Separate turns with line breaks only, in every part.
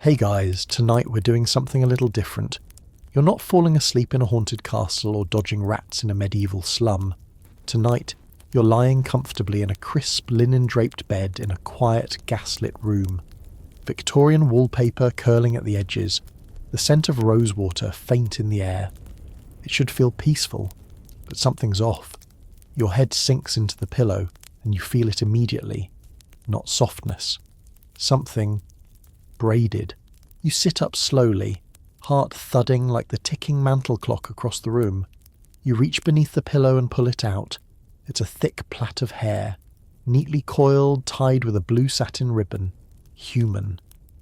Hey guys, tonight we're doing something a little different. You're not falling asleep in a haunted castle or dodging rats in a medieval slum. Tonight, you're lying comfortably in a crisp linen-draped bed in a quiet, gaslit room. Victorian wallpaper curling at the edges, the scent of rosewater faint in the air. It should feel peaceful, but something's off. Your head sinks into the pillow, and you feel it immediately. Not softness. Something braided. You sit up slowly, heart thudding like the ticking mantel clock across the room. You reach beneath the pillow and pull it out. It's a thick plait of hair, neatly coiled, tied with a blue satin ribbon. Human.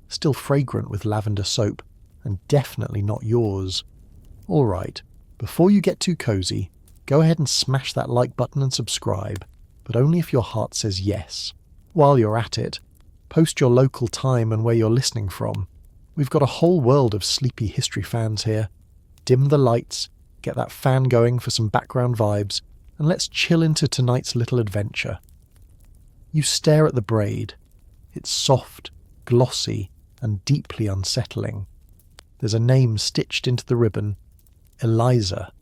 Still fragrant with lavender soap, and definitely not yours. All right, before you get too cozy, go ahead and smash that like button and subscribe, but only if your heart says yes. While you're at it, post your local time and where you're listening from. We've got a whole world of sleepy history fans here. Dim the lights, get that fan going for some background vibes, and let's chill into tonight's little adventure. You stare at the braid. It's soft, glossy, and deeply unsettling. There's a name stitched into the ribbon, Eliza.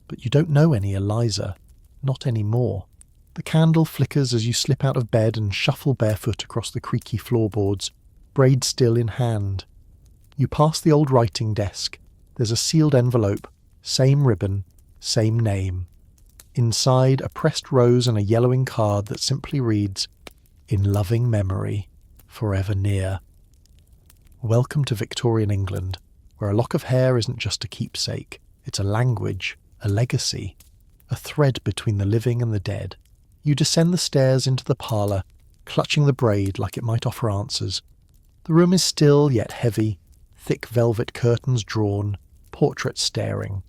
But you don't know any Eliza. Not anymore. The candle flickers as you slip out of bed and shuffle barefoot across the creaky floorboards, braid still in hand. You pass the old writing desk. There's a sealed envelope, same ribbon, same name. Inside, a pressed rose and a yellowing card that simply reads, "In loving memory, forever near." Welcome to Victorian England, where a lock of hair isn't just a keepsake. It's a language, a legacy, a thread between the living and the dead. You descend the stairs into the parlour, clutching the braid like it might offer answers. The room is still yet heavy, thick velvet curtains drawn, portraits staring.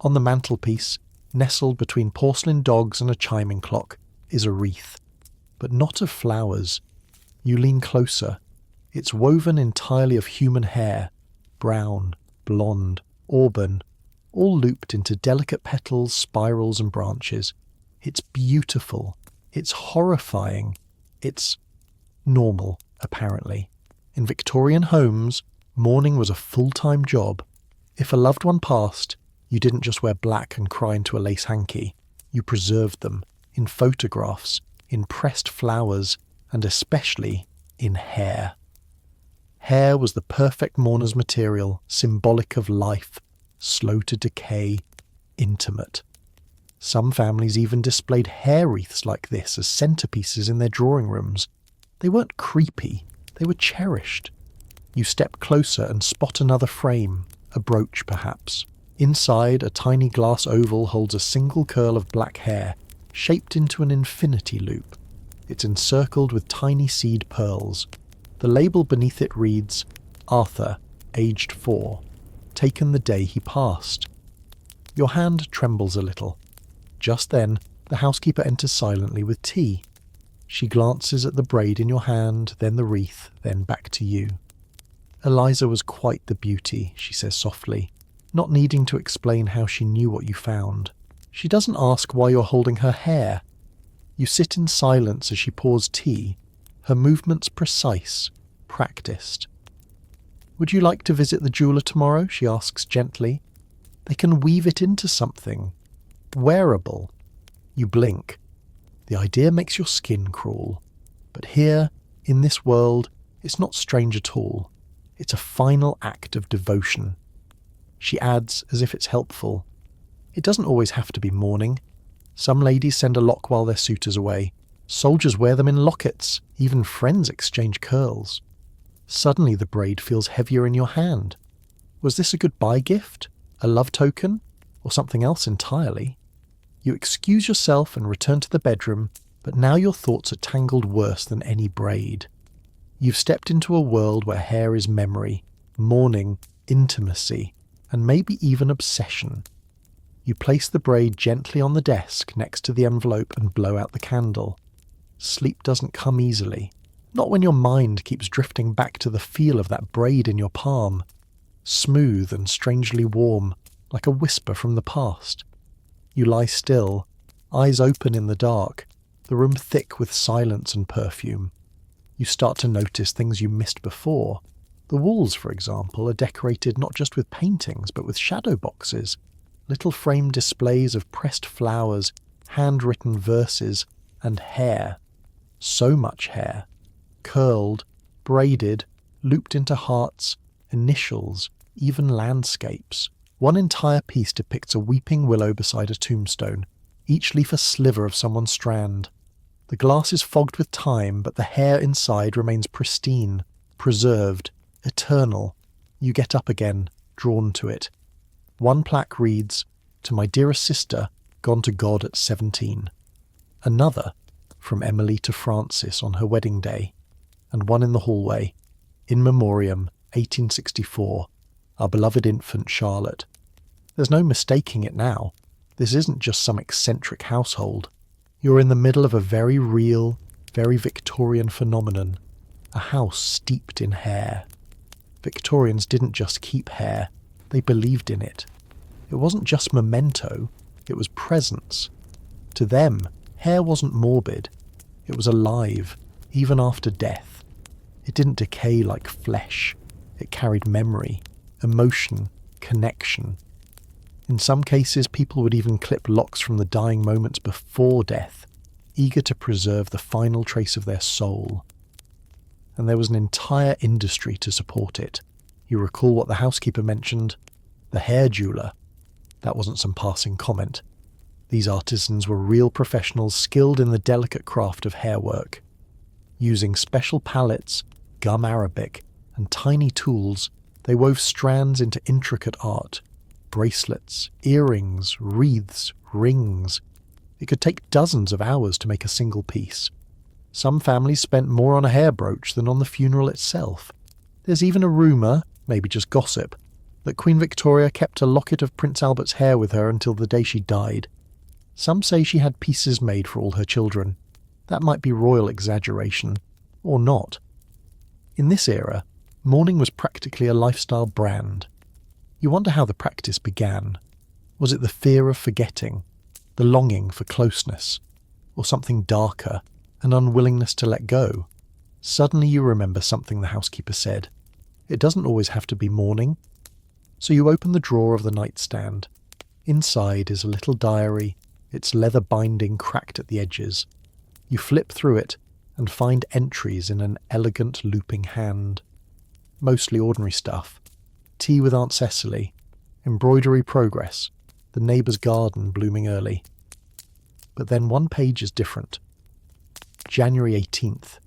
On the mantelpiece, nestled between porcelain dogs and a chiming clock, is a wreath. But not of flowers. You lean closer. It's woven entirely of human hair, brown, blonde, auburn, all looped into delicate petals, spirals and branches. It's beautiful. It's horrifying. It's normal, apparently. In Victorian homes, mourning was a full-time job. If a loved one passed, you didn't just wear black and cry into a lace hanky. You preserved them, in photographs, in pressed flowers, and especially in hair. Hair was the perfect mourner's material, symbolic of life, slow to decay, intimate. Some families even displayed hair wreaths like this as centerpieces in their drawing rooms. They weren't creepy, they were cherished. You step closer and spot another frame, a brooch perhaps. Inside, a tiny glass oval holds a single curl of black hair, shaped into an infinity loop. It's encircled with tiny seed pearls. The label beneath it reads, "Arthur, aged 4, taken the day he passed." Your hand trembles a little. Just then, the housekeeper enters silently with tea. She glances at the braid in your hand, then the wreath, then back to you. "Eliza was quite the beauty," she says softly, not needing to explain how she knew what you found. She doesn't ask why you're holding her hair. You sit in silence as she pours tea, her movements precise, practiced. "Would you like to visit the jeweller tomorrow?" she asks gently. "They can weave it into something. Wearable." You blink. The idea makes your skin crawl. But here, in this world, it's not strange at all. It's a final act of devotion. She adds, as if it's helpful, "It doesn't always have to be mourning. Some ladies send a lock while their suitor's away. Soldiers wear them in lockets. Even friends exchange curls." Suddenly the braid feels heavier in your hand. Was this a goodbye gift? A love token? Or something else entirely? You excuse yourself and return to the bedroom, but now your thoughts are tangled worse than any braid. You've stepped into a world where hair is memory, mourning, intimacy, and maybe even obsession. You place the braid gently on the desk next to the envelope and blow out the candle. Sleep doesn't come easily. Not when your mind keeps drifting back to the feel of that braid in your palm. Smooth and strangely warm, like a whisper from the past. You lie still, eyes open in the dark, the room thick with silence and perfume. You start to notice things you missed before. The walls, for example, are decorated not just with paintings but with shadow boxes, little framed displays of pressed flowers, handwritten verses, and hair. So much hair. Curled, braided, looped into hearts, initials, even landscapes. One entire piece depicts a weeping willow beside a tombstone, each leaf a sliver of someone's strand. The glass is fogged with time, but the hair inside remains pristine, preserved, eternal. You get up again, drawn to it. One plaque reads, "To my dearest sister, gone to God at 17. Another, from Emily to Francis on her wedding day. And one in the hallway, "In Memoriam, 1864, our beloved infant Charlotte." There's no mistaking it now. This isn't just some eccentric household. You're in the middle of a very real, very Victorian phenomenon, a house steeped in hair. Victorians didn't just keep hair, they believed in it. It wasn't just memento, it was presence. To them, hair wasn't morbid, it was alive, even after death. It didn't decay like flesh, it carried memory, emotion, connection. In some cases, people would even clip locks from the dying moments before death, eager to preserve the final trace of their soul. And there was an entire industry to support it. You recall what the housekeeper mentioned? The hair jeweller. That wasn't some passing comment. These artisans were real professionals skilled in the delicate craft of hairwork. Using special palettes, gum arabic, and tiny tools, they wove strands into intricate art. Bracelets, earrings, wreaths, rings. It could take dozens of hours to make a single piece. Some families spent more on a hair brooch than on the funeral itself. There's even a rumour, maybe just gossip, that Queen Victoria kept a locket of Prince Albert's hair with her until the day she died. Some say she had pieces made for all her children. That might be royal exaggeration, or not. In this era, mourning was practically a lifestyle brand. You wonder how the practice began. Was it the fear of forgetting, the longing for closeness, or something darker, an unwillingness to let go? Suddenly you remember something the housekeeper said. It doesn't always have to be mourning. So you open the drawer of the nightstand. Inside is a little diary, its leather binding cracked at the edges. You flip through it and find entries in an elegant looping hand. Mostly ordinary stuff. Tea with Aunt Cecily, embroidery progress, the neighbour's garden blooming early. But then one page is different. January 18th.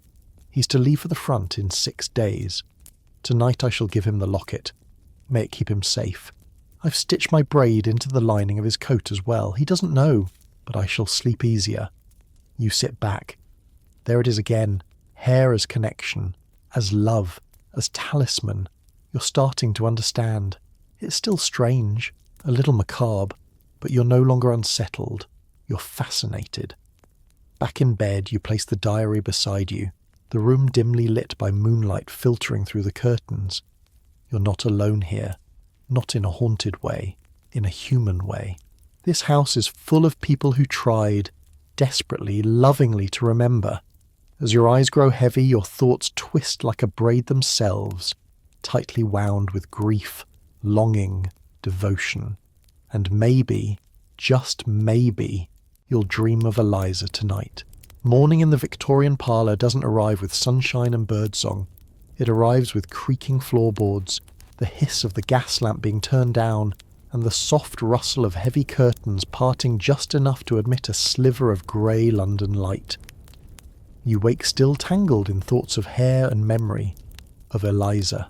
He's to leave for the front in 6 days. Tonight I shall give him the locket. May it keep him safe. I've stitched my braid into the lining of his coat as well. He doesn't know, but I shall sleep easier. You sit back. There it is again. Hair as connection, as love, as talisman. You're starting to understand. It's still strange, a little macabre, but you're no longer unsettled. You're fascinated. Back in bed, you place the diary beside you, the room dimly lit by moonlight filtering through the curtains. You're not alone here, not in a haunted way, in a human way. This house is full of people who tried, desperately, lovingly to remember. As your eyes grow heavy, your thoughts twist like a braid themselves, tightly wound with grief, longing, devotion. And maybe, just maybe, you'll dream of Eliza tonight. Morning in the Victorian parlour doesn't arrive with sunshine and birdsong. It arrives with creaking floorboards, the hiss of the gas lamp being turned down, and the soft rustle of heavy curtains parting just enough to admit a sliver of grey London light. You wake still tangled in thoughts of hair and memory, of Eliza.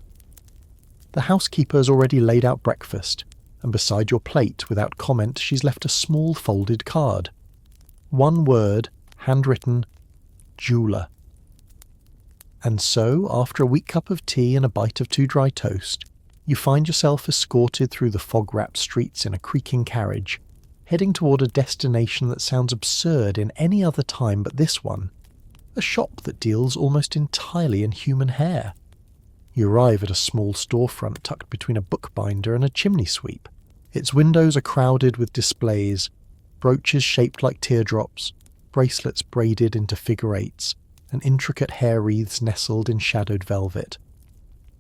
The housekeeper has already laid out breakfast, and beside your plate, without comment, she's left a small folded card. One word, handwritten, jeweller. And so, after a weak cup of tea and a bite of too dry toast, you find yourself escorted through the fog-wrapped streets in a creaking carriage, heading toward a destination that sounds absurd in any other time but this one, a shop that deals almost entirely in human hair. You arrive at a small storefront tucked between a bookbinder and a chimney sweep. Its windows are crowded with displays, brooches shaped like teardrops, bracelets braided into figure eights, and intricate hair wreaths nestled in shadowed velvet.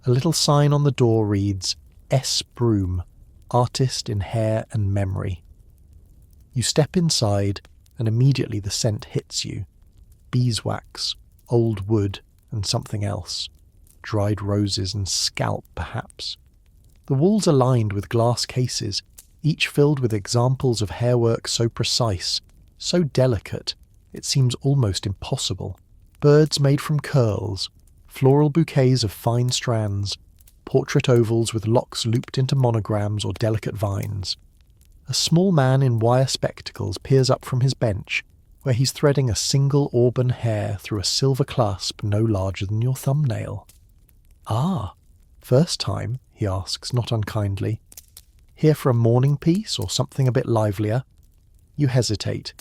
A little sign on the door reads, S. Broom, Artist in Hair and Memory. You step inside, and immediately the scent hits you. Beeswax, old wood, and something else. Dried roses and scalp, perhaps. The walls are lined with glass cases, each filled with examples of hairwork so precise, so delicate, it seems almost impossible. Birds made from curls, floral bouquets of fine strands, portrait ovals with locks looped into monograms or delicate vines. A small man in wire spectacles peers up from his bench, where he's threading a single auburn hair through a silver clasp no larger than your thumbnail. Ah, first time, he asks, not unkindly. Here for a mourning piece or something a bit livelier? You hesitate.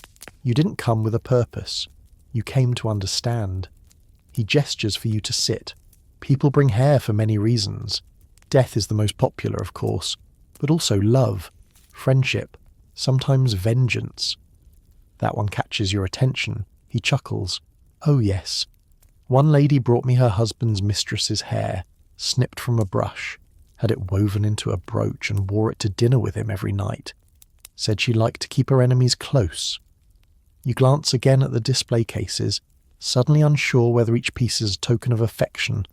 You didn't come with a purpose. You came to understand. He gestures for you to sit. People bring hair for many reasons. Death is the most popular, of course, but also love, friendship, sometimes vengeance. That one catches your attention. He chuckles. Oh yes. One lady brought me her husband's mistress's hair, snipped from a brush, had it woven into a brooch and wore it to dinner with him every night. Said she liked to keep her enemies close. You glance again at the display cases, suddenly unsure whether each piece is a token of affection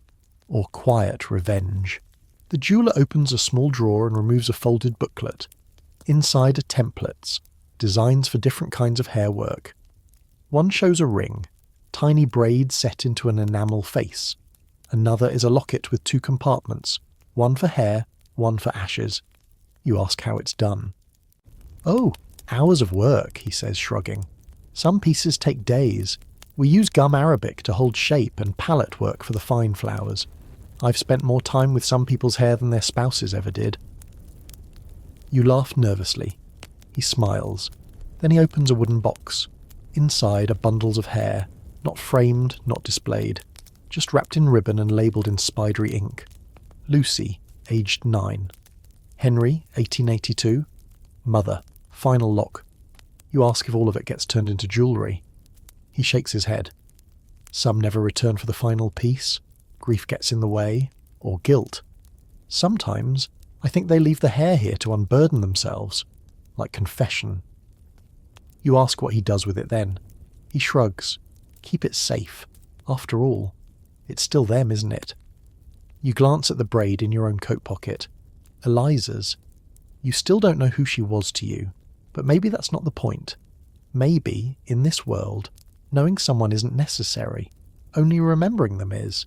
or quiet revenge. The jeweller opens a small drawer and removes a folded booklet. Inside are templates, designs for different kinds of hair work. One shows a ring, tiny braids set into an enamel face. Another is a locket with 2 compartments, one for hair, one for ashes. You ask how it's done. Oh, hours of work, he says, shrugging. Some pieces take days. We use gum arabic to hold shape and palette work for the fine flowers. I've spent more time with some people's hair than their spouses ever did. You laugh nervously. He smiles. Then he opens a wooden box. Inside are bundles of hair, not framed, not displayed, just wrapped in ribbon and labelled in spidery ink. Lucy, aged 9. Henry, 1882. Mother, final lock. You ask if all of it gets turned into jewellery. He shakes his head. Some never return for the final piece. Grief gets in the way, or guilt. Sometimes I think they leave the hair here to unburden themselves, like confession. You ask what he does with it then. He shrugs. Keep it safe. After all, it's still them, isn't it? You glance at the braid in your own coat pocket. Eliza's. You still don't know who she was to you, but maybe that's not the point. Maybe, in this world, knowing someone isn't necessary. Only remembering them is.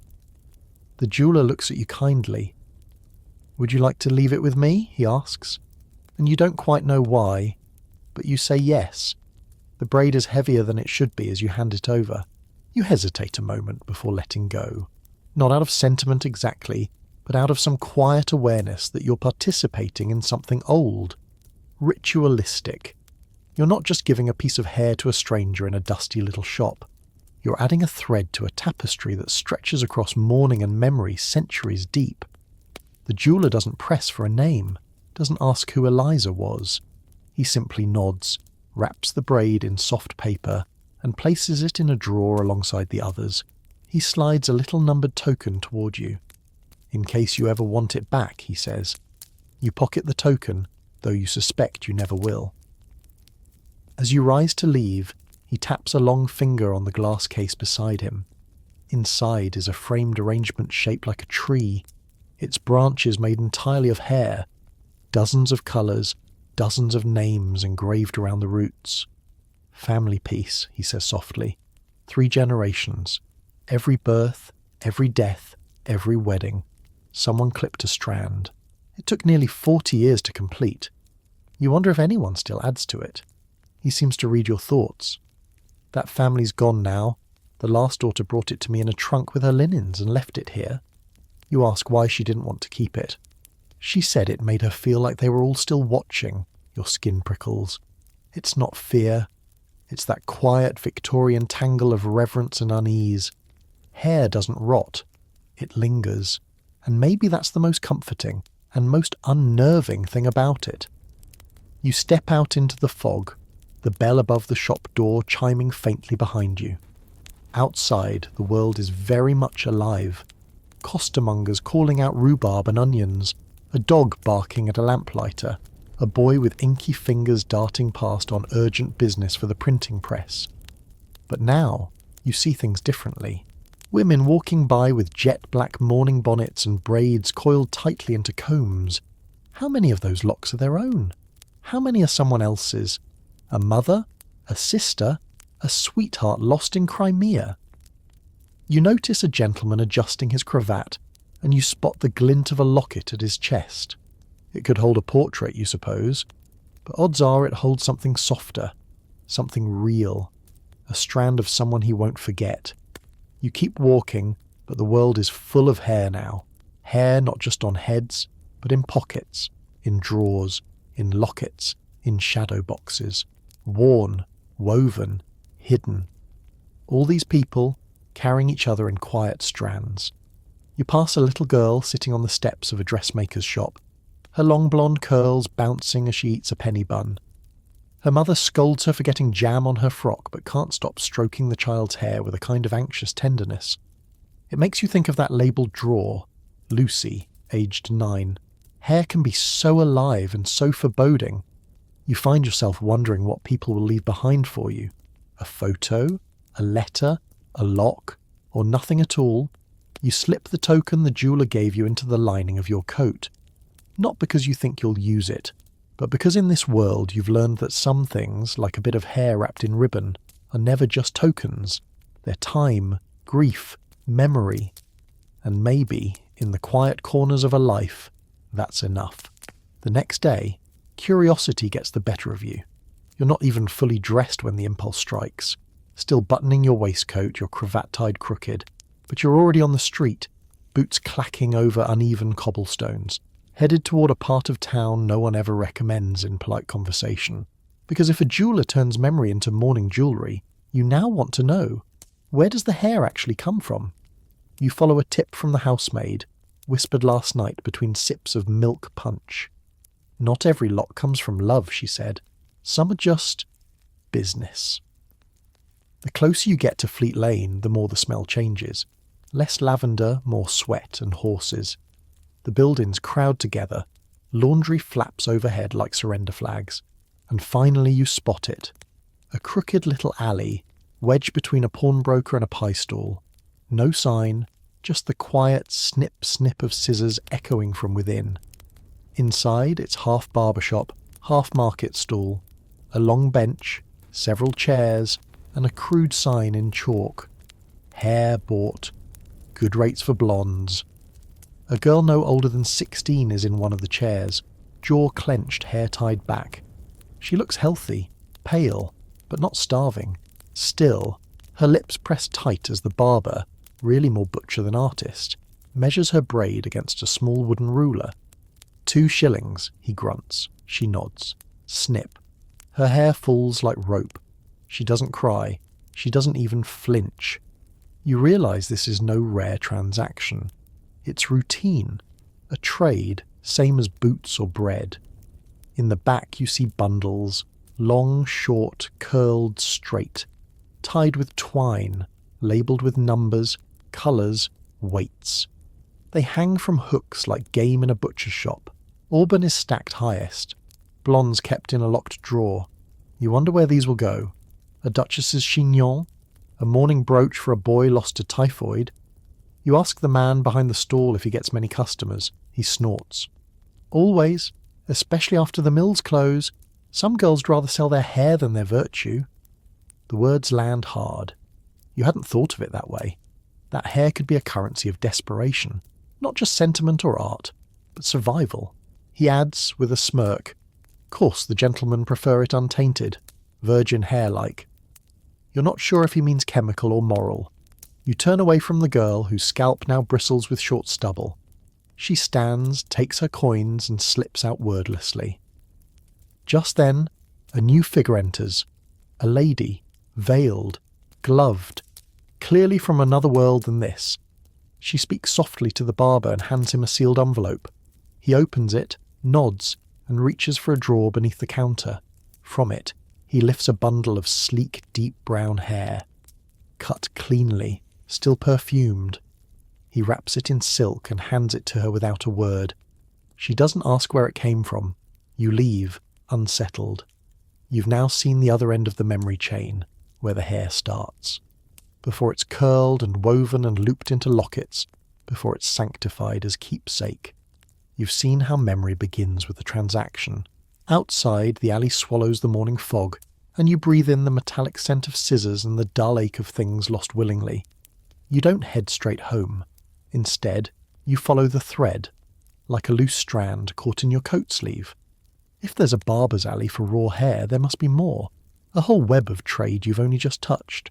The jeweller looks at you kindly. Would you like to leave it with me? He asks. And you don't quite know why, but you say yes. The braid is heavier than it should be as you hand it over. You hesitate a moment before letting go. Not out of sentiment exactly, but out of some quiet awareness that you're participating in something old, ritualistic. You're not just giving a piece of hair to a stranger in a dusty little shop. You're adding a thread to a tapestry that stretches across mourning and memory centuries deep. The jeweller doesn't press for a name, doesn't ask who Eliza was. He simply nods, wraps the braid in soft paper, and places it in a drawer alongside the others. He slides a little numbered token toward you. In case you ever want it back, he says. You pocket the token, though you suspect you never will. As you rise to leave, he taps a long finger on the glass case beside him. Inside is a framed arrangement shaped like a tree, its branches made entirely of hair, dozens of colours, dozens of names engraved around the roots. Family piece, he says softly. 3 generations. Every birth, every death, every wedding. Someone clipped a strand. It took nearly 40 years to complete. You wonder if anyone still adds to it. He seems to read your thoughts. That family's gone now. The last daughter brought it to me in a trunk with her linens and left it here. You ask why she didn't want to keep it. She said it made her feel like they were all still watching. Your skin prickles. It's not fear. It's that quiet Victorian tangle of reverence and unease. Hair doesn't rot. It lingers. And maybe that's the most comforting and most unnerving thing about it. You step out into the fog, the bell above the shop door chiming faintly behind you. Outside, the world is very much alive. costermongers calling out rhubarb and onions, a dog barking at a lamplighter, a boy with inky fingers darting past on urgent business for the printing press. But now, you see things differently. Women walking by with jet-black mourning bonnets and braids coiled tightly into combs. How many of those locks are their own? How many are someone else's? A mother? A sister? A sweetheart lost in Crimea? You notice a gentleman adjusting his cravat, and you spot the glint of a locket at his chest. It could hold a portrait, you suppose, but odds are it holds something softer, something real, a strand of someone he won't forget. You keep walking, but the world is full of hair now. Hair not just on heads, but in pockets, in drawers, in lockets, in shadow boxes, worn, woven, hidden. All these people carrying each other in quiet strands. You pass a little girl sitting on the steps of a dressmaker's shop, her long blonde curls bouncing as she eats a penny bun. Her mother scolds her for getting jam on her frock, but can't stop stroking the child's hair with a kind of anxious tenderness. It makes you think of that labelled drawer, Lucy, aged 9. Hair can be so alive and so foreboding. You find yourself wondering what people will leave behind for you. A photo? A letter? A lock? Or nothing at all? You slip the token the jeweller gave you into the lining of your coat. Not because you think you'll use it, but because in this world you've learned that some things, like a bit of hair wrapped in ribbon, are never just tokens. They're time, grief, memory. And maybe, in the quiet corners of a life, that's enough. The next day, curiosity gets the better of you. You're not even fully dressed when the impulse strikes, still buttoning your waistcoat, your cravat tied crooked, but you're already on the street, boots clacking over uneven cobblestones, headed toward a part of town no one ever recommends in polite conversation. Because if a jeweller turns memory into mourning jewellery, you now want to know, where does the hair actually come from? You follow a tip from the housemaid, whispered last night between sips of milk punch. Not every lock comes from love, she said. Some are just business. The closer you get to Fleet Lane, the more the smell changes. Less lavender, more sweat and horses. The buildings crowd together, laundry flaps overhead like surrender flags, and finally you spot it. A crooked little alley, wedged between a pawnbroker and a pie stall. No sign, just the quiet snip-snip of scissors echoing from within. Inside, it's half barber shop, half market stall, a long bench, several chairs, and a crude sign in chalk. Hair bought. Good rates for blondes. A girl no older than 16 is in one of the chairs, jaw clenched, hair tied back. She looks healthy, pale, but not starving. Still, her lips pressed tight as the barber, really more butcher than artist, measures her braid against a small wooden ruler. 2 shillings, he grunts. She nods. Snip. Her hair falls like rope. She doesn't cry. She doesn't even flinch. You realise this is no rare transaction. It's routine. A trade, same as boots or bread. In the back you see bundles, long, short, curled, straight, tied with twine, labelled with numbers, colours, weights. They hang from hooks like game in a butcher's shop. Auburn is stacked highest. Blondes kept in a locked drawer. You wonder where these will go. A duchess's chignon? A mourning brooch for a boy lost to typhoid? You ask the man behind the stall if he gets many customers. He snorts. Always, especially after the mills close. Some girls rather sell their hair than their virtue. The words land hard. You hadn't thought of it that way. That hair could be a currency of desperation. Not just sentiment or art, but survival. He adds, with a smirk, "Course the gentlemen prefer it untainted, virgin hair-like." You're not sure if he means chemical or moral. You turn away from the girl whose scalp now bristles with short stubble. She stands, takes her coins, and slips out wordlessly. Just then, a new figure enters. A lady, veiled, gloved, clearly from another world than this. She speaks softly to the barber and hands him a sealed envelope. He opens it, nods, and reaches for a drawer beneath the counter. From it, he lifts a bundle of sleek, deep brown hair. Cut cleanly, still perfumed. He wraps it in silk and hands it to her without a word. She doesn't ask where it came from. You leave, unsettled. You've now seen the other end of the memory chain, where the hair starts. Before it's curled and woven and looped into lockets, before it's sanctified as keepsake. You've seen how memory begins with a transaction. Outside, the alley swallows the morning fog, and you breathe in the metallic scent of scissors and the dull ache of things lost willingly. You don't head straight home. Instead, you follow the thread, like a loose strand caught in your coat sleeve. If there's a barber's alley for raw hair, there must be more. A whole web of trade you've only just touched.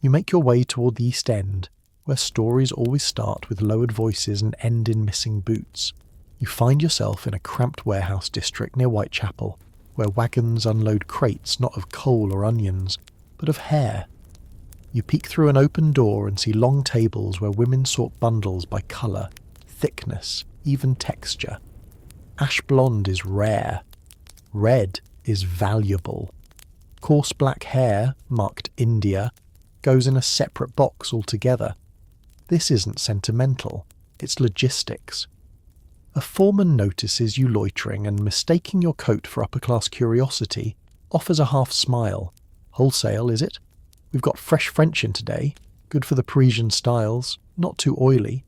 You make your way toward the East End, where stories always start with lowered voices and end in missing boots. You find yourself in a cramped warehouse district near Whitechapel, where wagons unload crates not of coal or onions, but of hair. You peek through an open door and see long tables where women sort bundles by colour, thickness, even texture. Ash blonde is rare. Red is valuable. Coarse black hair, marked India, goes in a separate box altogether. This isn't sentimental, it's logistics. A foreman notices you loitering and, mistaking your coat for upper-class curiosity, offers a half smile. Wholesale, is it? We've got fresh French in today, good for the Parisian styles, not too oily.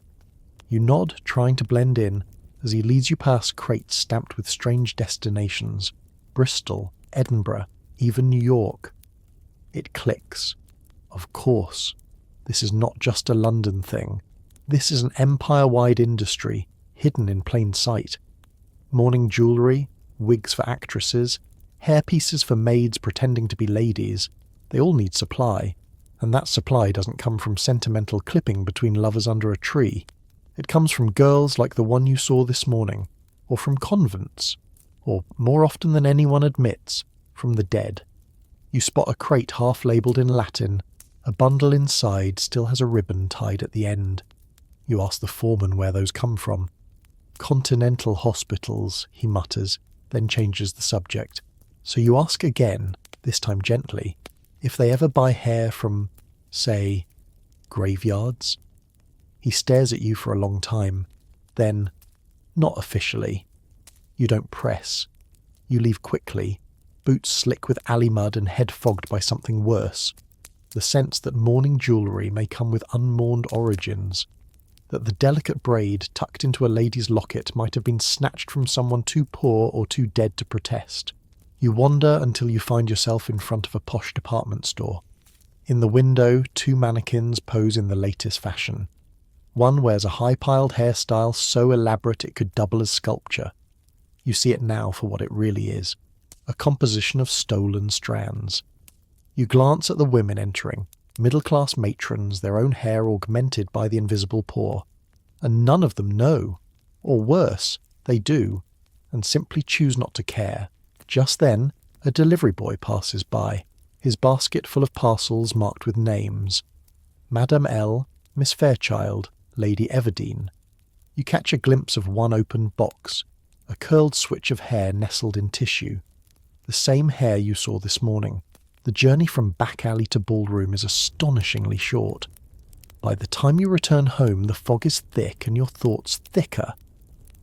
You nod, trying to blend in, as he leads you past crates stamped with strange destinations. Bristol, Edinburgh, even New York. It clicks. Of course. This is not just a London thing. This is an empire-wide industry, hidden in plain sight. Mourning jewellery, wigs for actresses, hairpieces for maids pretending to be ladies. They all need supply, and that supply doesn't come from sentimental clipping between lovers under a tree. It comes from girls like the one you saw this morning, or from convents, or, more often than anyone admits, from the dead. You spot a crate half-labelled in Latin. A bundle inside still has a ribbon tied at the end. You ask the foreman where those come from. Continental hospitals, he mutters, then changes the subject. So you ask again, this time gently, if they ever buy hair from, say, graveyards. He stares at you for a long time. Then, not officially. You don't press. You leave quickly, boots slick with alley mud and head fogged by something worse. The sense that mourning jewellery may come with unmourned origins. That the delicate braid tucked into a lady's locket might have been snatched from someone too poor or too dead to protest. You wander until you find yourself in front of a posh department store. In the window, two mannequins pose in the latest fashion. One wears a high-piled hairstyle so elaborate it could double as sculpture. You see it now for what it really is, a composition of stolen strands. You glance at the women entering, middle-class matrons, their own hair augmented by the invisible poor. And none of them know. Or worse, they do, and simply choose not to care. Just then, a delivery boy passes by, his basket full of parcels marked with names. Madame L., Miss Fairchild, Lady Everdene. You catch a glimpse of one open box, a curled switch of hair nestled in tissue. The same hair you saw this morning. The journey from back alley to ballroom is astonishingly short. By the time you return home, the fog is thick and your thoughts thicker.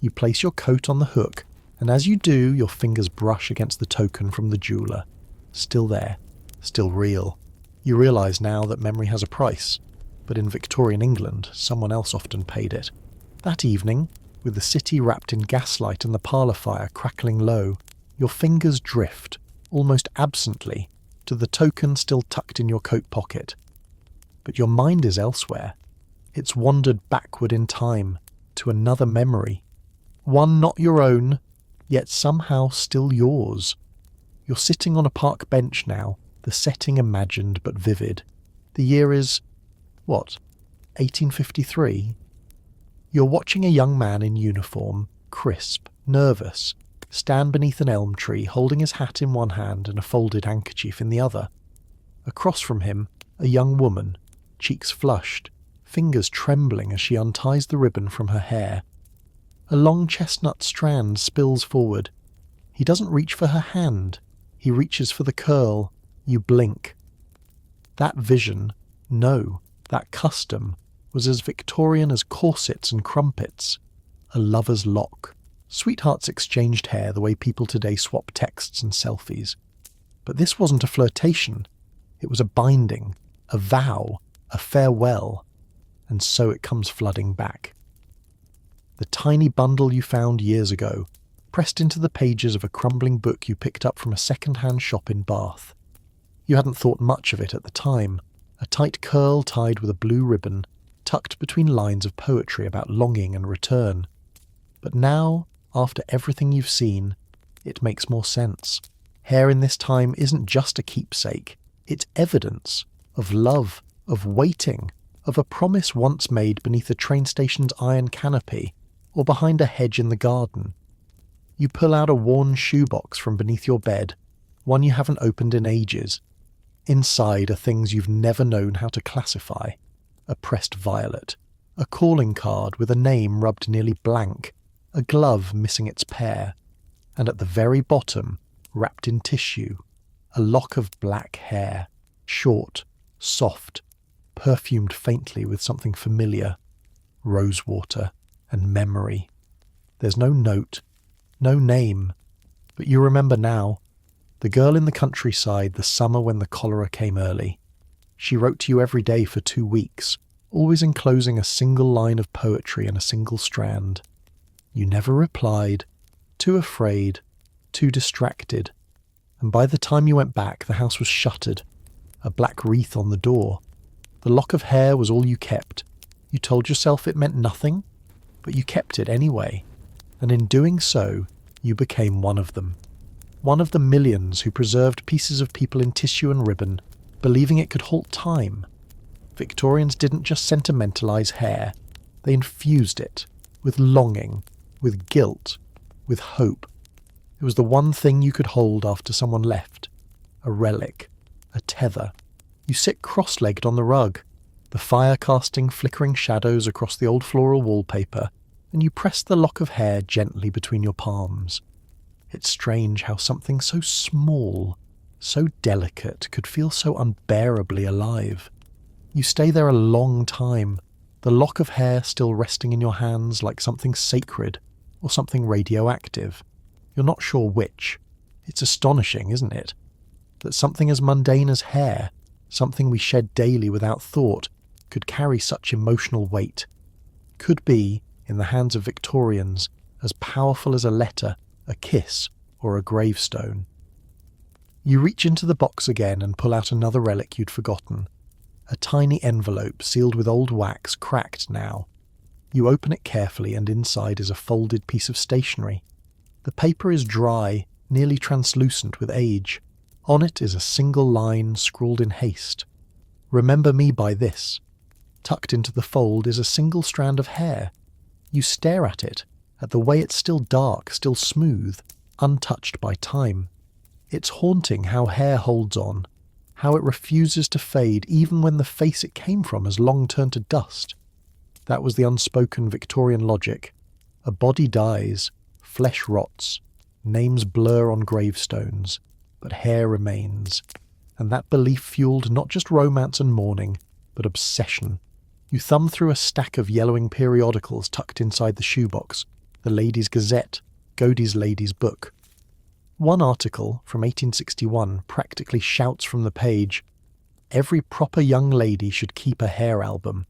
You place your coat on the hook, and as you do, your fingers brush against the token from the jeweller. Still there, still real. You realise now that memory has a price, but in Victorian England, someone else often paid it. That evening, with the city wrapped in gaslight and the parlour fire crackling low, your fingers drift, almost absently, to the token still tucked in your coat pocket. But your mind is elsewhere. It's wandered backward in time, to another memory. One not your own, yet somehow still yours. You're sitting on a park bench now, the setting imagined but vivid. The year is, 1853? You're watching a young man in uniform, crisp, nervous, stand beneath an elm tree holding his hat in one hand and a folded handkerchief in the other. Across from him, a young woman, cheeks flushed, fingers trembling as she unties the ribbon from her hair. A long chestnut strand spills forward. He doesn't reach for her hand. He reaches for the curl. You blink. That vision, no, that custom, was as Victorian as corsets and crumpets. A lover's lock. Sweethearts exchanged hair the way people today swap texts and selfies. But this wasn't a flirtation. It was a binding, a vow, a farewell. And so it comes flooding back. The tiny bundle you found years ago, pressed into the pages of a crumbling book you picked up from a second-hand shop in Bath. You hadn't thought much of it at the time, a tight curl tied with a blue ribbon, tucked between lines of poetry about longing and return. But now, after everything you've seen, it makes more sense. Hair in this time isn't just a keepsake, it's evidence of love, of waiting, of a promise once made beneath a train station's iron canopy, or behind a hedge in the garden. You pull out a worn shoebox from beneath your bed, one you haven't opened in ages. Inside are things you've never known how to classify. A pressed violet, a calling card with a name rubbed nearly blank, a glove missing its pair, and at the very bottom, wrapped in tissue, a lock of black hair, short, soft, perfumed faintly with something familiar, rosewater and memory. There's no note, no name, but you remember now. The girl in the countryside the summer when the cholera came early. She wrote to you every day for 2 weeks, always enclosing a single line of poetry in a single strand. You never replied, too afraid, too distracted, and by the time you went back the house was shuttered, a black wreath on the door. The lock of hair was all you kept. You told yourself it meant nothing, but you kept it anyway, and in doing so, you became one of them. One of the millions who preserved pieces of people in tissue and ribbon, believing it could halt time. Victorians didn't just sentimentalize hair, they infused it with longing, with guilt, with hope. It was the one thing you could hold after someone left, a relic, a tether. You sit cross-legged on the rug, the fire casting flickering shadows across the old floral wallpaper, and you press the lock of hair gently between your palms. It's strange how something so small, so delicate, could feel so unbearably alive. You stay there a long time, the lock of hair still resting in your hands like something sacred or something radioactive. You're not sure which. It's astonishing, isn't it? That something as mundane as hair, something we shed daily without thought, could carry such emotional weight. Could be, in the hands of Victorians, as powerful as a letter, a kiss, or a gravestone. You reach into the box again and pull out another relic you'd forgotten. A tiny envelope sealed with old wax, cracked now. You open it carefully and inside is a folded piece of stationery. The paper is dry, nearly translucent with age. On it is a single line scrawled in haste. Remember me by this. Tucked into the fold is a single strand of hair. You stare at it, at the way it's still dark, still smooth, untouched by time. It's haunting how hair holds on, how it refuses to fade even when the face it came from has long turned to dust. That was the unspoken Victorian logic. A body dies, flesh rots, names blur on gravestones, but hair remains. And that belief fueled not just romance and mourning, but obsession. You thumb through a stack of yellowing periodicals tucked inside the shoebox, the Ladies' Gazette, Godey's Ladies' Book. One article from 1861 practically shouts from the page, "Every proper young lady should keep a hair album.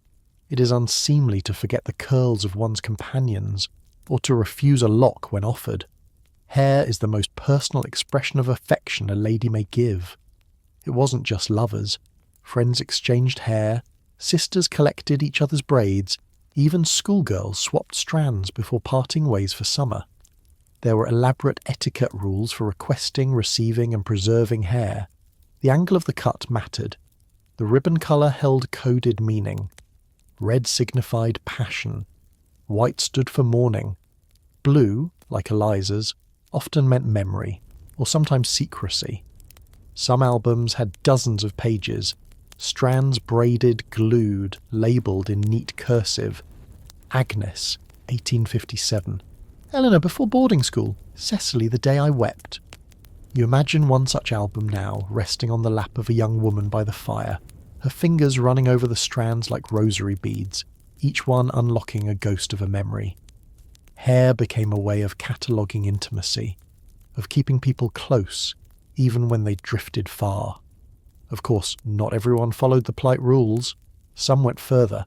It is unseemly to forget the curls of one's companions, or to refuse a lock when offered. Hair is the most personal expression of affection a lady may give." It wasn't just lovers. Friends exchanged hair, sisters collected each other's braids, even schoolgirls swapped strands before parting ways for summer. There were elaborate etiquette rules for requesting, receiving and preserving hair. The angle of the cut mattered. The ribbon colour held coded meaning. Red signified passion. White stood for mourning. Blue, like Eliza's, often meant memory, or sometimes secrecy. Some albums had dozens of pages, strands braided, glued, labelled in neat cursive. Agnes, 1857. Eleanor before boarding school. Cecily the day I wept. You imagine one such album now, resting on the lap of a young woman by the fire, her fingers running over the strands like rosary beads, each one unlocking a ghost of a memory. Hair became a way of cataloguing intimacy, of keeping people close, even when they drifted far. Of course, not everyone followed the polite rules. Some went further,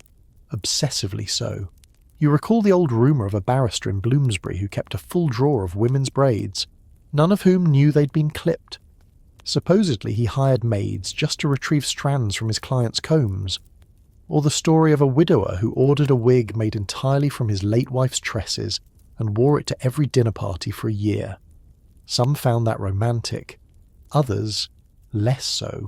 obsessively so. You recall the old rumour of a barrister in Bloomsbury who kept a full drawer of women's braids, none of whom knew they'd been clipped. Supposedly he hired maids just to retrieve strands from his clients' combs. Or the story of a widower who ordered a wig made entirely from his late wife's tresses and wore it to every dinner party for a year. Some found that romantic, others less so.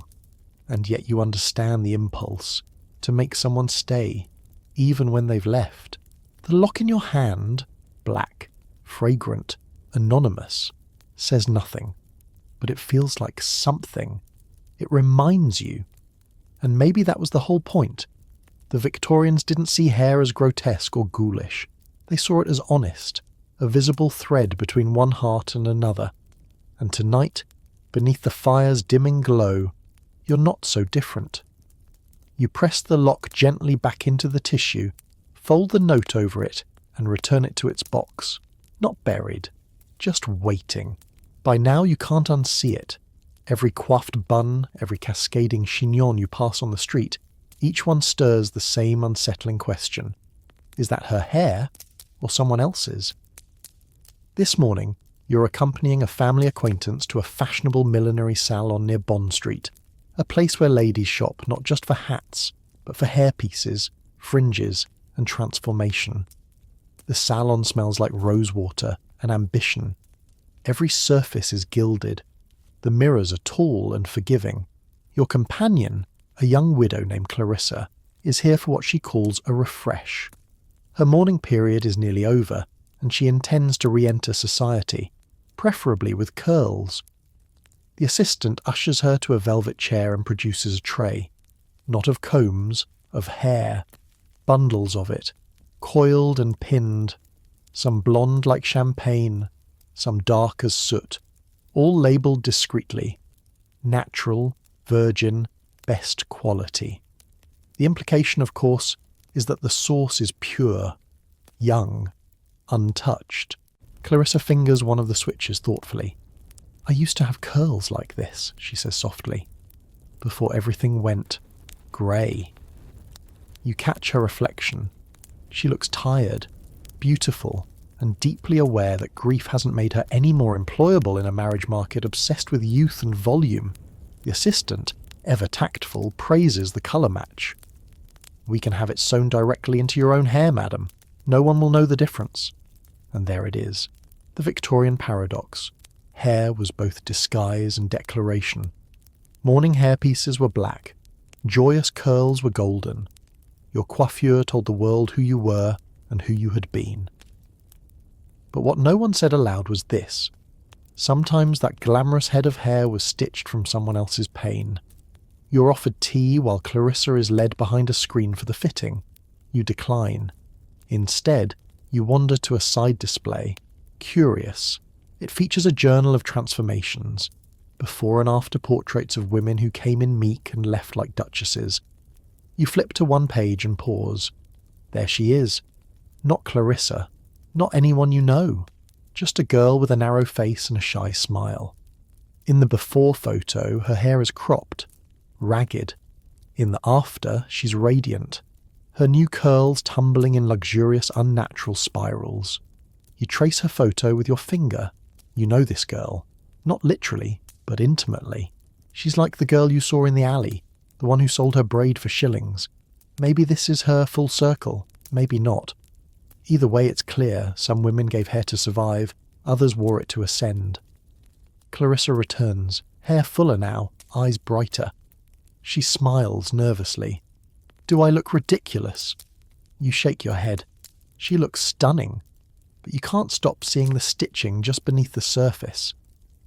And yet you understand the impulse to make someone stay, even when they've left. The lock in your hand, black, fragrant, anonymous, says nothing, but it feels like something. It reminds you. And maybe that was the whole point. The Victorians didn't see hair as grotesque or ghoulish. They saw it as honest, a visible thread between one heart and another. And tonight, beneath the fire's dimming glow, you're not so different. You press the lock gently back into the tissue, fold the note over it, and return it to its box. Not buried, just waiting. By now you can't unsee it. Every coiffed bun, every cascading chignon you pass on the street, each one stirs the same unsettling question. Is that her hair, or someone else's? This morning, you're accompanying a family acquaintance to a fashionable millinery salon near Bond Street, a place where ladies shop not just for hats, but for hairpieces, fringes, and transformation. The salon smells like rosewater and ambition. Every surface is gilded. The mirrors are tall and forgiving. Your companion, a young widow named Clarissa, is here for what she calls a refresh. Her mourning period is nearly over, and she intends to re-enter society, preferably with curls. The assistant ushers her to a velvet chair and produces a tray. Not of combs, of hair. Bundles of it, coiled and pinned, some blonde like champagne, some dark as soot, all labelled discreetly. Natural, virgin, best quality. The implication, of course, is that the source is pure, young, untouched. Clarissa fingers one of the switches thoughtfully. I used to have curls like this, she says softly, before everything went grey. You catch her reflection. She looks tired, beautiful, and deeply aware that grief hasn't made her any more employable in a marriage market obsessed with youth and volume. The assistant, ever tactful, praises the colour match. We can have it sewn directly into your own hair, madam. No one will know the difference. And there it is. The Victorian paradox. Hair was both disguise and declaration. Mourning hairpieces were black. Joyous curls were golden. Your coiffure told the world who you were and who you had been. But what no one said aloud was this. Sometimes that glamorous head of hair was stitched from someone else's pain. You're offered tea while Clarissa is led behind a screen for the fitting. You decline. Instead, you wander to a side display. Curious. It features a journal of transformations. Before and after portraits of women who came in meek and left like duchesses. You flip to one page and pause. There she is. Not Clarissa. Not anyone you know. Just a girl with a narrow face and a shy smile. In the before photo, her hair is cropped, ragged. In the after, she's radiant. Her new curls tumbling in luxurious, unnatural spirals. You trace her photo with your finger. You know this girl. Not literally, but intimately. She's like the girl you saw in the alley, the one who sold her braid for shillings. Maybe this is her full circle, maybe not. Either way, it's clear some women gave hair to survive, others wore it to ascend. Clarissa returns, hair fuller now, eyes brighter. She smiles nervously. Do I look ridiculous? You shake your head. She looks stunning, but you can't stop seeing the stitching just beneath the surface.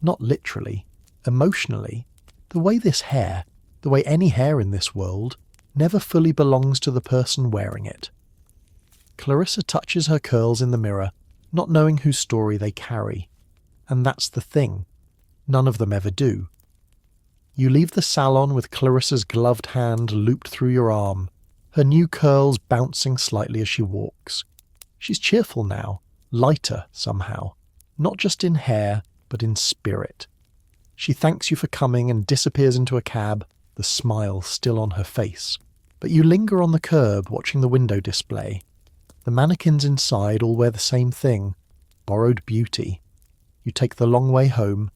Not literally, emotionally. The way this hair, the way any hair in this world, never fully belongs to the person wearing it. Clarissa touches her curls in the mirror, not knowing whose story they carry. And that's the thing. None of them ever do. You leave the salon with Clarissa's gloved hand looped through your arm, her new curls bouncing slightly as she walks. She's cheerful now, lighter somehow, not just in hair, but in spirit. She thanks you for coming and disappears into a cab, the smile still on her face. But you linger on the curb watching the window display. The mannequins inside all wear the same thing, borrowed beauty. You take the long way home,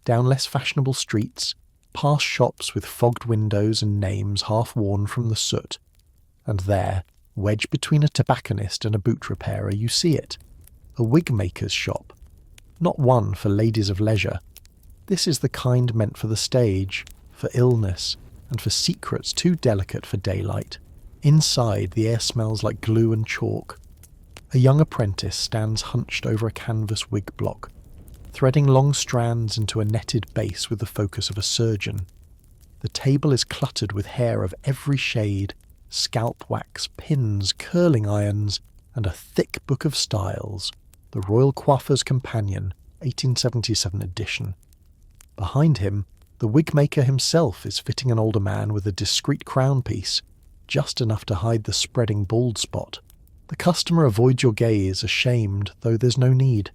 down less fashionable streets, past shops with fogged windows and names half worn from the soot. And there, wedged between a tobacconist and a boot repairer, you see it. A wig maker's shop. Not one for ladies of leisure. This is the kind meant for the stage, for illness, and for secrets too delicate for daylight. Inside, the air smells like glue and chalk. A young apprentice stands hunched over a canvas wig block, threading long strands into a netted base with the focus of a surgeon. The table is cluttered with hair of every shade, scalp wax, pins, curling irons, and a thick book of styles, the Royal Coiffeur's Companion, 1877 edition. Behind him, the wig maker himself is fitting an older man with a discreet crown piece, just enough to hide the spreading bald spot. The customer avoids your gaze, ashamed, though there's no need.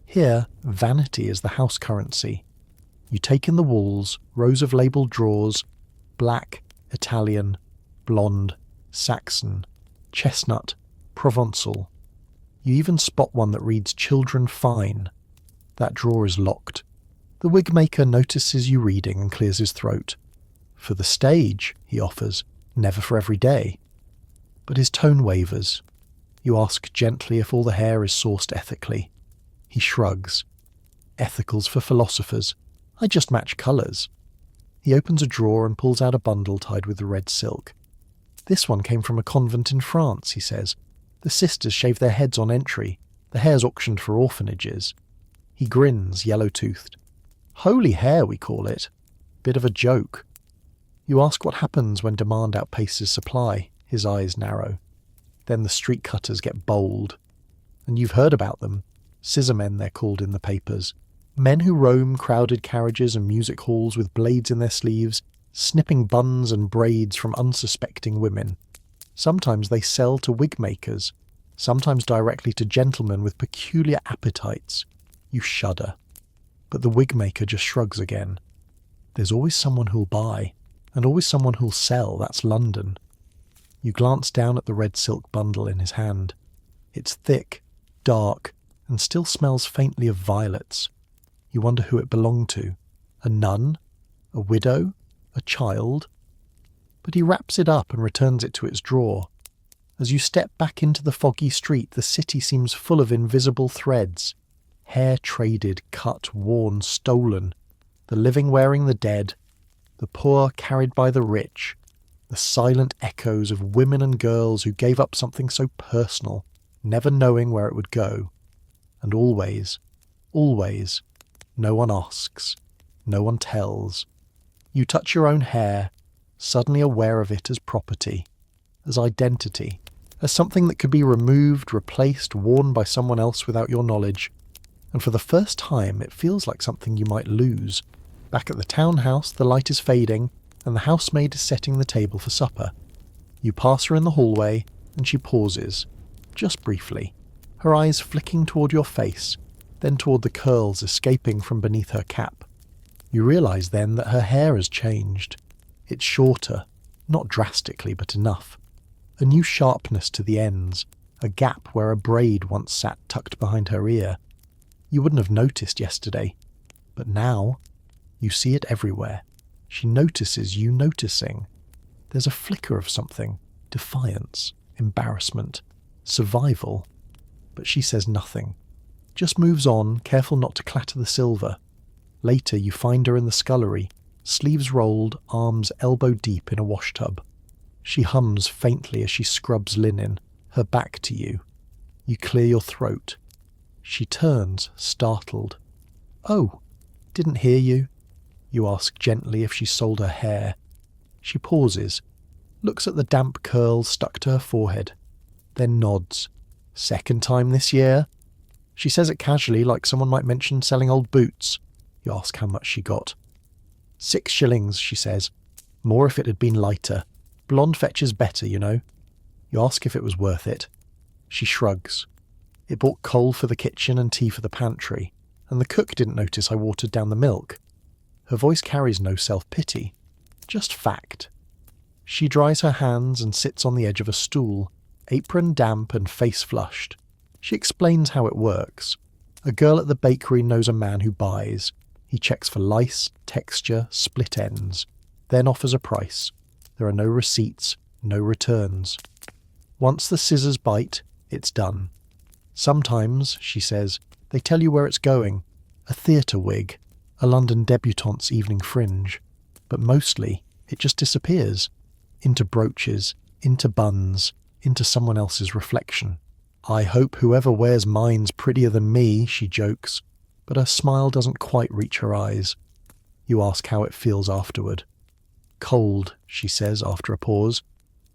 Here, vanity is the house currency. You take in the walls, rows of labelled drawers, black, Italian, blonde, Saxon, chestnut, Provençal. You even spot one that reads Children Fine. That drawer is locked. The wig maker notices you reading and clears his throat. For the stage, he offers, never for every day. But his tone wavers. You ask gently if all the hair is sourced ethically. He shrugs. Ethical's for philosophers. I just match colours. He opens a drawer and pulls out a bundle tied with red silk. This one came from a convent in France, he says. The sisters shave their heads on entry. The hair's auctioned for orphanages. He grins, yellow-toothed. Holy hair, we call it. Bit of a joke. You ask what happens when demand outpaces supply. His eyes narrow. Then the street cutters get bold. And you've heard about them. Scissormen, they're called in the papers. Men who roam crowded carriages and music halls with blades in their sleeves, snipping buns and braids from unsuspecting women. Sometimes they sell to wig makers, sometimes directly to gentlemen with peculiar appetites. You shudder. But the wig maker just shrugs again. There's always someone who'll buy, and always someone who'll sell. That's London. You glance down at the red silk bundle in his hand. It's thick, dark, and still smells faintly of violets. You wonder who it belonged to. A nun? A widow? A child? But he wraps it up and returns it to its drawer. As you step back into the foggy street, the city seems full of invisible threads. Hair traded, cut, worn, stolen. The living wearing the dead. The poor carried by the rich. The silent echoes of women and girls who gave up something so personal, never knowing where it would go. And always, always, no one asks. No one tells. You touch your own hair, suddenly aware of it as property, as identity, as something that could be removed, replaced, worn by someone else without your knowledge. And for the first time it feels like something you might lose. Back at the townhouse, the light is fading, and the housemaid is setting the table for supper. You pass her in the hallway, and she pauses, just briefly, her eyes flicking toward your face, then toward the curls escaping from beneath her cap. You realise then that her hair has changed. It's shorter, not drastically, but enough. A new sharpness to the ends, a gap where a braid once sat tucked behind her ear. You wouldn't have noticed yesterday, but now you see it everywhere. She notices you noticing. There's a flicker of something, defiance, embarrassment, survival. But she says nothing, just moves on, careful not to clatter the silver. Later you find her in the scullery, sleeves rolled, arms elbow deep in a washtub. She hums faintly as she scrubs linen, her back to you. You clear your throat. She turns, startled. "Oh, didn't hear you." You ask gently if she sold her hair. She pauses, looks at the damp curls stuck to her forehead, then nods. "Second time this year?" She says it casually, like someone might mention selling old boots. You ask how much she got. 6 shillings, she says. More if it had been lighter. Blonde fetches better, you know. You ask if it was worth it. She shrugs. It bought coal for the kitchen and tea for the pantry, and the cook didn't notice I watered down the milk. Her voice carries no self-pity, just fact. She dries her hands and sits on the edge of a stool, apron damp and face flushed. She explains how it works. A girl at the bakery knows a man who buys. He checks for lice, texture, split ends, then offers a price. There are no receipts, no returns. Once the scissors bite, it's done. Sometimes, she says, they tell you where it's going. A theatre wig, a London debutante's evening fringe. But mostly, it just disappears. Into brooches, into buns, into someone else's reflection. I hope whoever wears mine's prettier than me, she jokes, but her smile doesn't quite reach her eyes. You ask how it feels afterward. Cold, she says after a pause.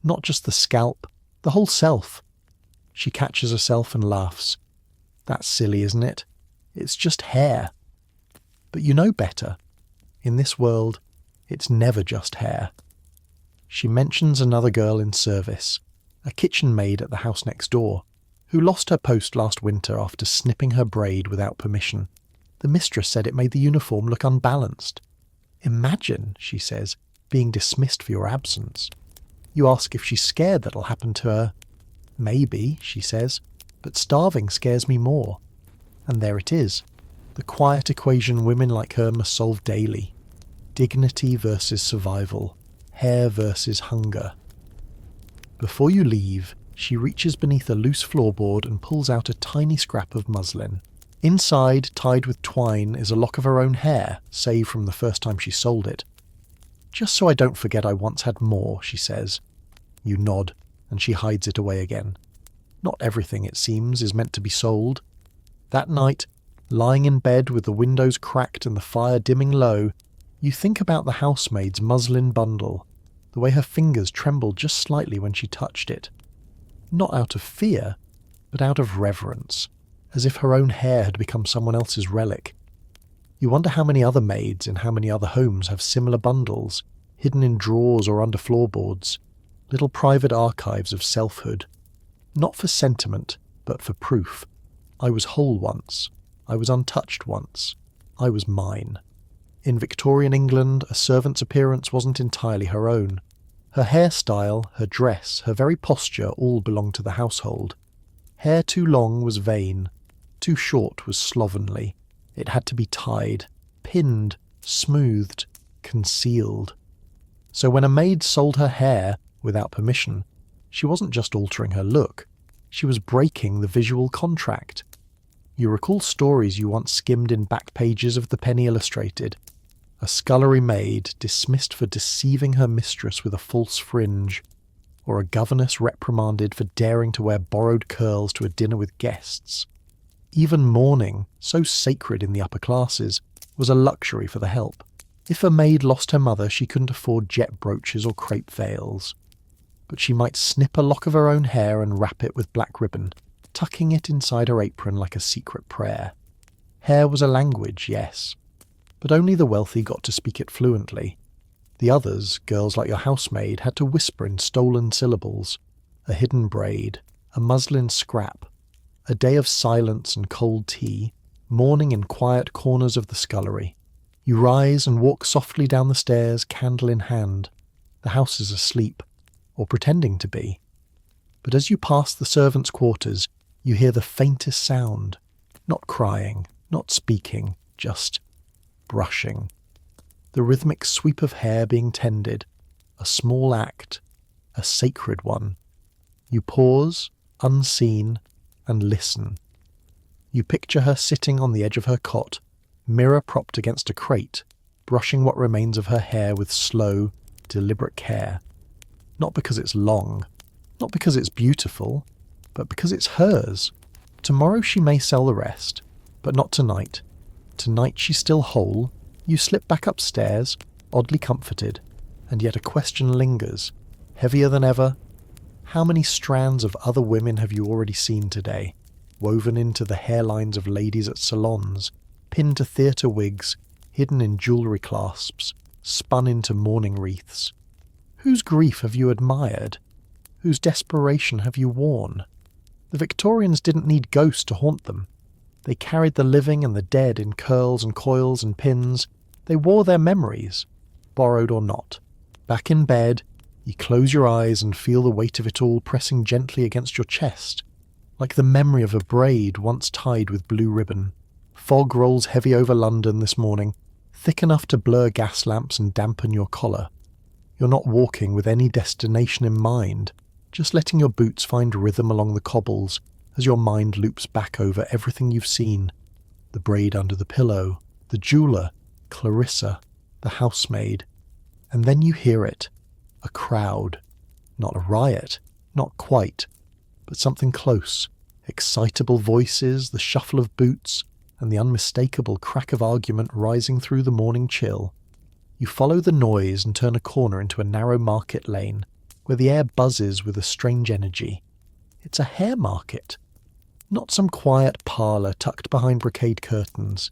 Not just the scalp, the whole self. She catches herself and laughs. That's silly, isn't it? It's just hair. But you know better. In this world, it's never just hair. She mentions another girl in service, a kitchen maid at the house next door, who lost her post last winter after snipping her braid without permission. The mistress said it made the uniform look unbalanced. Imagine, she says, being dismissed for your absence. You ask if she's scared that'll happen to her. Maybe, she says, but starving scares me more. And there it is, the quiet equation women like her must solve daily. Dignity versus survival, hair versus hunger. Before you leave, she reaches beneath a loose floorboard and pulls out a tiny scrap of muslin. Inside, tied with twine, is a lock of her own hair, saved from the first time she sold it. Just so I don't forget I once had more, she says. You nod, and she hides it away again. Not everything, it seems, is meant to be sold. That night, lying in bed with the windows cracked and the fire dimming low, you think about the housemaid's muslin bundle, the way her fingers trembled just slightly when she touched it. Not out of fear, but out of reverence, as if her own hair had become someone else's relic. You wonder how many other maids in how many other homes have similar bundles, hidden in drawers or under floorboards, little private archives of selfhood. Not for sentiment, but for proof. I was whole once. I was untouched once. I was mine. In Victorian England, a servant's appearance wasn't entirely her own. Her hairstyle, her dress, her very posture all belonged to the household. Hair too long was vain. Too short was slovenly. It had to be tied, pinned, smoothed, concealed. So when a maid sold her hair, without permission, she wasn't just altering her look. She was breaking the visual contract. You recall stories you once skimmed in back pages of the Penny Illustrated. A scullery maid dismissed for deceiving her mistress with a false fringe, or a governess reprimanded for daring to wear borrowed curls to a dinner with guests. Even mourning, so sacred in the upper classes, was a luxury for the help. If a maid lost her mother, she couldn't afford jet brooches or crepe veils. But she might snip a lock of her own hair and wrap it with black ribbon, tucking it inside her apron like a secret prayer. Hair was a language, yes, but only the wealthy got to speak it fluently. The others, girls like your housemaid, had to whisper in stolen syllables. A hidden braid, a muslin scrap, a day of silence and cold tea, mourning in quiet corners of the scullery. You rise and walk softly down the stairs, candle in hand. The house is asleep, or pretending to be. But as you pass the servants' quarters, you hear the faintest sound. Not crying, not speaking, just brushing. The rhythmic sweep of hair being tended, a small act, a sacred one. You pause, unseen, and listen. You picture her sitting on the edge of her cot, mirror propped against a crate, brushing what remains of her hair with slow, deliberate care. Not because it's long, not because it's beautiful, but because it's hers. Tomorrow she may sell the rest, but not tonight. Tonight she's still whole. You slip back upstairs, oddly comforted, and yet a question lingers, heavier than ever. How many strands of other women have you already seen today, woven into the hairlines of ladies at salons, pinned to theatre wigs, hidden in jewellery clasps, spun into mourning wreaths? Whose grief have you admired? Whose desperation have you worn? The Victorians didn't need ghosts to haunt them. They carried the living and the dead in curls and coils and pins. They wore their memories, borrowed or not. Back in bed, you close your eyes and feel the weight of it all pressing gently against your chest, like the memory of a braid once tied with blue ribbon. Fog rolls heavy over London this morning, thick enough to blur gas lamps and dampen your collar. You're not walking with any destination in mind, just letting your boots find rhythm along the cobbles as your mind loops back over everything you've seen. The braid under the pillow, the jeweller, Clarissa, the housemaid. And then you hear it. A crowd. Not a riot, not quite, but something close. Excitable voices, the shuffle of boots, and the unmistakable crack of argument rising through the morning chill. You follow the noise and turn a corner into a narrow market lane, where the air buzzes with a strange energy. It's a hair market. Not some quiet parlour tucked behind brocade curtains.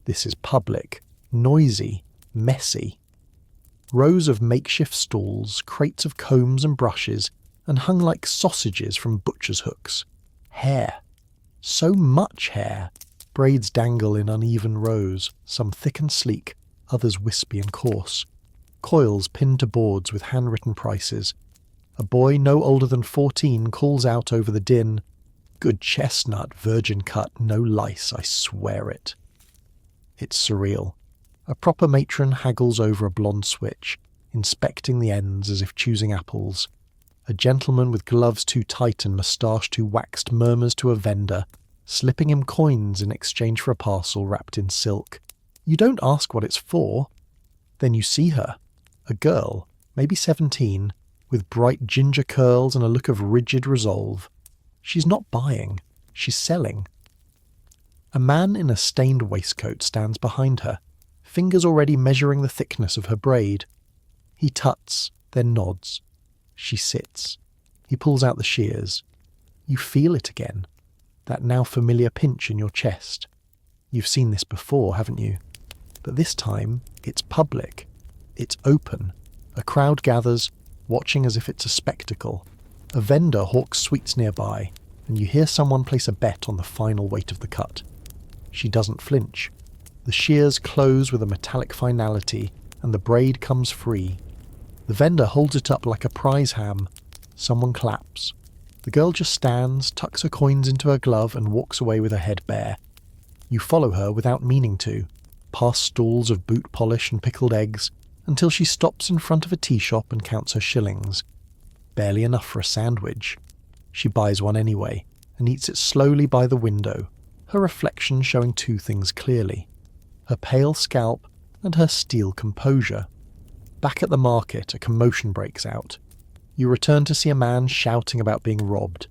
This is public, noisy, messy. Rows of makeshift stalls, crates of combs and brushes, and hung like sausages from butcher's hooks. Hair. So much hair. Braids dangle in uneven rows, some thick and sleek, others wispy and coarse. Coils pinned to boards with handwritten prices. A boy no older than 14 calls out over the din, "Good chestnut, virgin cut, no lice, I swear it." It's surreal. A proper matron haggles over a blonde switch, inspecting the ends as if choosing apples. A gentleman with gloves too tight and moustache too waxed murmurs to a vendor, slipping him coins in exchange for a parcel wrapped in silk. You don't ask what it's for. Then you see her. A girl, maybe 17, with bright ginger curls and a look of rigid resolve. She's not buying, she's selling. A man in a stained waistcoat stands behind her, fingers already measuring the thickness of her braid. He tuts, then nods. She sits. He pulls out the shears. You feel it again, that now familiar pinch in your chest. You've seen this before, haven't you? But this time, it's public. It's open. A crowd gathers, watching as if it's a spectacle. A vendor hawks sweets nearby, and you hear someone place a bet on the final weight of the cut. She doesn't flinch. The shears close with a metallic finality, and the braid comes free. The vendor holds it up like a prize ham. Someone claps. The girl just stands, tucks her coins into her glove, and walks away with her head bare. You follow her without meaning to, past stalls of boot polish and pickled eggs, until she stops in front of a tea shop and counts her shillings. Barely enough for a sandwich. She buys one anyway, and eats it slowly by the window, her reflection showing two things clearly: her pale scalp and her steel composure. Back at the market, a commotion breaks out. You return to see a man shouting about being robbed,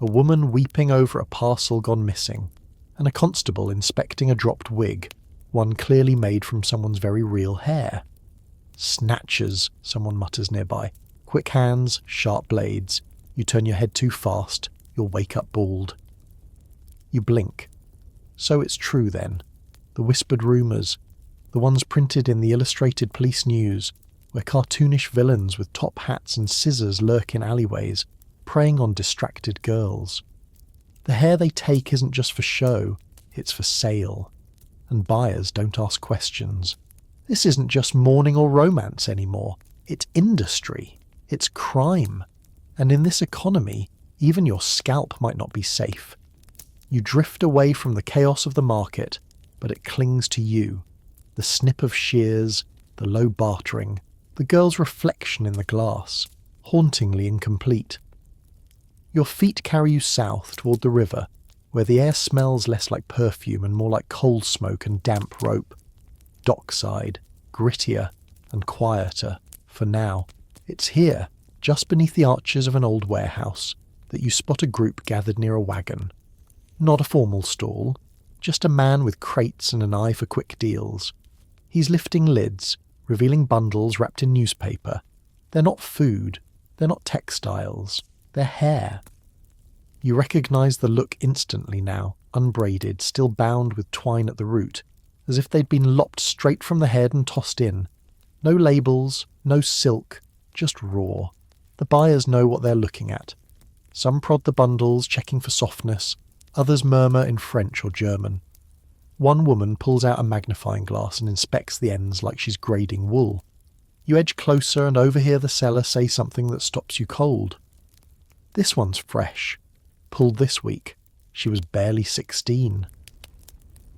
a woman weeping over a parcel gone missing, and a constable inspecting a dropped wig, one clearly made from someone's very real hair. "Snatchers," someone mutters nearby. Quick hands, sharp blades. You turn your head too fast, you'll wake up bald. You blink. So it's true then. The whispered rumours, the ones printed in the illustrated police news, where cartoonish villains with top hats and scissors lurk in alleyways, preying on distracted girls. The hair they take isn't just for show, it's for sale. And buyers don't ask questions. This isn't just mourning or romance anymore. It's industry. It's crime. And in this economy, even your scalp might not be safe. You drift away from the chaos of the market, but it clings to you. The snip of shears, the low bartering, the girl's reflection in the glass, hauntingly incomplete. Your feet carry you south toward the river, where the air smells less like perfume and more like coal smoke and damp rope. Dockside, grittier and quieter, for now. It's here, just beneath the arches of an old warehouse, that you spot a group gathered near a wagon. Not a formal stall, just a man with crates and an eye for quick deals. He's lifting lids, revealing bundles wrapped in newspaper. They're not food, they're not textiles, they're hair. You recognise the look instantly now, unbraided, still bound with twine at the root, as if they'd been lopped straight from the head and tossed in. No labels, no silk, just raw. The buyers know what they're looking at. Some prod the bundles, checking for softness. Others murmur in French or German. One woman pulls out a magnifying glass and inspects the ends like she's grading wool. You edge closer and overhear the seller say something that stops you cold. This one's fresh. Pulled this week. She was barely 16.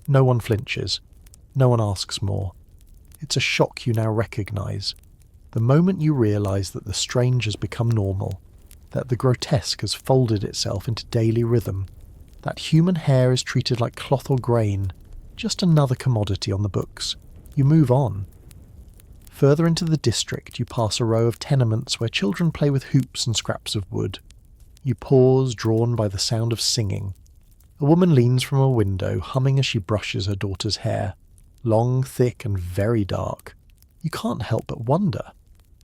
No one flinches. No one asks more. It's a shock you now recognise. The moment you realise that the strange has become normal, that the grotesque has folded itself into daily rhythm, that human hair is treated like cloth or grain, just another commodity on the books. You move on. Further into the district, you pass a row of tenements where children play with hoops and scraps of wood. You pause, drawn by the sound of singing. A woman leans from a window, humming as she brushes her daughter's hair. Long, thick, and very dark. You can't help but wonder,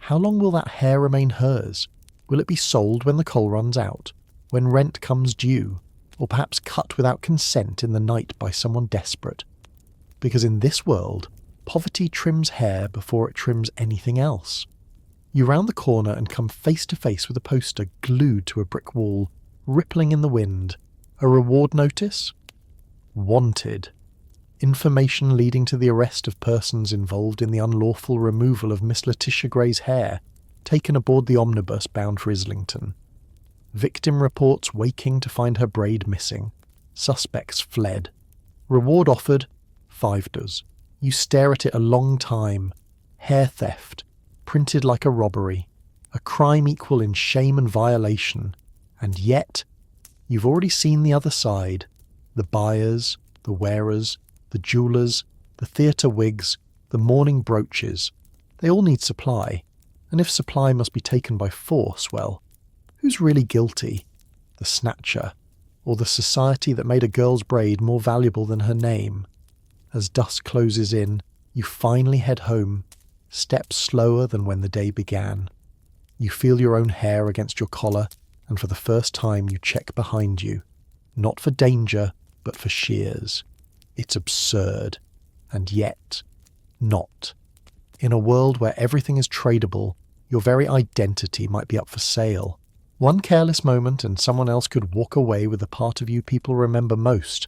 how long will that hair remain hers? Will it be sold when the coal runs out, when rent comes due, or perhaps cut without consent in the night by someone desperate? Because in this world, poverty trims hair before it trims anything else. You round the corner and come face to face with a poster glued to a brick wall, rippling in the wind. A reward notice? Wanted. Information leading to the arrest of persons involved in the unlawful removal of Miss Letitia Gray's hair, taken aboard the omnibus bound for Islington. Victim reports waking to find her braid missing. Suspects fled. Reward offered, $5. You stare at it a long time. Hair theft, printed like a robbery, a crime equal in shame and violation. And yet, you've already seen the other side. The buyers, the wearers, the jewellers, the theatre wigs, the mourning brooches. They all need supply. And if supply must be taken by force, well, who's really guilty? The snatcher, or the society that made a girl's braid more valuable than her name? As dusk closes in, you finally head home, steps slower than when the day began. You feel your own hair against your collar, and for the first time you check behind you, not for danger, but for shears. It's absurd, and yet not. In a world where everything is tradable, your very identity might be up for sale. One careless moment and someone else could walk away with the part of you people remember most,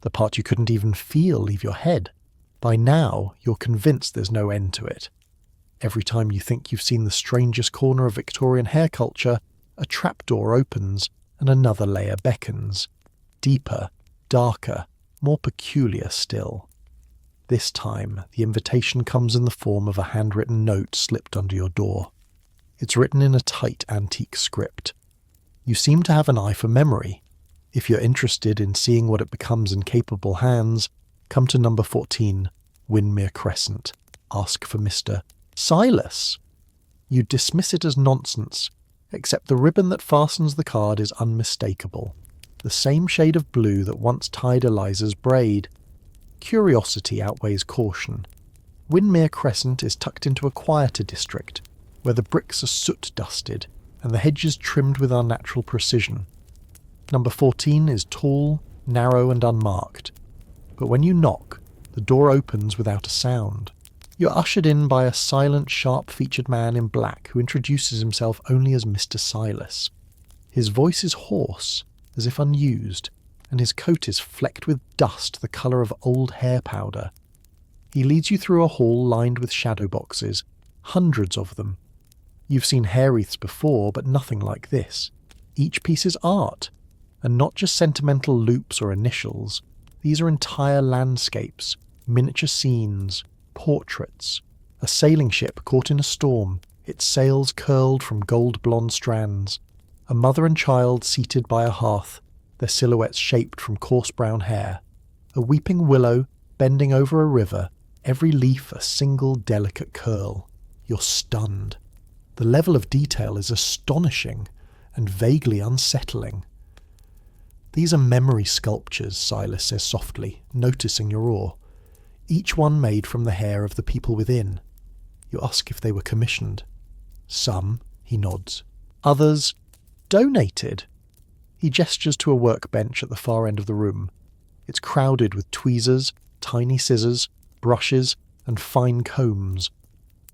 the part you couldn't even feel leave your head. By now, you're convinced there's no end to it. Every time you think you've seen the strangest corner of Victorian hair culture, a trapdoor opens and another layer beckons. Deeper, darker, more peculiar still. This time, the invitation comes in the form of a handwritten note slipped under your door. It's written in a tight antique script. You seem to have an eye for memory. If you're interested in seeing what it becomes in capable hands, come to number 14, Windermere Crescent. Ask for Mr. Silas. You dismiss it as nonsense, except the ribbon that fastens the card is unmistakable. The same shade of blue that once tied Eliza's braid. Curiosity outweighs caution. Windermere Crescent is tucked into a quieter district, where the bricks are soot-dusted and the hedges trimmed with unnatural precision. Number 14 is tall, narrow and unmarked. But when you knock, the door opens without a sound. You're ushered in by a silent, sharp-featured man in black who introduces himself only as Mr. Silas. His voice is hoarse, as if unused, and his coat is flecked with dust the colour of old hair powder. He leads you through a hall lined with shadow boxes, hundreds of them. You've seen hair wreaths before, but nothing like this. Each piece is art, and not just sentimental loops or initials. These are entire landscapes, miniature scenes, portraits. A sailing ship caught in a storm, its sails curled from gold-blonde strands. A mother and child seated by a hearth, their silhouettes shaped from coarse brown hair. A weeping willow bending over a river, every leaf a single delicate curl. You're stunned. The level of detail is astonishing and vaguely unsettling. These are memory sculptures, Silas says softly, noticing your awe. Each one made from the hair of the people within. You ask if they were commissioned. Some, he nods. Others, donated. He gestures to a workbench at the far end of the room. It's crowded with tweezers, tiny scissors, brushes, and fine combs.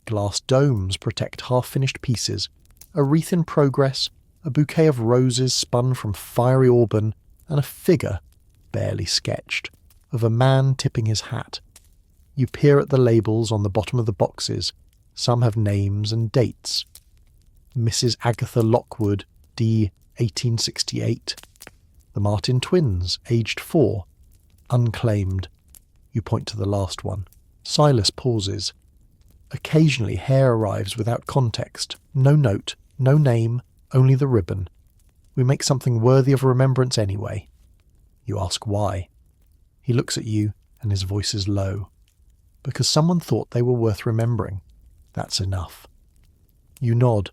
Glass domes protect half-finished pieces, A wreath in progress, a bouquet of roses spun from fiery auburn, and a figure, barely sketched, of a man tipping his hat. You peer at the labels on the bottom of the boxes. Some have names and dates. Mrs. Agatha Lockwood, d. 1868. The Martin twins, aged 4. Unclaimed. You point to the last one. Silas pauses. Occasionally hair arrives without context. No note, no name, only the ribbon. We make something worthy of remembrance anyway. You ask why. He looks at you and his voice is low. Because someone thought they were worth remembering. That's enough. You nod,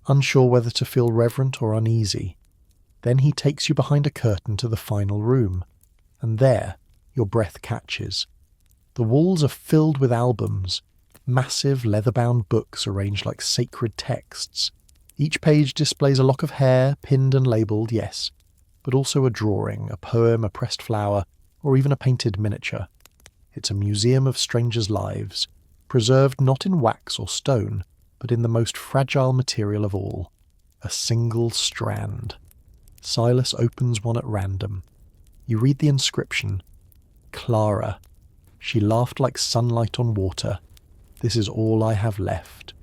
unsure whether to feel reverent or uneasy. Then he takes you behind a curtain to the final room, and there your breath catches. The walls are filled with albums, massive leather-bound books arranged like sacred texts. Each page displays a lock of hair, pinned and labelled, yes, but also a drawing, a poem, a pressed flower, or even a painted miniature. It's a museum of strangers' lives, preserved not in wax or stone, but in the most fragile material of all, a single strand. Silas opens one at random. You read the inscription, Clara. She laughed like sunlight on water. This is all I have left.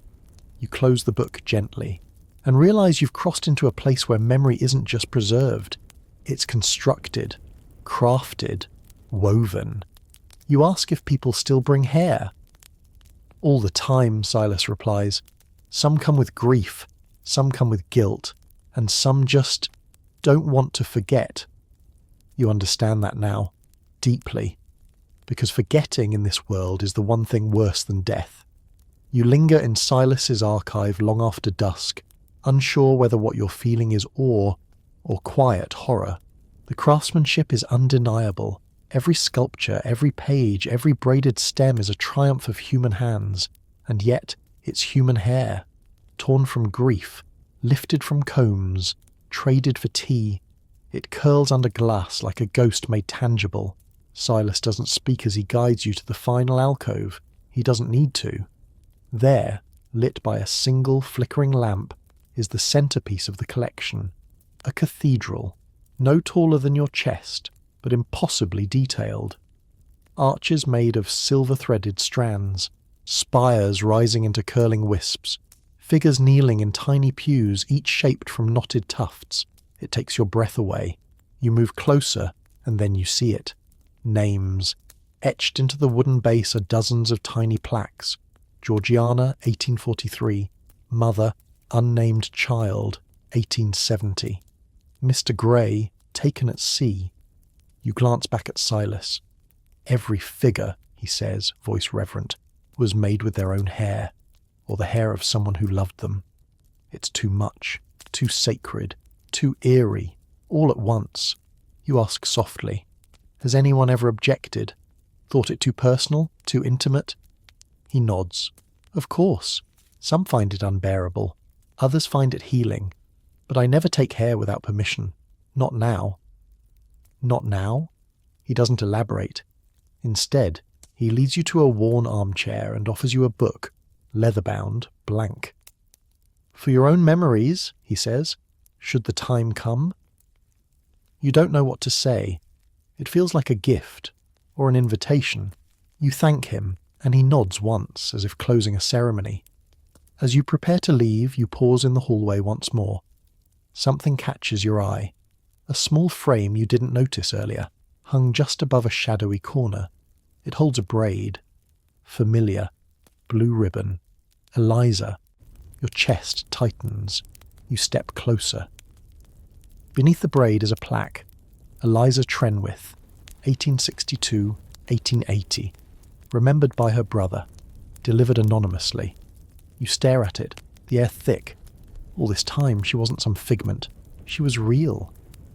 You close the book gently, and realise you've crossed into a place where memory isn't just preserved, it's constructed, crafted, woven. You ask if people still bring hair. All the time, Silas replies. Some come with grief, some come with guilt, and some just don't want to forget. You understand that now, deeply, because forgetting in this world is the one thing worse than death. You linger in Silas's archive long after dusk, unsure whether what you're feeling is awe or quiet horror. The craftsmanship is undeniable. Every sculpture, every page, every braided stem is a triumph of human hands, and yet it's human hair, torn from grief, lifted from combs, traded for tea. It curls under glass like a ghost made tangible. Silas doesn't speak as he guides you to the final alcove. He doesn't need to. There, lit by a single flickering lamp, is the centerpiece of the collection, a cathedral, no taller than your chest, but impossibly detailed. Arches made of silver-threaded strands, spires rising into curling wisps, figures kneeling in tiny pews, each shaped from knotted tufts. It takes your breath away. You move closer, and then you see it. Names. Etched into the wooden base are dozens of tiny plaques. Georgiana, 1843. Mother, unnamed child, 1870. Mr. Gray, taken at sea. You glance back at Silas. Every figure, he says, voice reverent, was made with their own hair, or the hair of someone who loved them. It's too much, too sacred, too eerie, all at once. You ask softly, has anyone ever objected? Thought it too personal, too intimate? He nods. Of course. Some find it unbearable. Others find it healing. But I never take hair without permission. Not now. Not now? He doesn't elaborate. Instead, he leads you to a worn armchair and offers you a book, leather-bound, blank. For your own memories, he says, should the time come. You don't know what to say. It feels like a gift, or an invitation. You thank him, and he nods once, as if closing a ceremony. As you prepare to leave, you pause in the hallway once more. Something catches your eye. A small frame you didn't notice earlier, hung just above a shadowy corner. It holds a braid. Familiar. Blue ribbon. Eliza. Your chest tightens. You step closer. Beneath the braid is a plaque. Eliza Trenwith, 1862-1880. Remembered by her brother. Delivered anonymously. You stare at it, the air thick. All this time she wasn't some figment. She was real.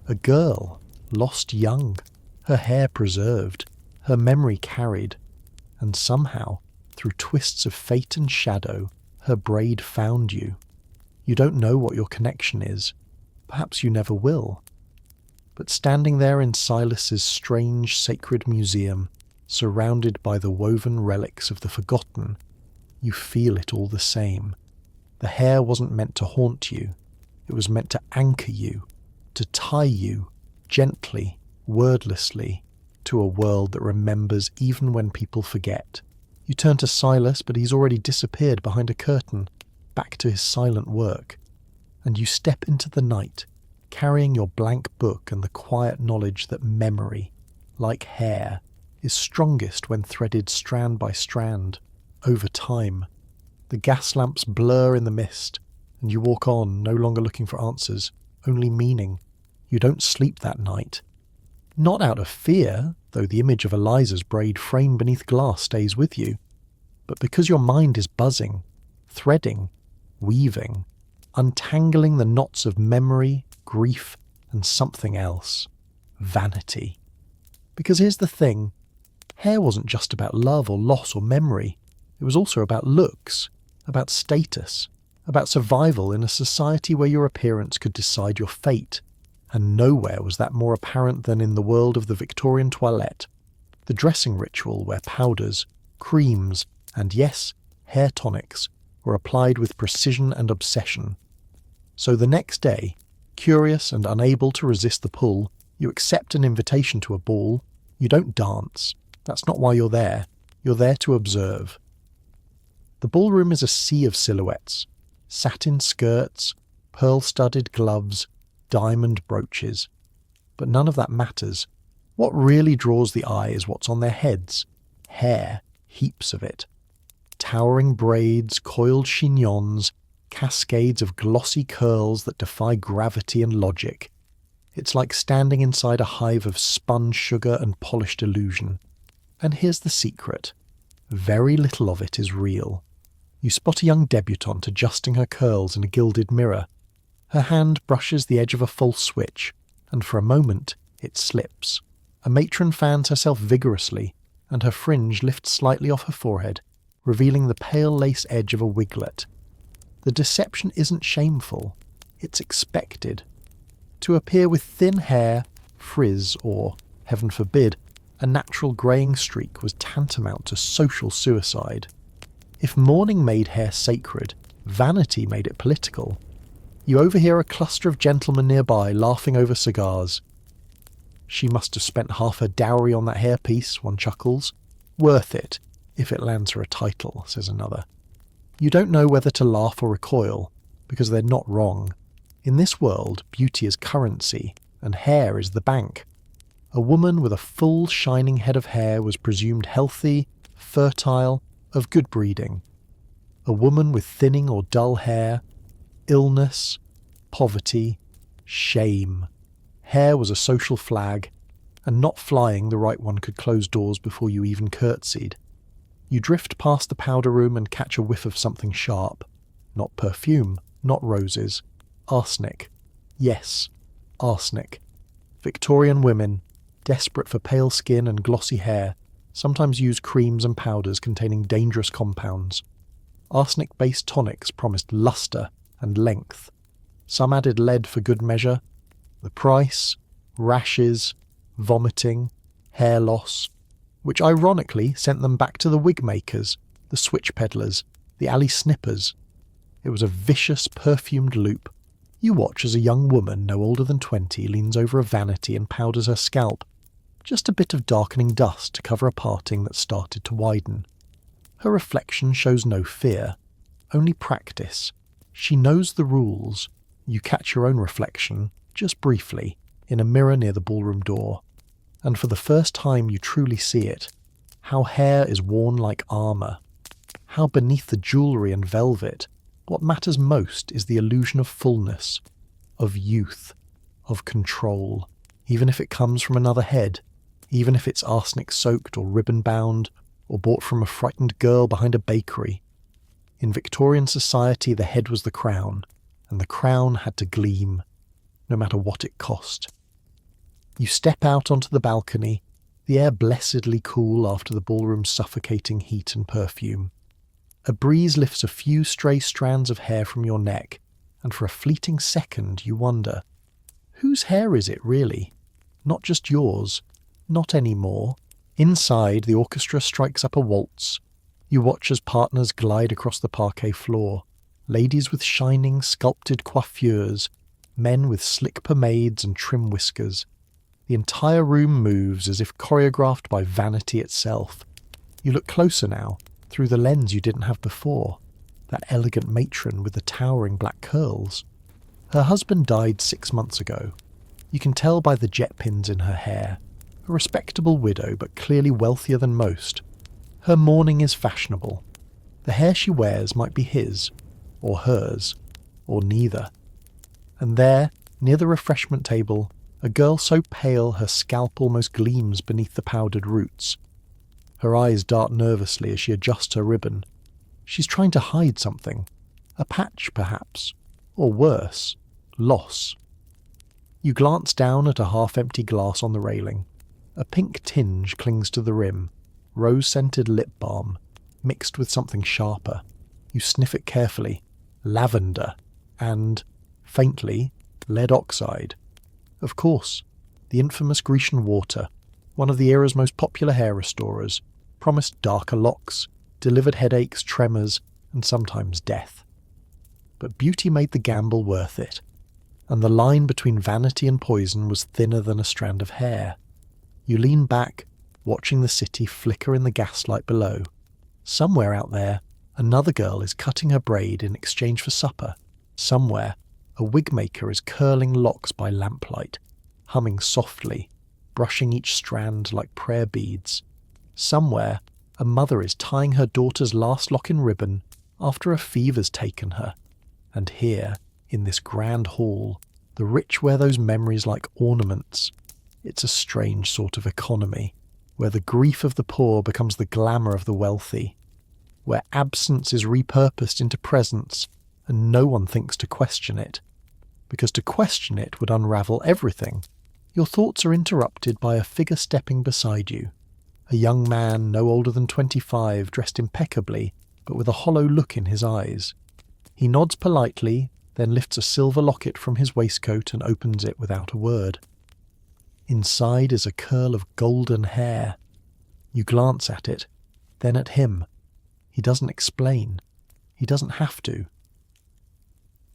A girl, lost young. Her hair preserved. Her memory carried. And somehow, through twists of fate and shadow, her braid found you. You don't know what your connection is. Perhaps you never will. But standing there in Silas's strange sacred museum, surrounded by the woven relics of the forgotten, you feel it all the same. The hair wasn't meant to haunt you. It was meant to anchor you, to tie you, gently, wordlessly, to a world that remembers even when people forget. You turn to Silas, but he's already disappeared behind a curtain, back to his silent work. And you step into the night, carrying your blank book and the quiet knowledge that memory, like hair, is strongest when threaded strand by strand, over time. The gas lamps blur in the mist, and you walk on, no longer looking for answers, only meaning. You don't sleep that night. Not out of fear, though the image of Eliza's braid framed beneath glass stays with you, but because your mind is buzzing, threading, weaving, untangling the knots of memory, grief, and something else. Vanity. Because here's the thing, hair wasn't just about love or loss or memory. It was also about looks, about status, about survival in a society where your appearance could decide your fate. And nowhere was that more apparent than in the world of the Victorian toilette, the dressing ritual where powders, creams, and yes, hair tonics were applied with precision and obsession. So the next day, curious and unable to resist the pull, you accept an invitation to a ball. You don't dance. That's not why you're there. You're there to observe. The ballroom is a sea of silhouettes, satin skirts, pearl-studded gloves, diamond brooches. But none of that matters. What really draws the eye is what's on their heads. Hair, heaps of it. Towering braids, coiled chignons, cascades of glossy curls that defy gravity and logic. It's like standing inside a hive of spun sugar and polished illusion. And here's the secret. Very little of it is real. You spot a young debutante adjusting her curls in a gilded mirror. Her hand brushes the edge of a false switch, and for a moment it slips. A matron fans herself vigorously, and her fringe lifts slightly off her forehead, revealing the pale lace edge of a wiglet. The deception isn't shameful, it's expected. To appear with thin hair, frizz, or, heaven forbid, a natural greying streak was tantamount to social suicide. If mourning made hair sacred, vanity made it political. You overhear a cluster of gentlemen nearby laughing over cigars. She must have spent half her dowry on that hairpiece, one chuckles. Worth it, if it lands her a title, says another. You don't know whether to laugh or recoil, because they're not wrong. In this world, beauty is currency, and hair is the bank. A woman with a full, shining head of hair was presumed healthy, fertile, of good breeding. A woman with thinning or dull hair, illness, poverty, shame. Hair was a social flag, and not flying the right one could close doors before you even curtsied. You drift past the powder room and catch a whiff of something sharp. Not perfume, not roses. Arsenic. Yes, arsenic. Victorian women, desperate for pale skin and glossy hair, sometimes use creams and powders containing dangerous compounds. Arsenic-based tonics promised luster and length. Some added lead for good measure. The price, rashes, vomiting, hair loss, which ironically sent them back to the wig makers, the switch peddlers, the alley snippers. It was a vicious, perfumed loop. You watch as a young woman no older than 20 leans over a vanity and powders her scalp. Just a bit of darkening dust to cover a parting that started to widen. Her reflection shows no fear, only practice. She knows the rules. You catch your own reflection, just briefly, in a mirror near the ballroom door. And for the first time you truly see it. How hair is worn like armour. How beneath the jewellery and velvet, what matters most is the illusion of fullness, of youth, of control, even if it comes from another head, even if it's arsenic-soaked or ribbon-bound, or bought from a frightened girl behind a bakery. In Victorian society the head was the crown, and the crown had to gleam, no matter what it cost. You step out onto the balcony, the air blessedly cool after the ballroom's suffocating heat and perfume. A breeze lifts a few stray strands of hair from your neck, and for a fleeting second you wonder, whose hair is it really? Not just yours. Not anymore. Inside, the orchestra strikes up a waltz. You watch as partners glide across the parquet floor. ladies with shining, sculpted coiffures, men with slick pomades and trim whiskers. The entire room moves as if choreographed by vanity itself. You look closer now, through the lens you didn't have before, that elegant matron with the towering black curls. Her husband died 6 months ago. You can tell by the jet pins in her hair. A respectable widow, but clearly wealthier than most. Her mourning is fashionable. The hair she wears might be his, or hers, or neither. And there, near the refreshment table, a girl so pale her scalp almost gleams beneath the powdered roots. Her eyes dart nervously as she adjusts her ribbon. She's trying to hide something. A patch, perhaps. Or worse, loss. You glance down at a half-empty glass on the railing. A pink tinge clings to the rim, rose-scented lip balm, mixed with something sharper. You sniff it carefully. Lavender. And, faintly, lead oxide. Of course, the infamous Grecian water, one of the era's most popular hair restorers, promised darker locks, delivered headaches, tremors, and sometimes death. But beauty made the gamble worth it, and the line between vanity and poison was thinner than a strand of hair. You lean back, watching the city flicker in the gaslight below. Somewhere out there, another girl is cutting her braid in exchange for supper. Somewhere, a wig-maker is curling locks by lamplight, humming softly, brushing each strand like prayer beads. Somewhere, a mother is tying her daughter's last lock in ribbon after a fever's taken her. And here, in this grand hall, the rich wear those memories like ornaments. It's a strange sort of economy, where the grief of the poor becomes the glamour of the wealthy, where absence is repurposed into presence and no one thinks to question it, because to question it would unravel everything. Your thoughts are interrupted by a figure stepping beside you, a young man no older than 25, dressed impeccably, but with a hollow look in his eyes. He nods politely, then lifts a silver locket from his waistcoat and opens it without a word. Inside is a curl of golden hair. You glance at it, then at him. He doesn't explain. He doesn't have to.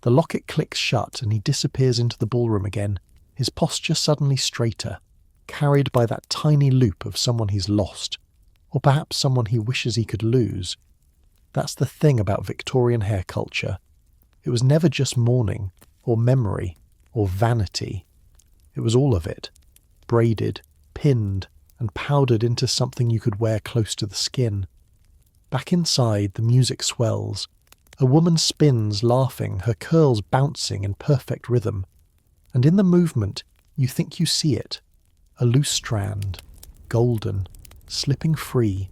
The locket clicks shut and he disappears into the ballroom again, his posture suddenly straighter, carried by that tiny loop of someone he's lost, or perhaps someone he wishes he could lose. That's the thing about Victorian hair culture. It was never just mourning, or memory, or vanity. It was all of it. Braided, pinned, and powdered into something you could wear close to the skin. Back inside, the music swells. A woman spins, laughing, her curls bouncing in perfect rhythm. And in the movement, you think you see it. A loose strand, golden, slipping free.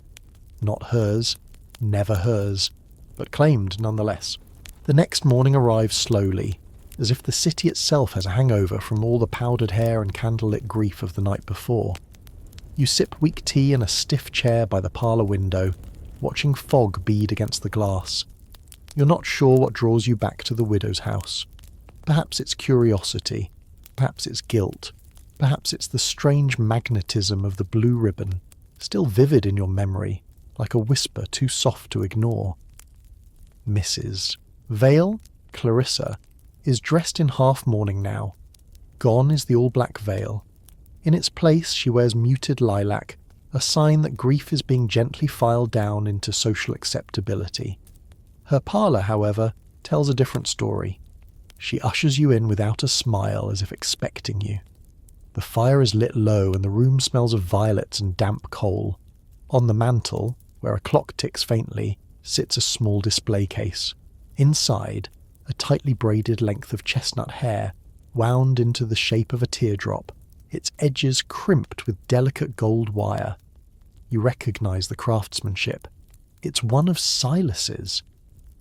Not hers, never hers, but claimed nonetheless. The next morning arrives slowly, as if the city itself has a hangover from all the powdered hair and candlelit grief of the night before. You sip weak tea in a stiff chair by the parlour window, watching fog bead against the glass. You're not sure what draws you back to the widow's house. Perhaps it's curiosity, perhaps it's guilt, perhaps it's the strange magnetism of the blue ribbon, still vivid in your memory, like a whisper too soft to ignore. Mrs. Vale, Clarissa, is dressed in half-mourning now. Gone is the all-black veil. In its place she wears muted lilac, a sign that grief is being gently filed down into social acceptability. Her parlour, however, tells a different story. She ushers you in without a smile, as if expecting you. The fire is lit low and the room smells of violets and damp coal. On the mantel, where a clock ticks faintly, sits a small display case. Inside, a tightly braided length of chestnut hair, wound into the shape of a teardrop, its edges crimped with delicate gold wire. You recognise the craftsmanship. It's one of Silas's.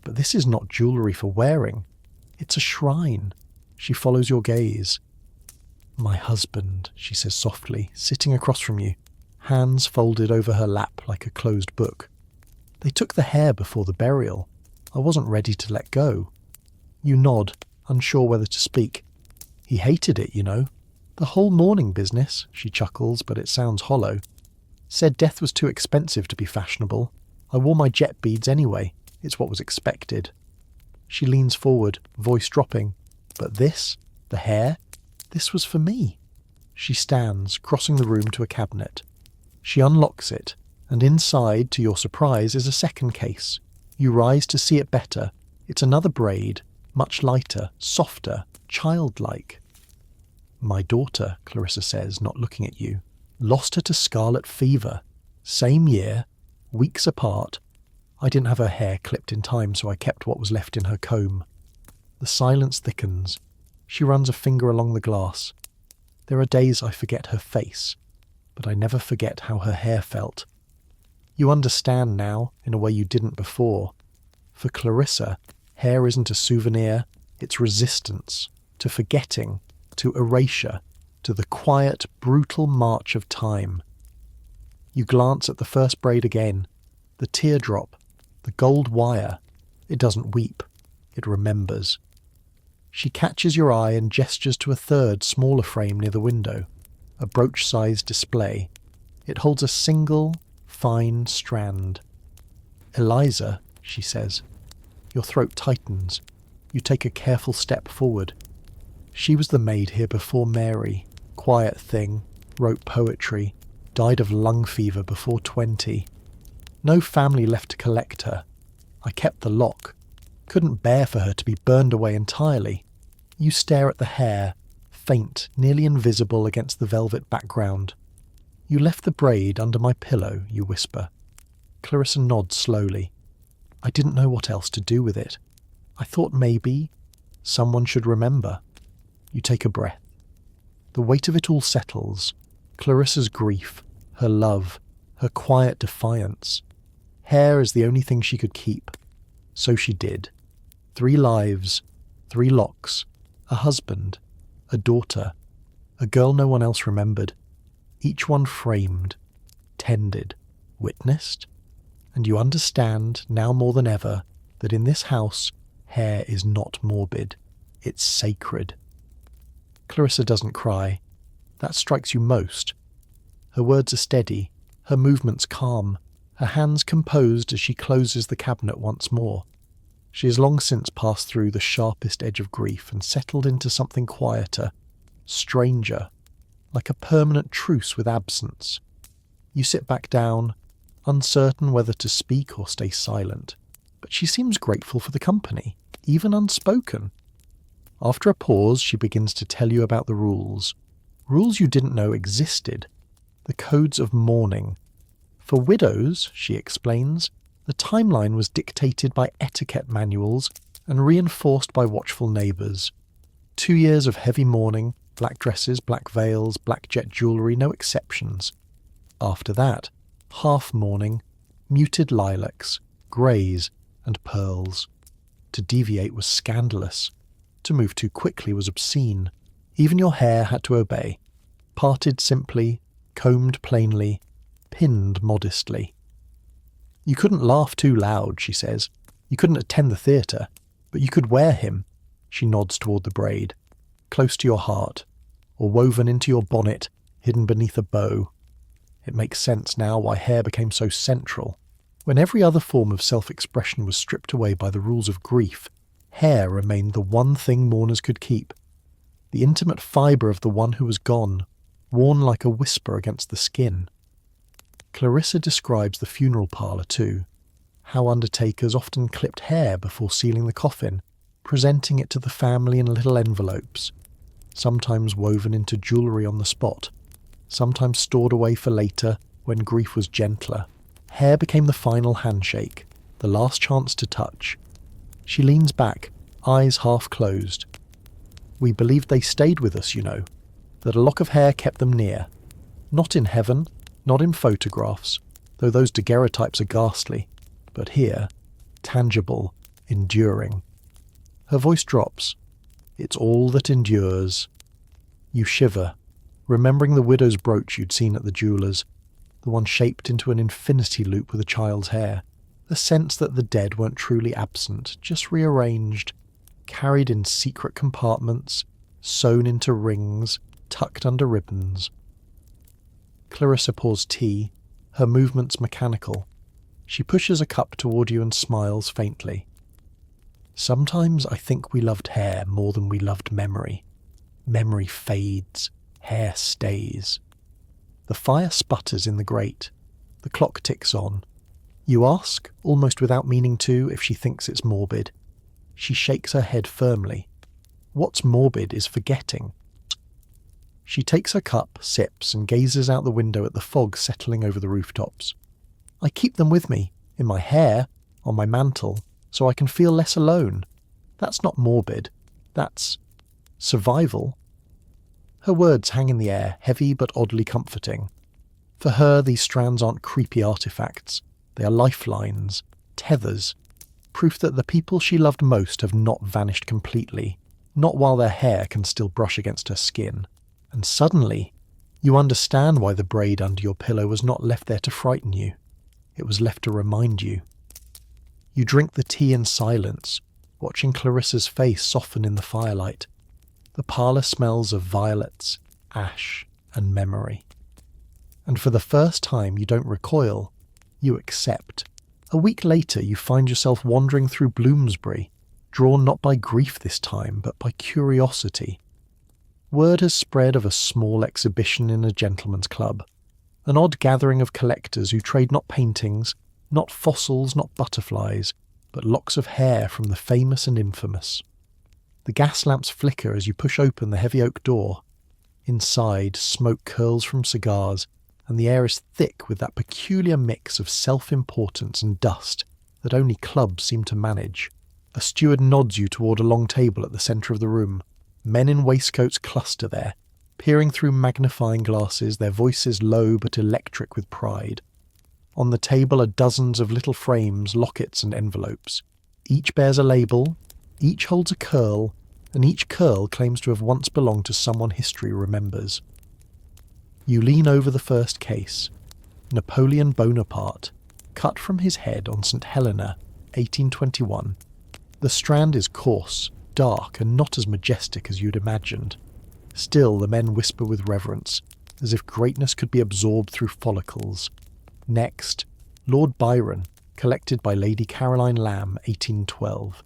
But this is not jewellery for wearing. It's a shrine. She follows your gaze. "My husband," she says softly, sitting across from you, hands folded over her lap like a closed book. "They took the hair before the burial. I wasn't ready to let go." You nod, unsure whether to speak. "He hated it, you know. The whole mourning business," she chuckles, but it sounds hollow. "Said death was too expensive to be fashionable. I wore my jet beads anyway. It's what was expected." She leans forward, voice dropping. But this, the hair, this was for me. She stands, crossing the room to a cabinet. She unlocks it, and inside, to your surprise, is a second case. You rise to see it better. It's another braid, much lighter, softer, childlike. My daughter, Clarissa says, not looking at you, lost her to scarlet fever. Same year, weeks apart. I didn't have her hair clipped in time, so I kept what was left in her comb. The silence thickens. She runs a finger along the glass. There are days I forget her face, but I never forget how her hair felt. You understand now, in a way you didn't before. For Clarissa, hair isn't a souvenir, it's resistance, to forgetting, to erasure, to the quiet, brutal march of time. You glance at the first braid again, the teardrop, the gold wire. It doesn't weep, it remembers. She catches your eye and gestures to a third, smaller frame near the window, a brooch-sized display. It holds a single, fine strand. Eliza, she says. Your throat tightens. You take a careful step forward. She was the maid here before Mary. Quiet thing, wrote poetry, died of lung fever before 20. No family left to collect her. I kept the lock. Couldn't bear for her to be burned away entirely. You stare at the hair, faint, nearly invisible against the velvet background. You left the braid under my pillow, you whisper. Clarissa nods slowly. I didn't know what else to do with it. I thought maybe someone should remember. You take a breath. The weight of it all settles. Clarissa's grief, her love, her quiet defiance. Hair is the only thing she could keep. So she did. 3 lives, 3 locks, a husband, a daughter, a girl no one else remembered. Each one framed, tended, witnessed. And you understand, now more than ever, that in this house, hair is not morbid. It's sacred. Clarissa doesn't cry. That strikes you most. Her words are steady, her movements calm, her hands composed as she closes the cabinet once more. She has long since passed through the sharpest edge of grief and settled into something quieter, stranger, like a permanent truce with absence. You sit back down, uncertain whether to speak or stay silent, but she seems grateful for the company, even unspoken. After a pause, she begins to tell you about the rules you didn't know existed, the codes of mourning. For widows, she explains, the timeline was dictated by etiquette manuals and reinforced by watchful neighbours. 2 years of heavy mourning, black dresses, black veils, black jet jewellery, no exceptions. After that, half mourning, muted lilacs, greys and pearls. To deviate was scandalous. To move too quickly was obscene. Even your hair had to obey. Parted simply, combed plainly, pinned modestly. You couldn't laugh too loud, she says. You couldn't attend the theatre, but you could wear him. She nods toward the braid, close to your heart, or woven into your bonnet, hidden beneath a bow. It makes sense now why hair became so central. When every other form of self-expression was stripped away by the rules of grief, hair remained the one thing mourners could keep. The intimate fibre of the one who was gone, worn like a whisper against the skin. Clarissa describes the funeral parlour too, how undertakers often clipped hair before sealing the coffin, presenting it to the family in little envelopes, sometimes woven into jewellery on the spot, sometimes stored away for later when grief was gentler. Hair became the final handshake, the last chance to touch. She leans back, eyes half closed. We believed they stayed with us, you know, that a lock of hair kept them near. Not in heaven, not in photographs, though those daguerreotypes are ghastly, but here, tangible, enduring. Her voice drops. It's all that endures. You shiver, remembering the widow's brooch you'd seen at the jeweller's, the one shaped into an infinity loop with a child's hair, the sense that the dead weren't truly absent, just rearranged, carried in secret compartments, sewn into rings, tucked under ribbons. Clarissa pours tea, her movements mechanical. She pushes a cup toward you and smiles faintly. Sometimes I think we loved hair more than we loved memory. Memory fades, hair stays. The fire sputters in the grate. The clock ticks on. You ask, almost without meaning to, if she thinks it's morbid. She shakes her head firmly. What's morbid is forgetting. She takes her cup, sips, and gazes out the window at the fog settling over the rooftops. I keep them with me, in my hair, on my mantle, so I can feel less alone. That's not morbid. That's survival. Her words hang in the air, heavy but oddly comforting. For her, these strands aren't creepy artifacts. They are lifelines, tethers, proof that the people she loved most have not vanished completely, not while their hair can still brush against her skin. And suddenly, you understand why the braid under your pillow was not left there to frighten you. It was left to remind you. You drink the tea in silence, watching Clarissa's face soften in the firelight. The parlour smells of violets, ash, and memory. And for the first time you don't recoil, you accept. A week later you find yourself wandering through Bloomsbury, drawn not by grief this time, but by curiosity. Word has spread of a small exhibition in a gentleman's club, an odd gathering of collectors who trade not paintings, not fossils, not butterflies, but locks of hair from the famous and infamous. The gas lamps flicker as you push open the heavy oak door. Inside, smoke curls from cigars, and the air is thick with that peculiar mix of self-importance and dust that only clubs seem to manage. A steward nods you toward a long table at the centre of the room. Men in waistcoats cluster there, peering through magnifying glasses, their voices low but electric with pride. On the table are dozens of little frames, lockets and envelopes. Each bears a label, each holds a curl, and each curl claims to have once belonged to someone history remembers. You lean over the first case. Napoleon Bonaparte, cut from his head on St. Helena, 1821. The strand is coarse, dark, and not as majestic as you'd imagined. Still, the men whisper with reverence, as if greatness could be absorbed through follicles. Next, Lord Byron, collected by Lady Caroline Lamb, 1812.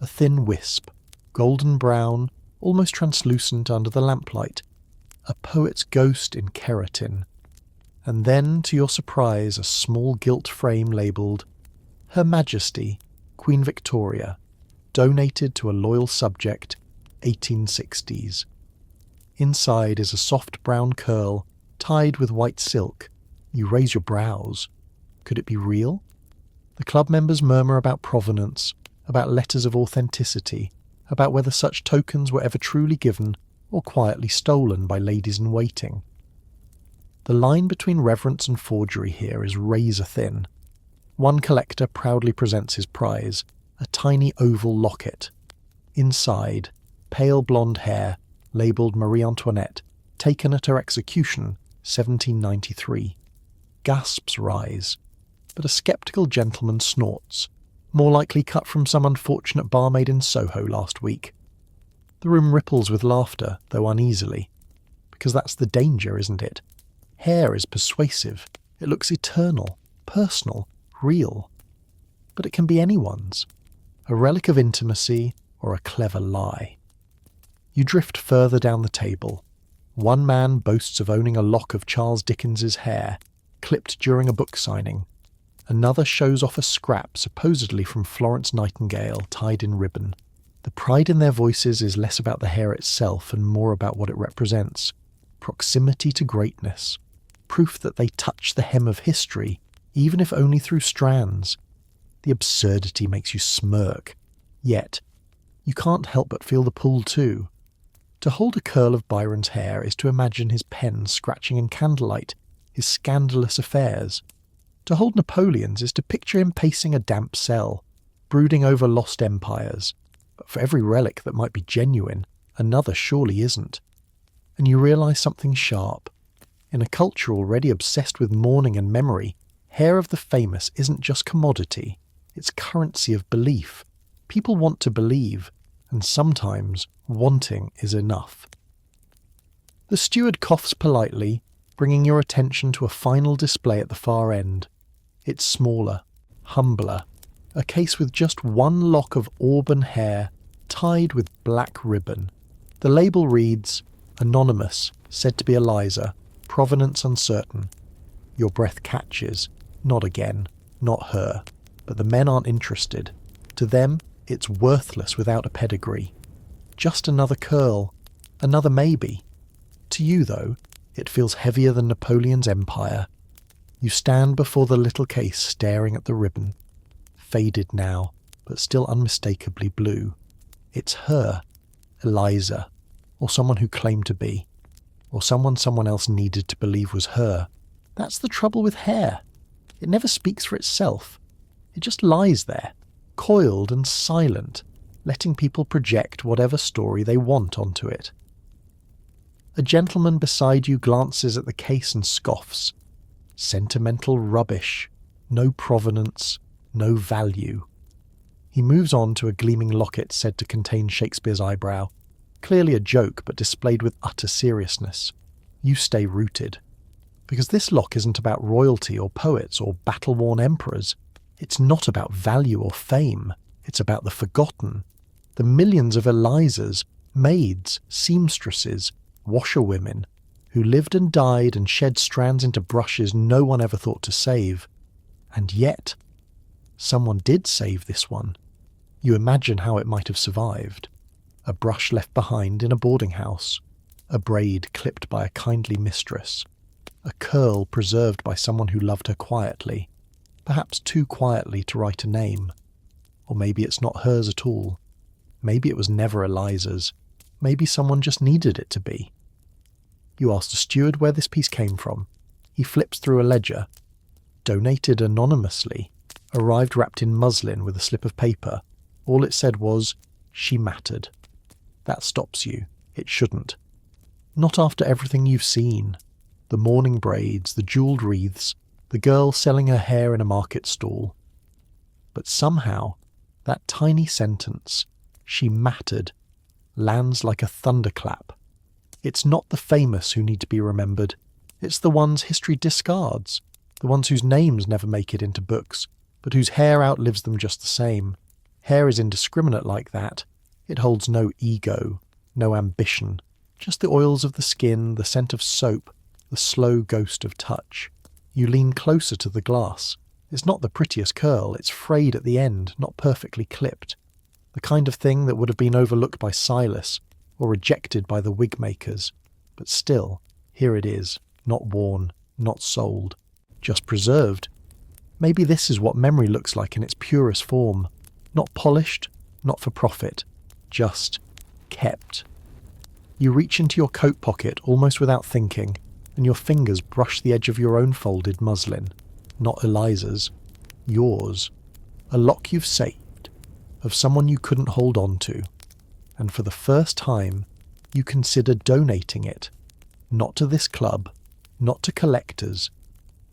A thin wisp, golden brown, almost translucent under the lamplight. A poet's ghost in keratin. And then, to your surprise, a small gilt frame labelled Her Majesty, Queen Victoria, donated to a loyal subject, 1860s. Inside is a soft brown curl, tied with white silk. You raise your brows. Could it be real? The club members murmur about provenance, about letters of authenticity, about whether such tokens were ever truly given or quietly stolen by ladies-in-waiting. The line between reverence and forgery here is razor-thin. One collector proudly presents his prize, a tiny oval locket. Inside, pale blonde hair, labelled Marie Antoinette, taken at her execution, 1793. Gasps rise, but a sceptical gentleman snorts, more likely cut from some unfortunate barmaid in Soho last week. The room ripples with laughter, though uneasily, because that's the danger, isn't it? Hair is persuasive. It looks eternal, personal, real. But it can be anyone's. A relic of intimacy or a clever lie. You drift further down the table. One man boasts of owning a lock of Charles Dickens's hair, clipped during a book signing. Another shows off a scrap supposedly from Florence Nightingale tied in ribbon. The pride in their voices is less about the hair itself and more about what it represents. Proximity to greatness. Proof that they touch the hem of history, even if only through strands. The absurdity makes you smirk. Yet, you can't help but feel the pull too. To hold a curl of Byron's hair is to imagine his pen scratching in candlelight, his scandalous affairs. To hold Napoleon's is to picture him pacing a damp cell, brooding over lost empires. But for every relic that might be genuine, another surely isn't. And you realise something sharp. In a culture already obsessed with mourning and memory, hair of the famous isn't just commodity, it's currency of belief. People want to believe, and sometimes wanting is enough. The steward coughs politely, bringing your attention to a final display at the far end. It's smaller, humbler, A case with just one lock of auburn hair tied with black ribbon. The label reads, "Anonymous, said to be Eliza, provenance uncertain." Your breath catches. Not again, not her. But the men aren't interested. To them, it's worthless without a pedigree. Just another curl, another maybe. To you, though, it feels heavier than Napoleon's empire. You stand before the little case staring at the ribbon. Faded now, but still unmistakably blue. It's her, Eliza, or someone who claimed to be, or someone else needed to believe was her. That's the trouble with hair. It never speaks for itself. It just lies there, coiled and silent, letting people project whatever story they want onto it. A gentleman beside you glances at the case and scoffs. Sentimental rubbish. No provenance, no value. He moves on to a gleaming locket said to contain Shakespeare's eyebrow. Clearly a joke, but displayed with utter seriousness. You stay rooted. Because this lock isn't about royalty or poets or battle-worn emperors. It's not about value or fame. It's about the forgotten. The millions of Elizas, maids, seamstresses, washerwomen, who lived and died and shed strands into brushes no one ever thought to save. And yet, someone did save this one. You imagine how it might have survived. A brush left behind in a boarding house. A braid clipped by a kindly mistress. A curl preserved by someone who loved her quietly. Perhaps too quietly to write a name. Or maybe it's not hers at all. Maybe it was never Eliza's. Maybe someone just needed it to be. You ask the steward where this piece came from. He flips through a ledger. Donated anonymously. Arrived wrapped in muslin with a slip of paper. All it said was, "She mattered." That stops you. It shouldn't. Not after everything you've seen. The mourning braids, the jewelled wreaths, the girl selling her hair in a market stall. But somehow, that tiny sentence, "she mattered," lands like a thunderclap. It's not the famous who need to be remembered. It's the ones history discards, the ones whose names never make it into books, but whose hair outlives them just the same. Hair is indiscriminate like that. It holds no ego, no ambition, just the oils of the skin, the scent of soap, the slow ghost of touch. You lean closer to the glass. It's not the prettiest curl, it's frayed at the end, not perfectly clipped. The kind of thing that would have been overlooked by Silas, or rejected by the wig makers. But still, here it is, not worn, not sold, just preserved. Maybe this is what memory looks like in its purest form. Not polished, not for profit, just kept. You reach into your coat pocket almost without thinking, and your fingers brush the edge of your own folded muslin. Not Eliza's, yours. A lock you've saved, of someone you couldn't hold on to. And for the first time, you consider donating it, not to this club, not to collectors,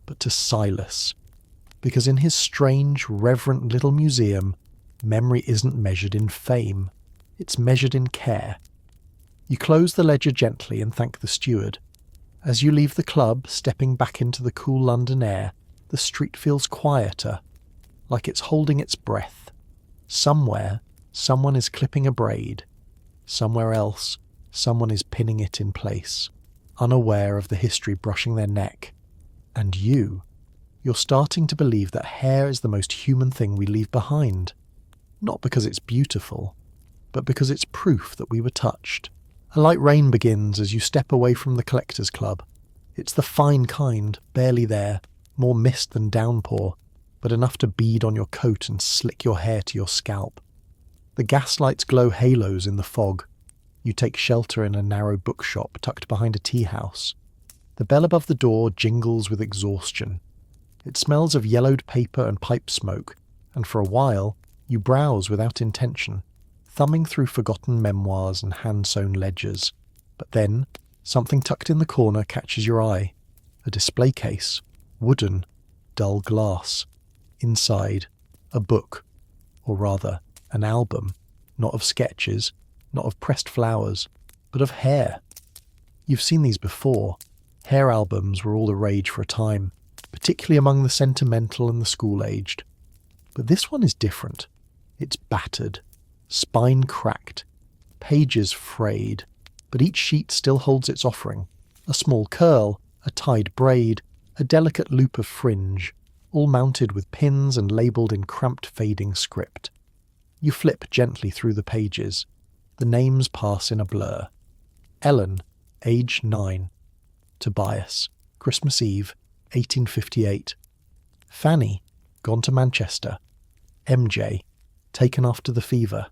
but to Silas. Because in his strange, reverent little museum, memory isn't measured in fame, it's measured in care. You close the ledger gently and thank the steward. As you leave the club, stepping back into the cool London air, the street feels quieter, like it's holding its breath. Somewhere, someone is clipping a braid. Somewhere else, someone is pinning it in place, unaware of the history brushing their neck. And you're starting to believe that hair is the most human thing we leave behind. Not because it's beautiful, but because it's proof that we were touched. A light rain begins as you step away from the collectors' club. It's the fine kind, barely there, more mist than downpour, but enough to bead on your coat and slick your hair to your scalp. The gaslights glow halos in the fog. You take shelter in a narrow bookshop tucked behind a tea house. The bell above the door jingles with exhaustion. It smells of yellowed paper and pipe smoke, and for a while you browse without intention, thumbing through forgotten memoirs and hand-sewn ledgers. But then, something tucked in the corner catches your eye. A display case, wooden, dull glass. Inside, a book, or rather, an album, not of sketches, not of pressed flowers, but of hair. You've seen these before. Hair albums were all the rage for a time, particularly among the sentimental and the school-aged. But this one is different. It's battered, spine cracked, pages frayed, but each sheet still holds its offering. A small curl, a tied braid, a delicate loop of fringe, all mounted with pins and labelled in cramped fading script. You flip gently through the pages. The names pass in a blur. Ellen, age 9. Tobias, Christmas Eve, 1858. Fanny, gone to Manchester. MJ, taken after the fever.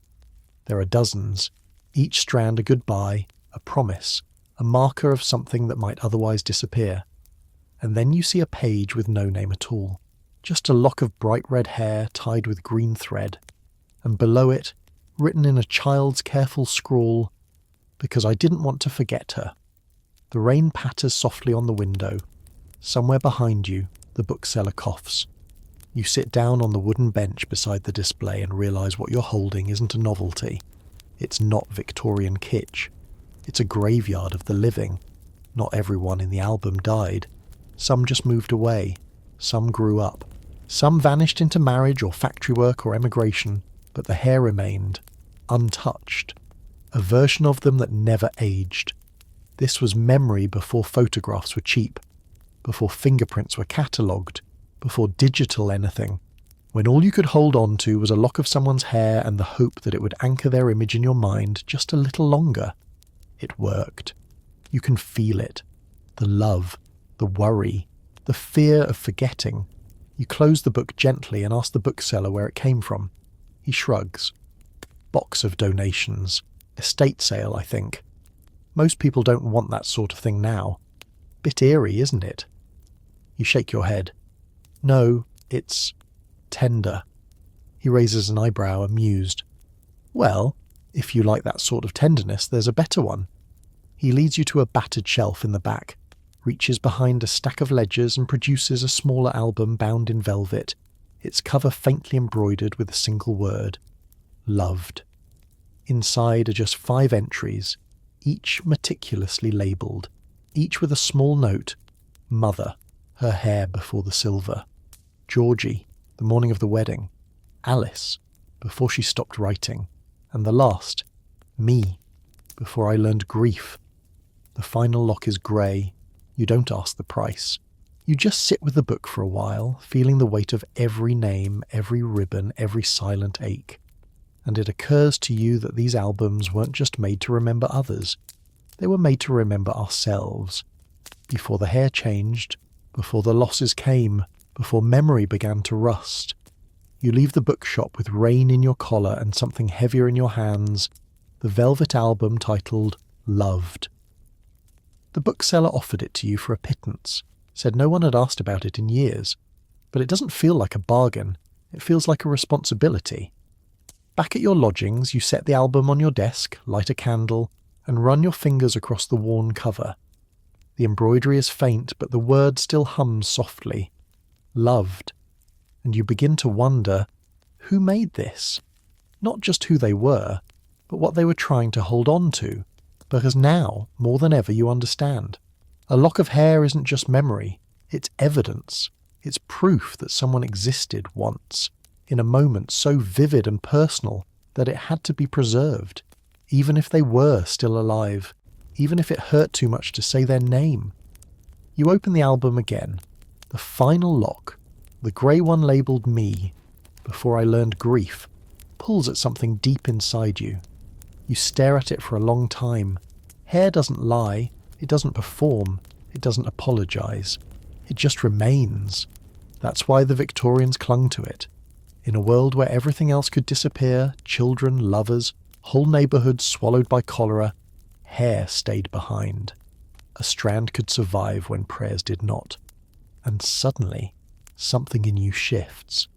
There are dozens, each strand a goodbye, a promise, a marker of something that might otherwise disappear. And then you see a page with no name at all, just a lock of bright red hair tied with green thread, and below it, written in a child's careful scrawl, "Because I didn't want to forget her." The rain patters softly on the window. Somewhere behind you, the bookseller coughs. You sit down on the wooden bench beside the display and realise what you're holding isn't a novelty. It's not Victorian kitsch. It's a graveyard of the living. Not everyone in the album died. Some just moved away. Some grew up. Some vanished into marriage or factory work or emigration, but the hair remained, untouched. A version of them that never aged. This was memory before photographs were cheap, before fingerprints were catalogued, before digital anything, when all you could hold on to was a lock of someone's hair and the hope that it would anchor their image in your mind just a little longer. It worked. You can feel it. The love, the worry, the fear of forgetting. You close the book gently and ask the bookseller where it came from. He shrugs. Box of donations. Estate sale, I think. Most people don't want that sort of thing now. Bit eerie, isn't it? You shake your head. No, it's tender. He raises an eyebrow, amused. Well, if you like that sort of tenderness, there's a better one. He leads you to a battered shelf in the back, reaches behind a stack of ledgers and produces a smaller album bound in velvet, its cover faintly embroidered with a single word. Loved. Inside are just 5 entries, each meticulously labelled, each with a small note. Mother, her hair before the silver. Georgie, the morning of the wedding. Alice, before she stopped writing. And the last, me, before I learned grief. The final lock is grey. You don't ask the price. You just sit with the book for a while, feeling the weight of every name, every ribbon, every silent ache. And it occurs to you that these albums weren't just made to remember others. They were made to remember ourselves. Before the hair changed, before the losses came, before memory began to rust. You leave the bookshop with rain in your collar and something heavier in your hands, the velvet album titled Loved. The bookseller offered it to you for a pittance, said no one had asked about it in years, but it doesn't feel like a bargain, it feels like a responsibility. Back at your lodgings, you set the album on your desk, light a candle, and run your fingers across the worn cover. The embroidery is faint, but the word still hums softly. Loved. And you begin to wonder, who made this? Not just who they were, but what they were trying to hold on to, because now, more than ever, you understand. A lock of hair isn't just memory, it's evidence. It's proof that someone existed once, in a moment so vivid and personal that it had to be preserved, even if they were still alive, even if it hurt too much to say their name. You open the album again. The final lock, the grey one labelled me, before I learned grief, pulls at something deep inside you. You stare at it for a long time. Hair doesn't lie, it doesn't perform, it doesn't apologise. It just remains. That's why the Victorians clung to it. In a world where everything else could disappear, children, lovers, whole neighbourhoods swallowed by cholera, hair stayed behind. A strand could survive when prayers did not. And suddenly, something in you shifts.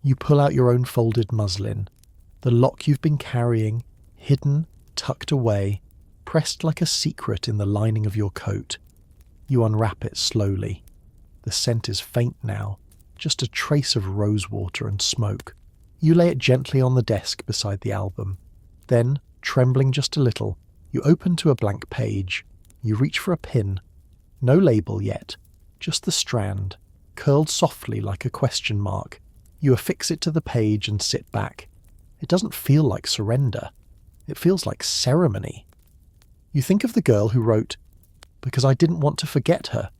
You pull out your own folded muslin, the lock you've been carrying, hidden, tucked away, pressed like a secret in the lining of your coat. You unwrap it slowly. The scent is faint now, just a trace of rosewater and smoke. You lay it gently on the desk beside the album. Then, trembling just a little, you open to a blank page. You reach for a pin. No label yet, just the strand, curled softly like a question mark. You affix it to the page and sit back. It doesn't feel like surrender. It feels like ceremony. You think of the girl who wrote, "Because I didn't want to forget her."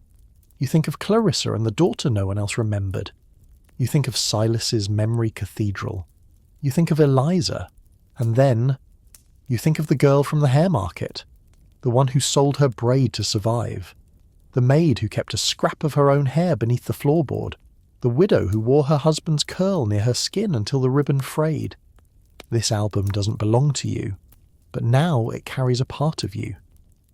You think of Clarissa and the daughter no one else remembered. You think of Silas's memory cathedral. You think of Eliza. And then you think of the girl from the Haymarket, the one who sold her braid to survive, the maid who kept a scrap of her own hair beneath the floorboard, the widow who wore her husband's curl near her skin until the ribbon frayed. This album doesn't belong to you, but now it carries a part of you.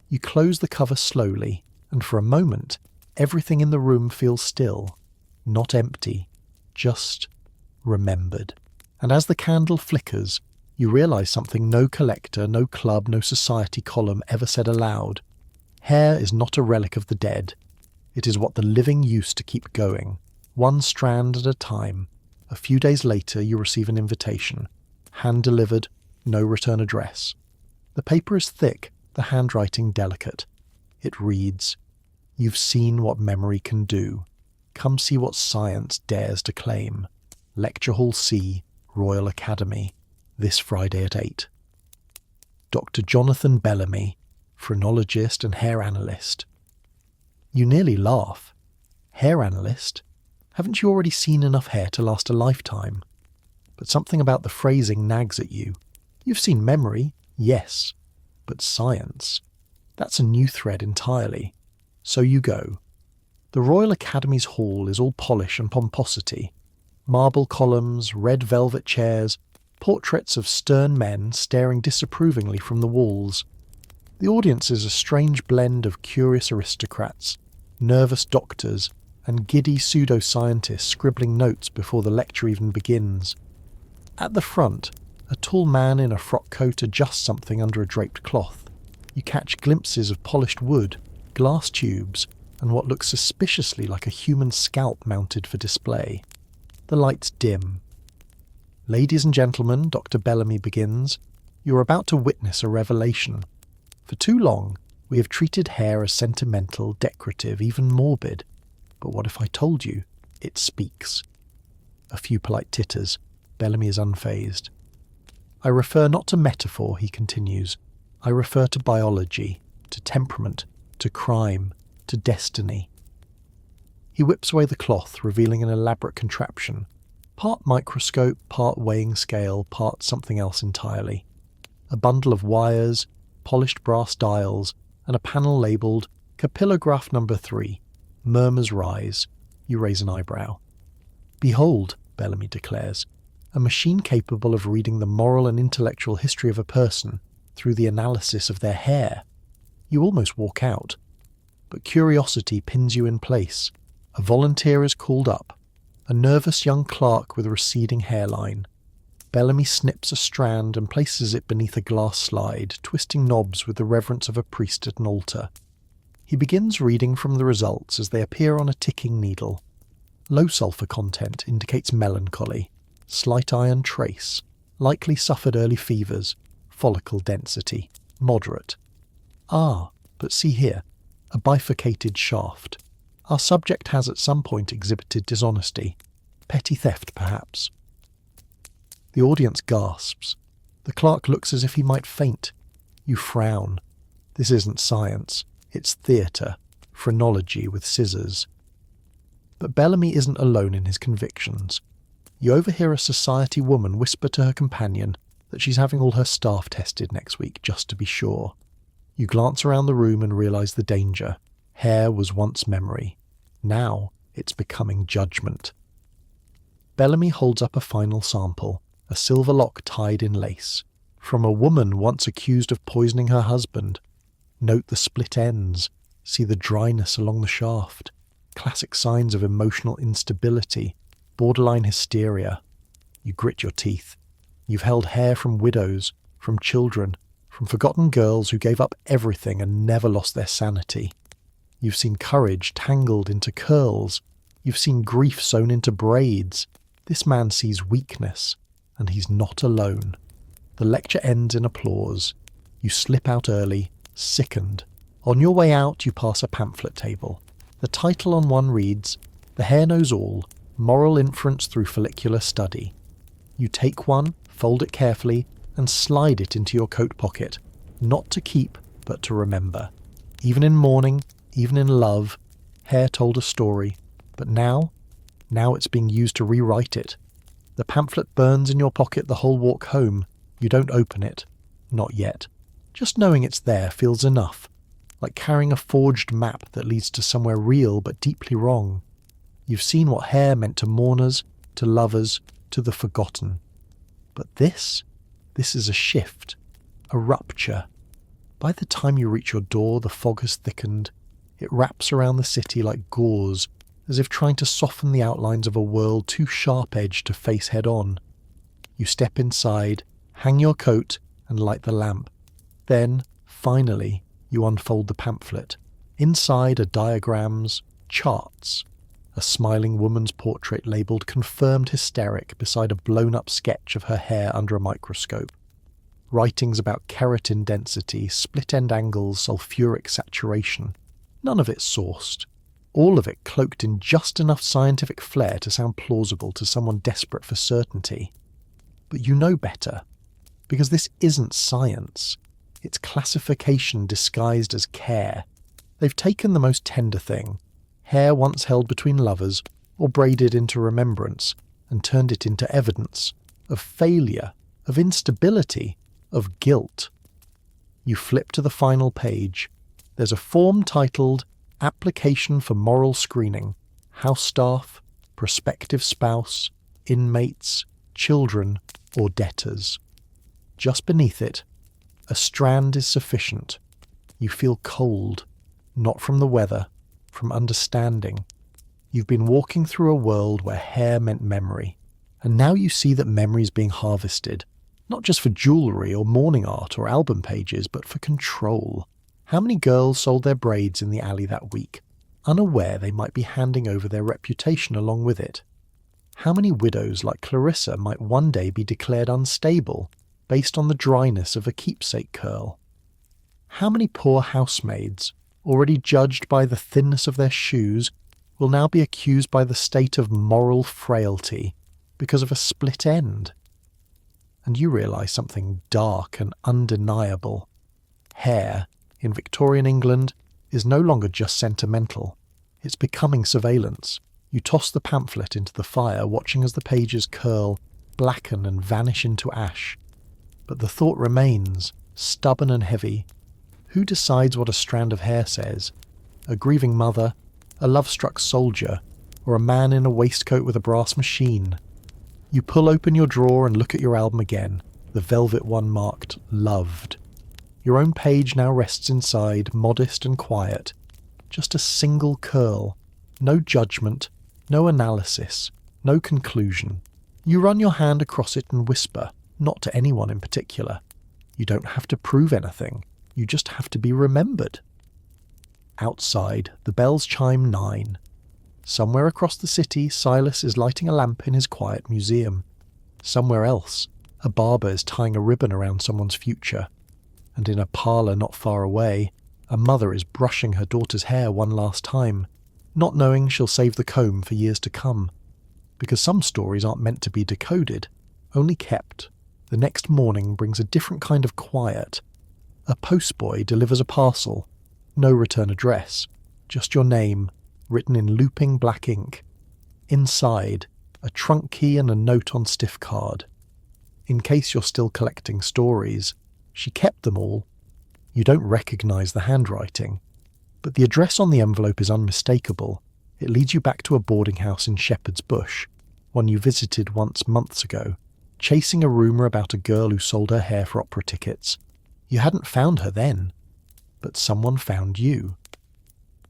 You close the cover slowly, and for a moment, everything in the room feels still, not empty, just remembered. And as the candle flickers, you realise something no collector, no club, no society column ever said aloud. Hair is not a relic of the dead. It is what the living used to keep going, one strand at a time. A few days later you receive an invitation. Hand-delivered, no return address. The paper is thick, the handwriting delicate. It reads, "You've seen what memory can do. Come see what science dares to claim. Lecture Hall C, Royal Academy, this Friday at 8. Dr. Jonathan Bellamy, phrenologist and hair analyst." You nearly laugh. Hair analyst? Haven't you already seen enough hair to last a lifetime? But something about the phrasing nags at you. You've seen memory, yes, but science? That's a new thread entirely. So you go. The Royal Academy's hall is all polish and pomposity. Marble columns, red velvet chairs, portraits of stern men staring disapprovingly from the walls. The audience is a strange blend of curious aristocrats, nervous doctors, and giddy pseudoscientists scribbling notes before the lecture even begins. At the front, a tall man in a frock coat adjusts something under a draped cloth. You catch glimpses of polished wood, glass tubes, and what looks suspiciously like a human scalp mounted for display. The lights dim. "Ladies and gentlemen," Dr. Bellamy begins, "you are about to witness a revelation. For too long, we have treated hair as sentimental, decorative, even morbid. But what if I told you it speaks?" A few polite titters. Bellamy is unfazed. "I refer not to metaphor," he continues. "I refer to biology, to temperament, to crime, to destiny." He whips away the cloth, revealing an elaborate contraption. Part microscope, part weighing scale, part something else entirely. A bundle of wires, polished brass dials, and a panel labelled Capillograph number 3. Murmurs rise. You raise an eyebrow. "Behold," Bellamy declares, "a machine capable of reading the moral and intellectual history of a person through the analysis of their hair." You almost walk out. But curiosity pins you in place. A volunteer is called up. A nervous young clerk with a receding hairline. Bellamy snips a strand and places it beneath a glass slide, twisting knobs with the reverence of a priest at an altar. He begins reading from the results as they appear on a ticking needle. Low sulphur content indicates melancholy. Slight iron trace. Likely suffered early fevers. Follicle density. Moderate. Ah, but see here. A bifurcated shaft. Our subject has at some point exhibited dishonesty. Petty theft, perhaps. The audience gasps. The clerk looks as if he might faint. You frown. This isn't science. It's theatre. Phrenology with scissors. But Bellamy isn't alone in his convictions. You overhear a society woman whisper to her companion that she's having all her staff tested next week, just to be sure. You glance around the room and realise the danger. Hair was once memory. Now it's becoming judgment. Bellamy holds up a final sample, a silver lock tied in lace. From a woman once accused of poisoning her husband. Note the split ends. See the dryness along the shaft. Classic signs of emotional instability, borderline hysteria. You grit your teeth. You've held hair from widows, from children, from forgotten girls who gave up everything and never lost their sanity. You've seen courage tangled into curls. You've seen grief sewn into braids. This man sees weakness, and he's not alone. The lecture ends in applause. You slip out early, sickened. On your way out, you pass a pamphlet table. The title on one reads, "The Hair Knows All, Moral inference through follicular study. You take one, fold it carefully, and slide it into your coat pocket, not to keep, but to remember. Even in mourning, even in love, Hare told a story, but now it's being used to rewrite it. The pamphlet burns in your pocket the whole walk home. You don't open it. Not yet. Just knowing it's there feels enough, like carrying a forged map that leads to somewhere real but deeply wrong. You've seen what Hare meant to mourners, to lovers, to the forgotten. But this is a shift, a rupture. By the time you reach your door, the fog has thickened. It wraps around the city like gauze, as if trying to soften the outlines of a world too sharp-edged to face head-on. You step inside, hang your coat, and light the lamp. Then, finally, you unfold the pamphlet. Inside are diagrams, charts, a smiling woman's portrait labelled confirmed hysteric beside a blown-up sketch of her hair under a microscope. Writings about keratin density, split-end angles, sulfuric saturation. None of it sourced. All of it cloaked in just enough scientific flair to sound plausible to someone desperate for certainty. But you know better, because this isn't science. It's classification disguised as care. They've taken the most tender thing, hair once held between lovers or braided into remembrance, and turned it into evidence of failure, of instability, of guilt. You flip to the final page. There's a form titled Application for Moral Screening, House Staff, Prospective Spouse, Inmates, Children, or Debtors. Just beneath it, a strand is sufficient. You feel cold, not from the weather, from understanding. You've been walking through a world where hair meant memory, and now you see that memory is being harvested, not just for jewellery or mourning art or album pages, but for control. How many girls sold their braids in the alley that week, unaware they might be handing over their reputation along with it? How many widows like Clarissa might one day be declared unstable based on the dryness of a keepsake curl? How many poor housemaids, already judged by the thinness of their shoes, will now be accused by the state of moral frailty because of a split end? And you realise something dark and undeniable. Hair, in Victorian England, is no longer just sentimental. It's becoming surveillance. You toss the pamphlet into the fire, watching as the pages curl, blacken and vanish into ash. But the thought remains, stubborn and heavy. Who decides what a strand of hair says? A grieving mother, a love-struck soldier, or a man in a waistcoat with a brass machine? You pull open your drawer and look at your album again, the velvet one marked Loved. Your own page now rests inside, modest and quiet. Just a single curl. No judgment, no analysis, no conclusion. You run your hand across it and whisper, not to anyone in particular. You don't have to prove anything. You just have to be remembered. Outside, the bells chime 9. Somewhere across the city, Silas is lighting a lamp in his quiet museum. Somewhere else, a barber is tying a ribbon around someone's future. And in a parlour not far away, a mother is brushing her daughter's hair one last time, not knowing she'll save the comb for years to come. Because some stories aren't meant to be decoded, only kept. The next morning brings a different kind of quiet. A postboy delivers a parcel. No return address, just your name, written in looping black ink. Inside, a trunk key and a note on stiff card. In case you're still collecting stories, she kept them all. You don't recognise the handwriting, but the address on the envelope is unmistakable. It leads you back to a boarding house in Shepherd's Bush, one you visited once months ago, chasing a rumour about a girl who sold her hair for opera tickets. You hadn't found her then, but someone found you.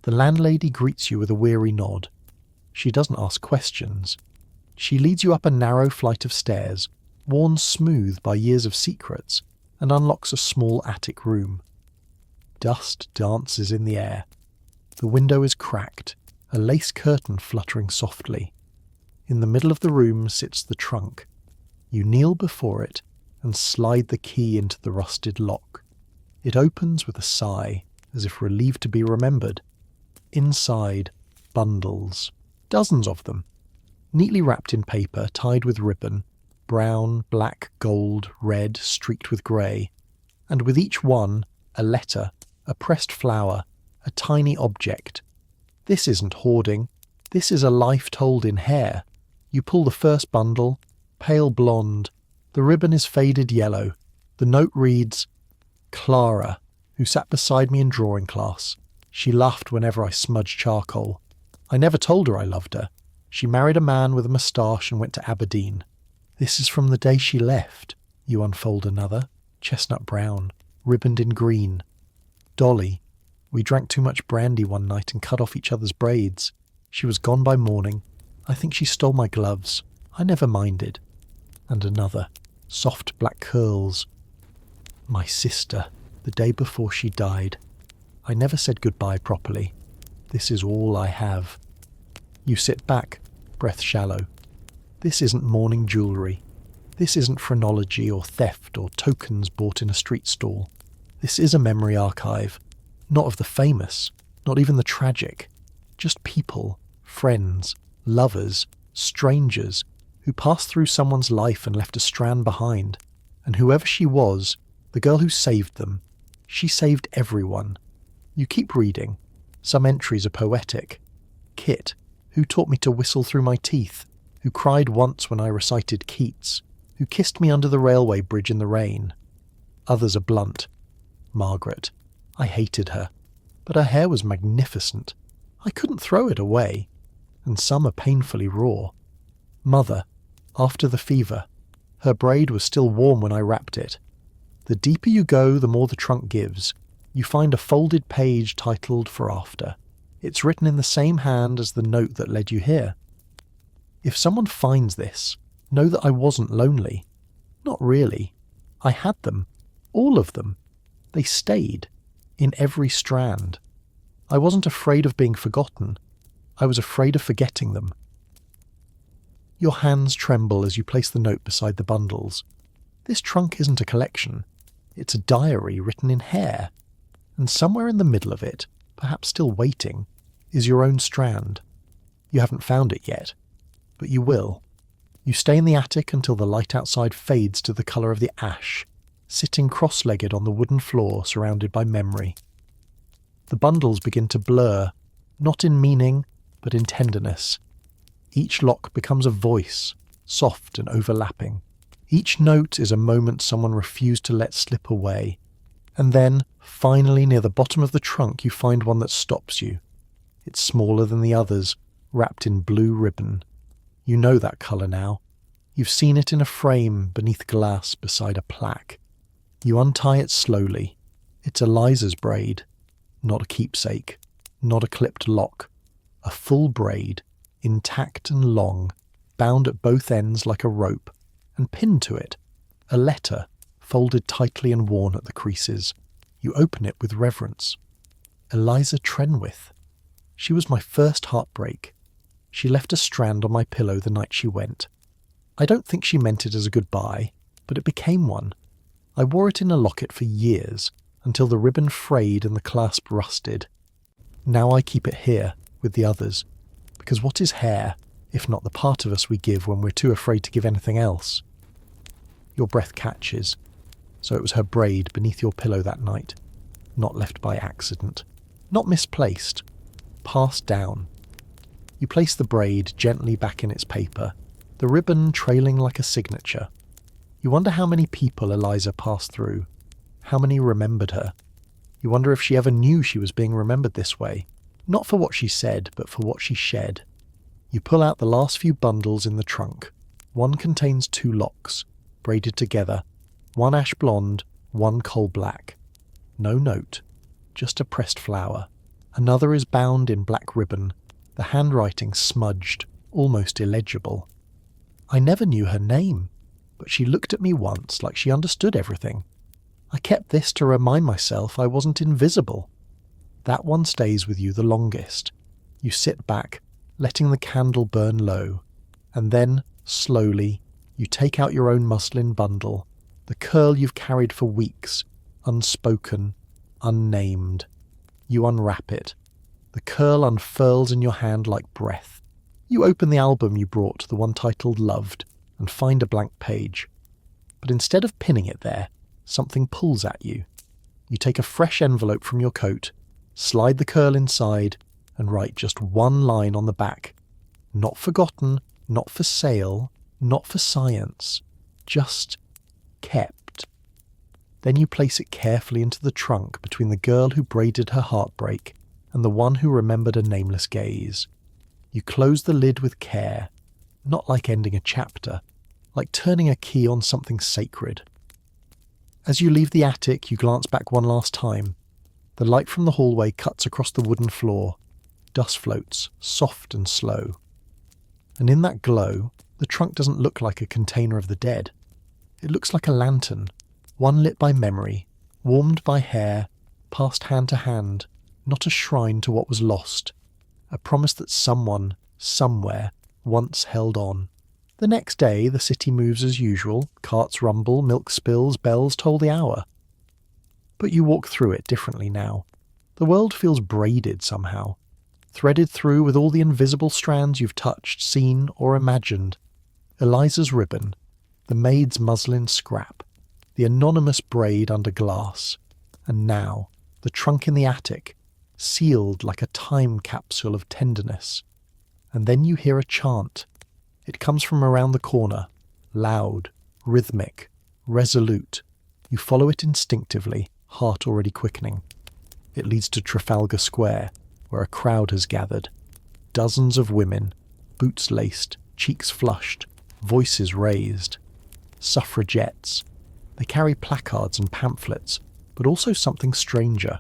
The landlady greets you with a weary nod. She doesn't ask questions. She leads you up a narrow flight of stairs, worn smooth by years of secrets, and unlocks a small attic room. Dust dances in the air. The window is cracked, a lace curtain fluttering softly. In the middle of the room sits the trunk. You kneel before it and slide the key into the rusted lock. It opens with a sigh, as if relieved to be remembered. Inside, bundles, dozens of them. neatly wrapped in paper, tied with ribbon, brown, black, gold, red, streaked with grey, and with each one, a letter, a pressed flower, a tiny object. This isn't hoarding. This is a life told in hair. You pull the first bundle, pale blonde. The ribbon is faded yellow. The note reads, Clara, who sat beside me in drawing class. She laughed whenever I smudged charcoal. I never told her I loved her. She married a man with a moustache and went to Aberdeen. This is from the day she left. You unfold another, chestnut brown, ribboned in green. Dolly. We drank too much brandy one night and cut off each other's braids. She was gone by morning. I think she stole my gloves. I never minded. And another, soft black curls. My sister, the day before she died. I never said goodbye properly. This is all I have. You sit back, breath shallow. This isn't mourning jewellery. This isn't phrenology or theft or tokens bought in a street stall. This is a memory archive. Not of the famous, not even the tragic. Just people, friends, lovers, strangers, who passed through someone's life and left a strand behind. And whoever she was, the girl who saved them, she saved everyone. You keep reading. Some entries are poetic. Kit, who taught me to whistle through my teeth, who cried once when I recited Keats, who kissed me under the railway bridge in the rain. Others are blunt. Margaret. I hated her, but her hair was magnificent. I couldn't throw it away. And some are painfully raw. Mother, after the fever. Her braid was still warm when I wrapped it. The deeper you go, the more the trunk gives. You find a folded page titled For After. It's written in the same hand as the note that led you here. If someone finds this, know that I wasn't lonely. Not really. I had them. All of them. They stayed. In every strand. I wasn't afraid of being forgotten. I was afraid of forgetting them. Your hands tremble as you place the note beside the bundles. This trunk isn't a collection. It's a diary written in hair. And somewhere in the middle of it, perhaps still waiting, is your own strand. You haven't found it yet, but you will. You stay in the attic until the light outside fades to the colour of the ash, sitting cross-legged on the wooden floor surrounded by memory. The bundles begin to blur, not in meaning, but in tenderness. Each lock becomes a voice, soft and overlapping. Each note is a moment someone refused to let slip away. And then, finally near the bottom of the trunk, you find one that stops you. It's smaller than the others, wrapped in blue ribbon. You know that colour now. You've seen it in a frame beneath glass beside a plaque. You untie it slowly. It's Eliza's braid. Not a keepsake. Not a clipped lock. A full braid, intact and long, bound at both ends like a rope, and pinned to it. A letter, folded tightly and worn at the creases. You open it with reverence. Eliza Trenwith. She was my first heartbreak. She left a strand on my pillow the night she went. I don't think she meant it as a goodbye, but it became one. I wore it in a locket for years, until the ribbon frayed and the clasp rusted. Now I keep it here, with the others, because what is hair, if not the part of us we give when we're too afraid to give anything else? Your breath catches. So it was her braid beneath your pillow that night, not left by accident, not misplaced, passed down. You place the braid gently back in its paper, the ribbon trailing like a signature. You wonder how many people Eliza passed through, how many remembered her. You wonder if she ever knew she was being remembered this way, not for what she said, but for what she shed. You pull out the last few bundles in the trunk. One contains 2 locks, braided together, one ash blonde, one coal black. No note, just a pressed flower. Another is bound in black ribbon, the handwriting smudged, almost illegible. I never knew her name, but she looked at me once like she understood everything. I kept this to remind myself I wasn't invisible. That one stays with you the longest. You sit back, letting the candle burn low, and then, slowly, you take out your own muslin bundle, the curl you've carried for weeks, unspoken, unnamed. You unwrap it. The curl unfurls in your hand like breath. You open the album you brought, the one titled Loved, and find a blank page. But instead of pinning it there, something pulls at you. You take a fresh envelope from your coat, slide the curl inside, and write just one line on the back. Not forgotten, not for sale, not for science, just kept. Then you place it carefully into the trunk between the girl who braided her heartbreak and the one who remembered a nameless gaze. You close the lid with care, not like ending a chapter, like turning a key on something sacred. As you leave the attic, you glance back one last time. The light from the hallway cuts across the wooden floor. Dust floats, soft and slow. And in that glow, the trunk doesn't look like a container of the dead. It looks like a lantern, one lit by memory, warmed by hair, passed hand to hand, not a shrine to what was lost, a promise that someone, somewhere, once held on. The next day, the city moves as usual, carts rumble, milk spills, bells toll the hour. But you walk through it differently now. The world feels braided somehow, threaded through with all the invisible strands you've touched, seen, or imagined. Eliza's ribbon, the maid's muslin scrap, the anonymous braid under glass, and now the trunk in the attic, sealed like a time capsule of tenderness. And then you hear a chant. It comes from around the corner, loud, rhythmic, resolute. You follow it instinctively, heart already quickening. It leads to Trafalgar Square, where a crowd has gathered. Dozens of women, boots laced, cheeks flushed, voices raised. Suffragettes. They carry placards and pamphlets, but also something stranger.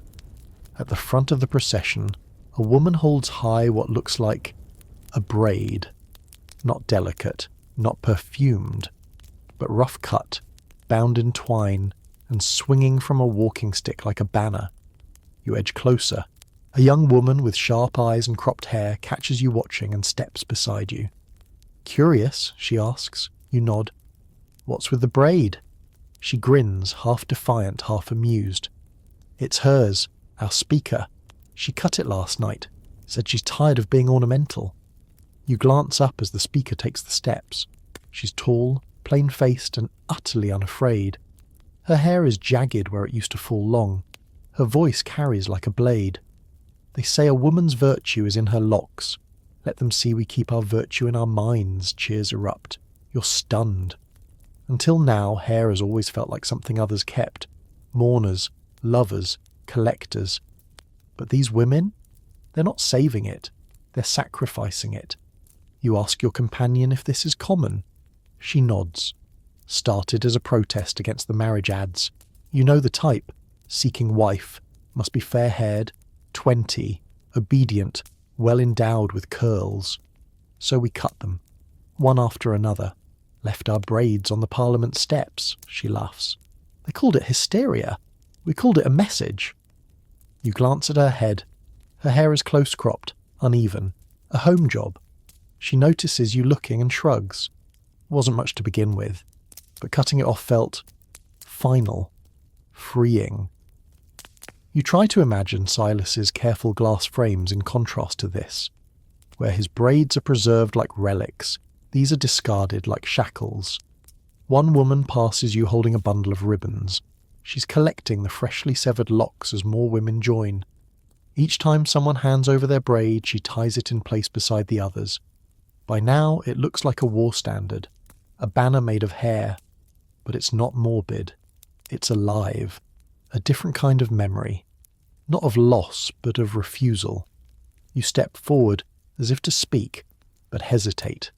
At the front of the procession, a woman holds high what looks like a braid. Not delicate, not perfumed, but rough cut, bound in twine, and swinging from a walking stick like a banner. You edge closer. A young woman with sharp eyes and cropped hair catches you watching and steps beside you. Curious, she asks. You nod. What's with the braid? She grins, half defiant, half amused. It's hers, our speaker. She cut it last night. Said she's tired of being ornamental. You glance up as the speaker takes the steps. She's tall, plain-faced, and utterly unafraid. Her hair is jagged where it used to fall long. Her voice carries like a blade. They say a woman's virtue is in her locks. Let them see we keep our virtue in our minds, cheers erupt. You're stunned. Until now, hair has always felt like something others kept. Mourners, lovers, collectors. But these women? They're not saving it. They're sacrificing it. You ask your companion if this is common. She nods. Started as a protest against the marriage ads. You know the type. Seeking wife. Must be fair-haired, 20, obedient, well-endowed with curls. So we cut them, one after another. Left our braids on the Parliament steps, she laughs. They called it hysteria. We called it a message. You glance at her head. Her hair is close-cropped, uneven. A home job. She notices you looking and shrugs. Wasn't much to begin with, but cutting it off felt final, freeing. You try to imagine Silas's careful glass frames in contrast to this, where his braids are preserved like relics, these are discarded like shackles. One woman passes you holding a bundle of ribbons. She's collecting the freshly severed locks as more women join. Each time someone hands over their braid, she ties it in place beside the others. By now, it looks like a war standard, a banner made of hair. But it's not morbid. It's alive. A different kind of memory. Not of loss, but of refusal. You step forward, as if to speak, but hesitate.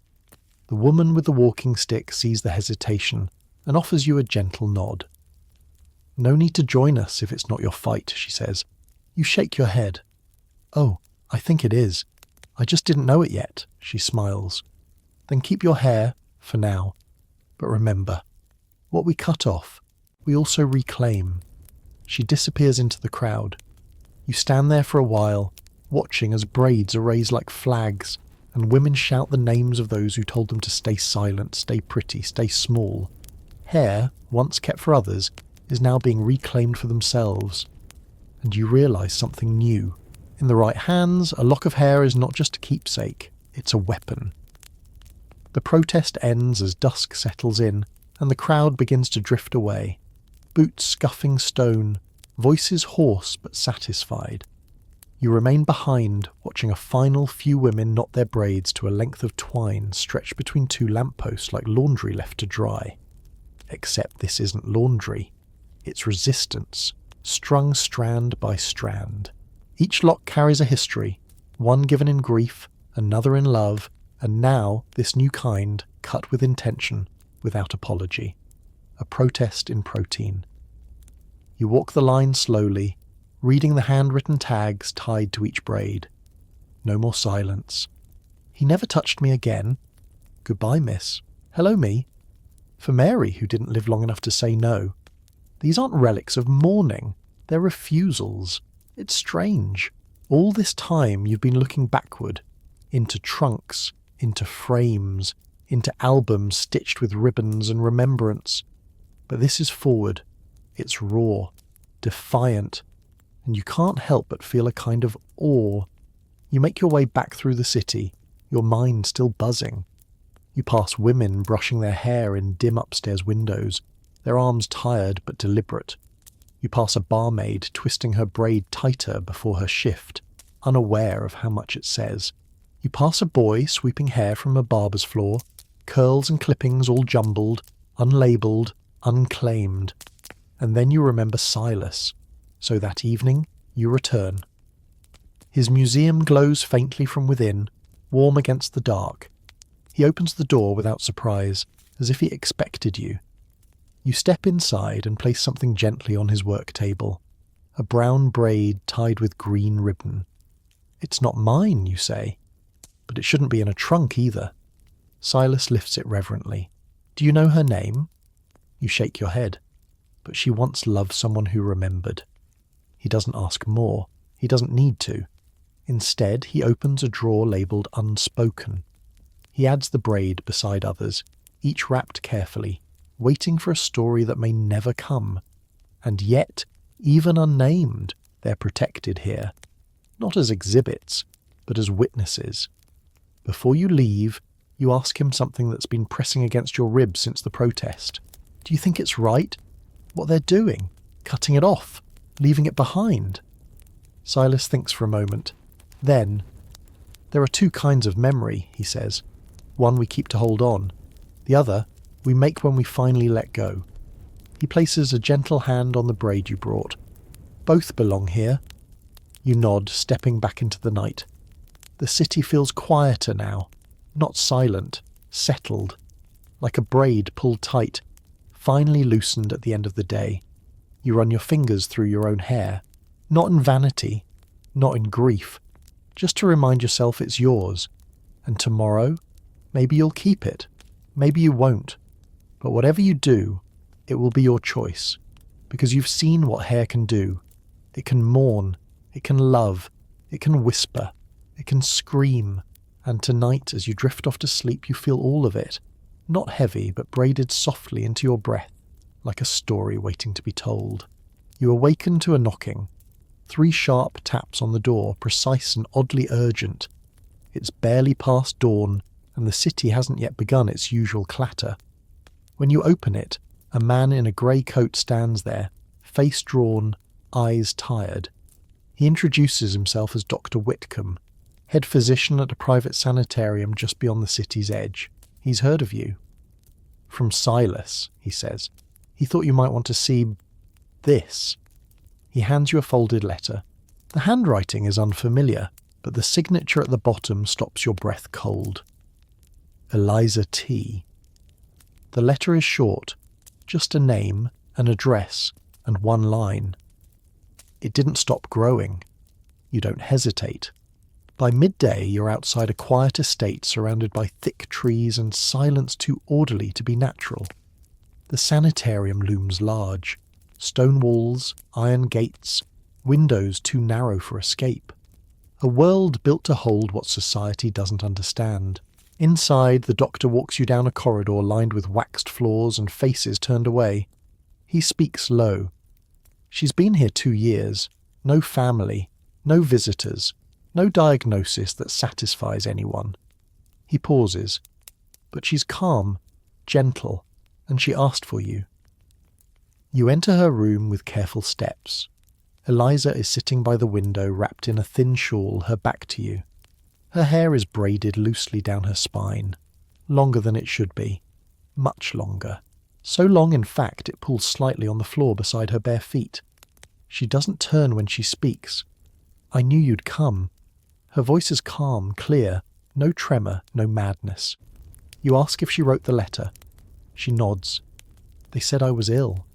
The woman with the walking stick sees the hesitation and offers you a gentle nod. No need to join us if it's not your fight, she says. You shake your head. Oh, I think it is. I just didn't know it yet, she smiles. Then keep your hair, for now. But remember, what we cut off, we also reclaim. She disappears into the crowd. You stand there for a while, watching as braids are raised like flags, and women shout the names of those who told them to stay silent, stay pretty, stay small. Hair, once kept for others, is now being reclaimed for themselves. And you realise something new. In the right hands, a lock of hair is not just a keepsake. It's a weapon. The protest ends as dusk settles in and the crowd begins to drift away. Boots scuffing stone, voices hoarse but satisfied. You remain behind, watching a final few women knot their braids to a length of twine stretched between two lampposts like laundry left to dry. Except this isn't laundry. It's resistance, strung strand by strand. Each lock carries a history, one given in grief, another in love, and now this new kind, cut with intention, without apology. A protest in protein. You walk the line slowly, reading the handwritten tags tied to each braid. No more silence. He never touched me again. Goodbye, miss. Hello, me. For Mary, who didn't live long enough to say no. These aren't relics of mourning. They're refusals. It's strange. All this time you've been looking backward, into trunks, into frames, into albums stitched with ribbons and remembrance. But this is forward. It's raw, defiant, and you can't help but feel a kind of awe. You make your way back through the city, your mind still buzzing. You pass women brushing their hair in dim upstairs windows, their arms tired but deliberate. You pass a barmaid twisting her braid tighter before her shift, unaware of how much it says. You pass a boy sweeping hair from a barber's floor, curls and clippings all jumbled, unlabelled, unclaimed. And then you remember Silas. So that evening, you return. His museum glows faintly from within, warm against the dark. He opens the door without surprise, as if he expected you. You step inside and place something gently on his work table. A brown braid tied with green ribbon. It's not mine, you say. But it shouldn't be in a trunk either. Silas lifts it reverently. Do you know her name? You shake your head. But she once loved someone who remembered. He doesn't ask more. He doesn't need to. Instead, he opens a drawer labelled Unspoken. He adds the braid beside others, each wrapped carefully, waiting for a story that may never come. And yet, even unnamed, they're protected here. Not as exhibits, but as witnesses. Before you leave, you ask him something that's been pressing against your ribs since the protest. Do you think it's right? What they're doing? Cutting it off? Leaving it behind? Silas thinks for a moment. Then, there are two kinds of memory, he says. One we keep to hold on. The other, we make when we finally let go. He places a gentle hand on the braid you brought. Both belong here. You nod, stepping back into the night. The city feels quieter now. Not silent, settled. Like a braid pulled tight, finally loosened at the end of the day. You run your fingers through your own hair. Not in vanity, not in grief. Just to remind yourself it's yours. And tomorrow, maybe you'll keep it. Maybe you won't. But whatever you do, it will be your choice. Because you've seen what hair can do. It can mourn. It can love. It can whisper. It can scream. And tonight, as you drift off to sleep, you feel all of it. Not heavy, but braided softly into your breath, like a story waiting to be told. You awaken to a knocking. 3 sharp taps on the door, precise and oddly urgent. It's barely past dawn, and the city hasn't yet begun its usual clatter. When you open it, a man in a grey coat stands there, face drawn, eyes tired. He introduces himself as Dr. Whitcomb, head physician at a private sanitarium just beyond the city's edge. He's heard of you. From Silas, he says. He thought you might want to see this. He hands you a folded letter. The handwriting is unfamiliar, but the signature at the bottom stops your breath cold. Eliza T. The letter is short, just a name, an address, and 1 line. It didn't stop growing. You don't hesitate. By midday, you're outside a quiet estate surrounded by thick trees and silence too orderly to be natural. The sanitarium looms large. Stone walls, iron gates, windows too narrow for escape. A world built to hold what society doesn't understand. Inside, the doctor walks you down a corridor lined with waxed floors and faces turned away. He speaks low. She's been here 2 years. No family, no visitors, no diagnosis that satisfies anyone. He pauses, but she's calm, gentle, and she asked for you. You enter her room with careful steps. Eliza is sitting by the window wrapped in a thin shawl, her back to you. Her hair is braided loosely down her spine, longer than it should be, much longer. So long, in fact, it pulls slightly on the floor beside her bare feet. She doesn't turn when she speaks. I knew you'd come. Her voice is calm, clear, no tremor, no madness. You ask if she wrote the letter. She nods. They said I was ill,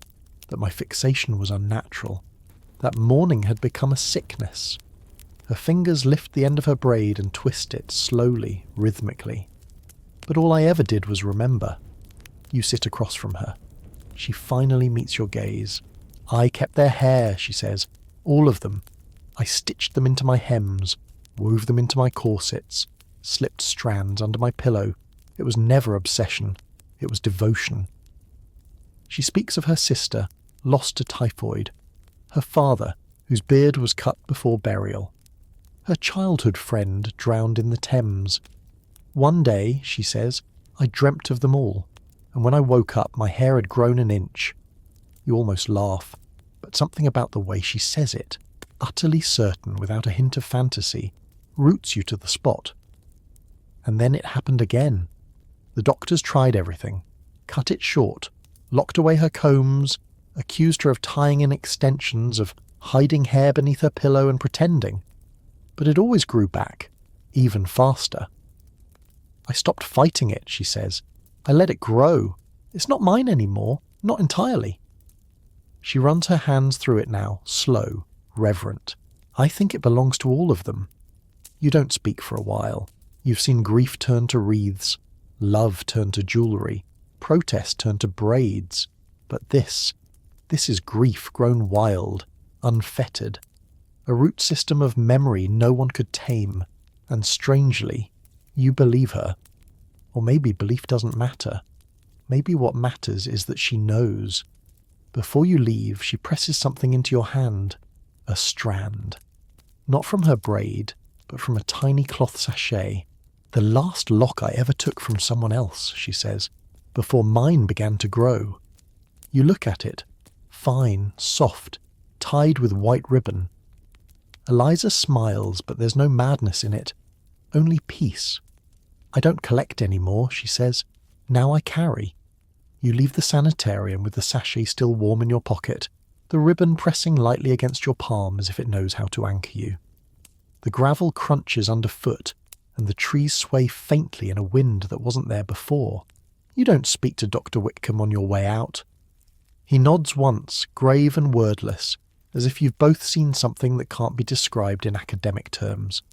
that my fixation was unnatural, that mourning had become a sickness. Her fingers lift the end of her braid and twist it slowly, rhythmically. But all I ever did was remember. You sit across from her. She finally meets your gaze. I kept their hair, she says, all of them. I stitched them into my hems, wove them into my corsets, slipped strands under my pillow. It was never obsession. It was devotion. She speaks of her sister, lost to typhoid, her father, whose beard was cut before burial, her childhood friend drowned in the Thames. One day, she says, I dreamt of them all, and when I woke up my hair had grown an inch. You almost laugh, but something about the way she says it, utterly certain without a hint of fantasy, roots you to the spot. And then it happened again. The doctors tried everything, cut it short, locked away her combs, accused her of tying in extensions, of hiding hair beneath her pillow and pretending. But it always grew back, even faster. I stopped fighting it, she says. I let it grow. It's not mine anymore, not entirely. She runs her hands through it now, slow, reverent. I think it belongs to all of them. You don't speak for a while. You've seen grief turn to wreaths, love turn to jewellery, protest turn to braids. But this is grief grown wild, unfettered. A root system of memory no one could tame. And strangely, you believe her. Or maybe belief doesn't matter. Maybe what matters is that she knows. Before you leave, she presses something into your hand. A strand. Not from her braid, but from a tiny cloth sachet. The last lock I ever took from someone else, she says, before mine began to grow. You look at it, fine, soft, tied with white ribbon. Eliza smiles, but there's no madness in it, only peace. I don't collect anymore, she says. Now I carry. You leave the sanitarium with the sachet still warm in your pocket, the ribbon pressing lightly against your palm as if it knows how to anchor you. The gravel crunches underfoot, and the trees sway faintly in a wind that wasn't there before. You don't speak to Dr. Whitcomb on your way out. He nods once, grave and wordless, as if you've both seen something that can't be described in academic terms.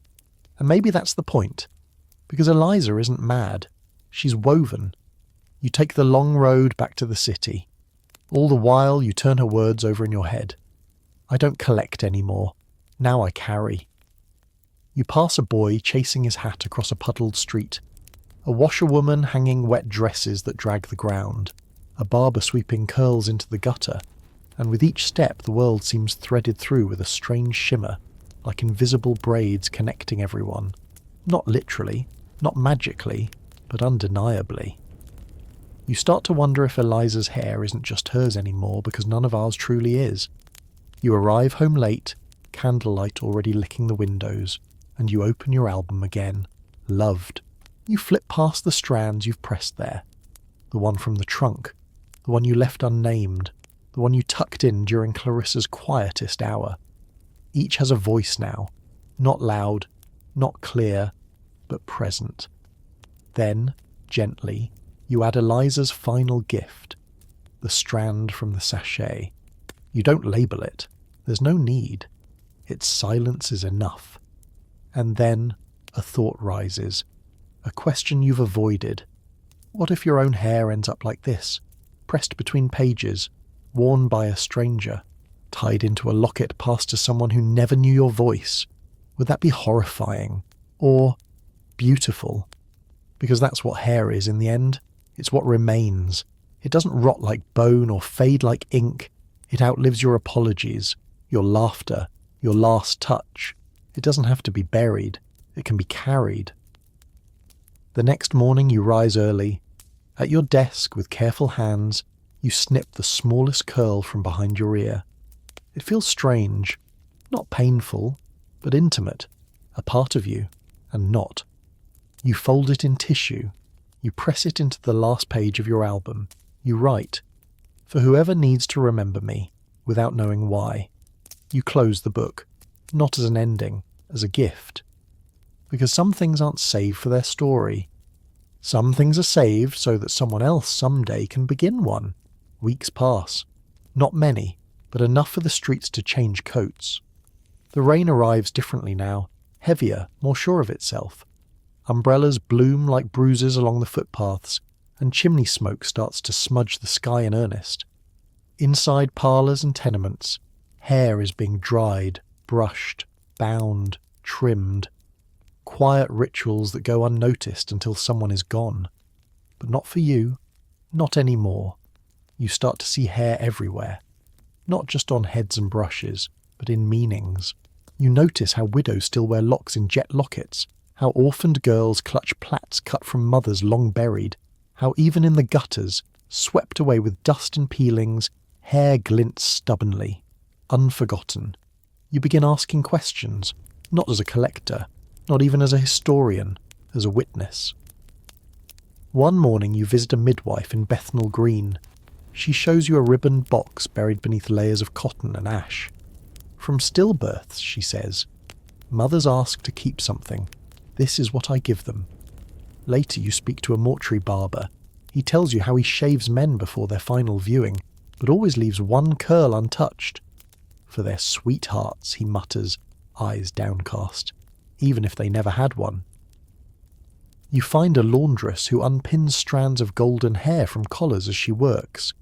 And maybe that's the point, because Eliza isn't mad. She's woven. You take the long road back to the city. All the while you turn her words over in your head. I don't collect anymore. Now I carry. You pass a boy chasing his hat across a puddled street, a washerwoman hanging wet dresses that drag the ground, a barber sweeping curls into the gutter, and with each step the world seems threaded through with a strange shimmer, like invisible braids connecting everyone. Not literally, not magically, but undeniably. You start to wonder if Eliza's hair isn't just hers anymore because none of ours truly is. You arrive home late, candlelight already licking the windows, and you open your album again, Loved. You flip past the strands you've pressed there. The one from the trunk, the one you left unnamed, the one you tucked in during Clarissa's quietest hour. Each has a voice now, not loud, not clear, but present. Then, gently, you add Eliza's final gift, the strand from the sachet. You don't label it. There's no need. Its silence is enough. And then a thought rises, a question you've avoided. What if your own hair ends up like this, pressed between pages, worn by a stranger, tied into a locket passed to someone who never knew your voice? Would that be horrifying? Or beautiful? Because that's what hair is in the end. It's what remains. It doesn't rot like bone or fade like ink. It outlives your apologies, your laughter, your last touch. It doesn't have to be buried. It can be carried. The next morning you rise early. At your desk, with careful hands, you snip the smallest curl from behind your ear. It feels strange, not painful, but intimate, a part of you, and not. You fold it in tissue. You press it into the last page of your album. You write, "For whoever needs to remember me," without knowing why. You close the book, not as an ending, as a gift. Because some things aren't saved for their story. Some things are saved so that someone else someday can begin one. Weeks pass. Not many, but enough for the streets to change coats. The rain arrives differently now, heavier, more sure of itself. Umbrellas bloom like bruises along the footpaths, and chimney smoke starts to smudge the sky in earnest. Inside parlours and tenements, hair is being dried, brushed, bound, trimmed. Quiet rituals that go unnoticed until someone is gone. But not for you, not anymore. You start to see hair everywhere. Not just on heads and brushes, but in meanings. You notice how widows still wear locks in jet lockets, how orphaned girls clutch plaits cut from mothers long buried, how even in the gutters, swept away with dust and peelings, hair glints stubbornly, unforgotten. You begin asking questions, not as a collector, not even as a historian, as a witness. One morning you visit a midwife in Bethnal Green. She shows you a ribboned box buried beneath layers of cotton and ash. From stillbirths, she says, mothers ask to keep something. This is what I give them. Later you speak to a mortuary barber. He tells you how he shaves men before their final viewing, but always leaves one curl untouched. For their sweethearts, he mutters, eyes downcast, even if they never had one. You find a laundress who unpins strands of golden hair from collars as she works.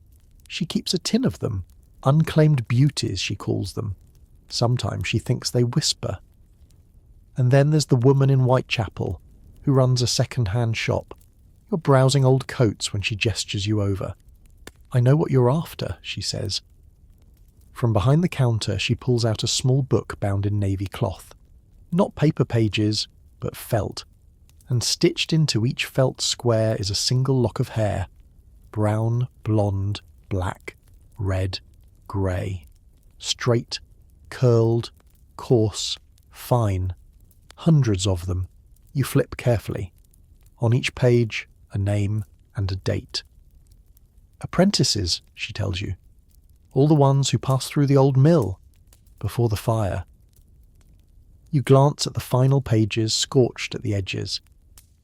She keeps a tin of them, unclaimed beauties she calls them. Sometimes she thinks they whisper. And then there's the woman in Whitechapel, who runs a second-hand shop. You're browsing old coats when she gestures you over. "I know what you're after," she says. From behind the counter she pulls out a small book bound in navy cloth. Not paper pages, but felt. And stitched into each felt square is a single lock of hair. Brown, blonde, black, red, grey. Straight, curled, coarse, fine. Hundreds of them. You flip carefully. On each page, a name and a date. Apprentices, she tells you. All the ones who passed through the old mill, before the fire. You glance at the final pages, scorched at the edges.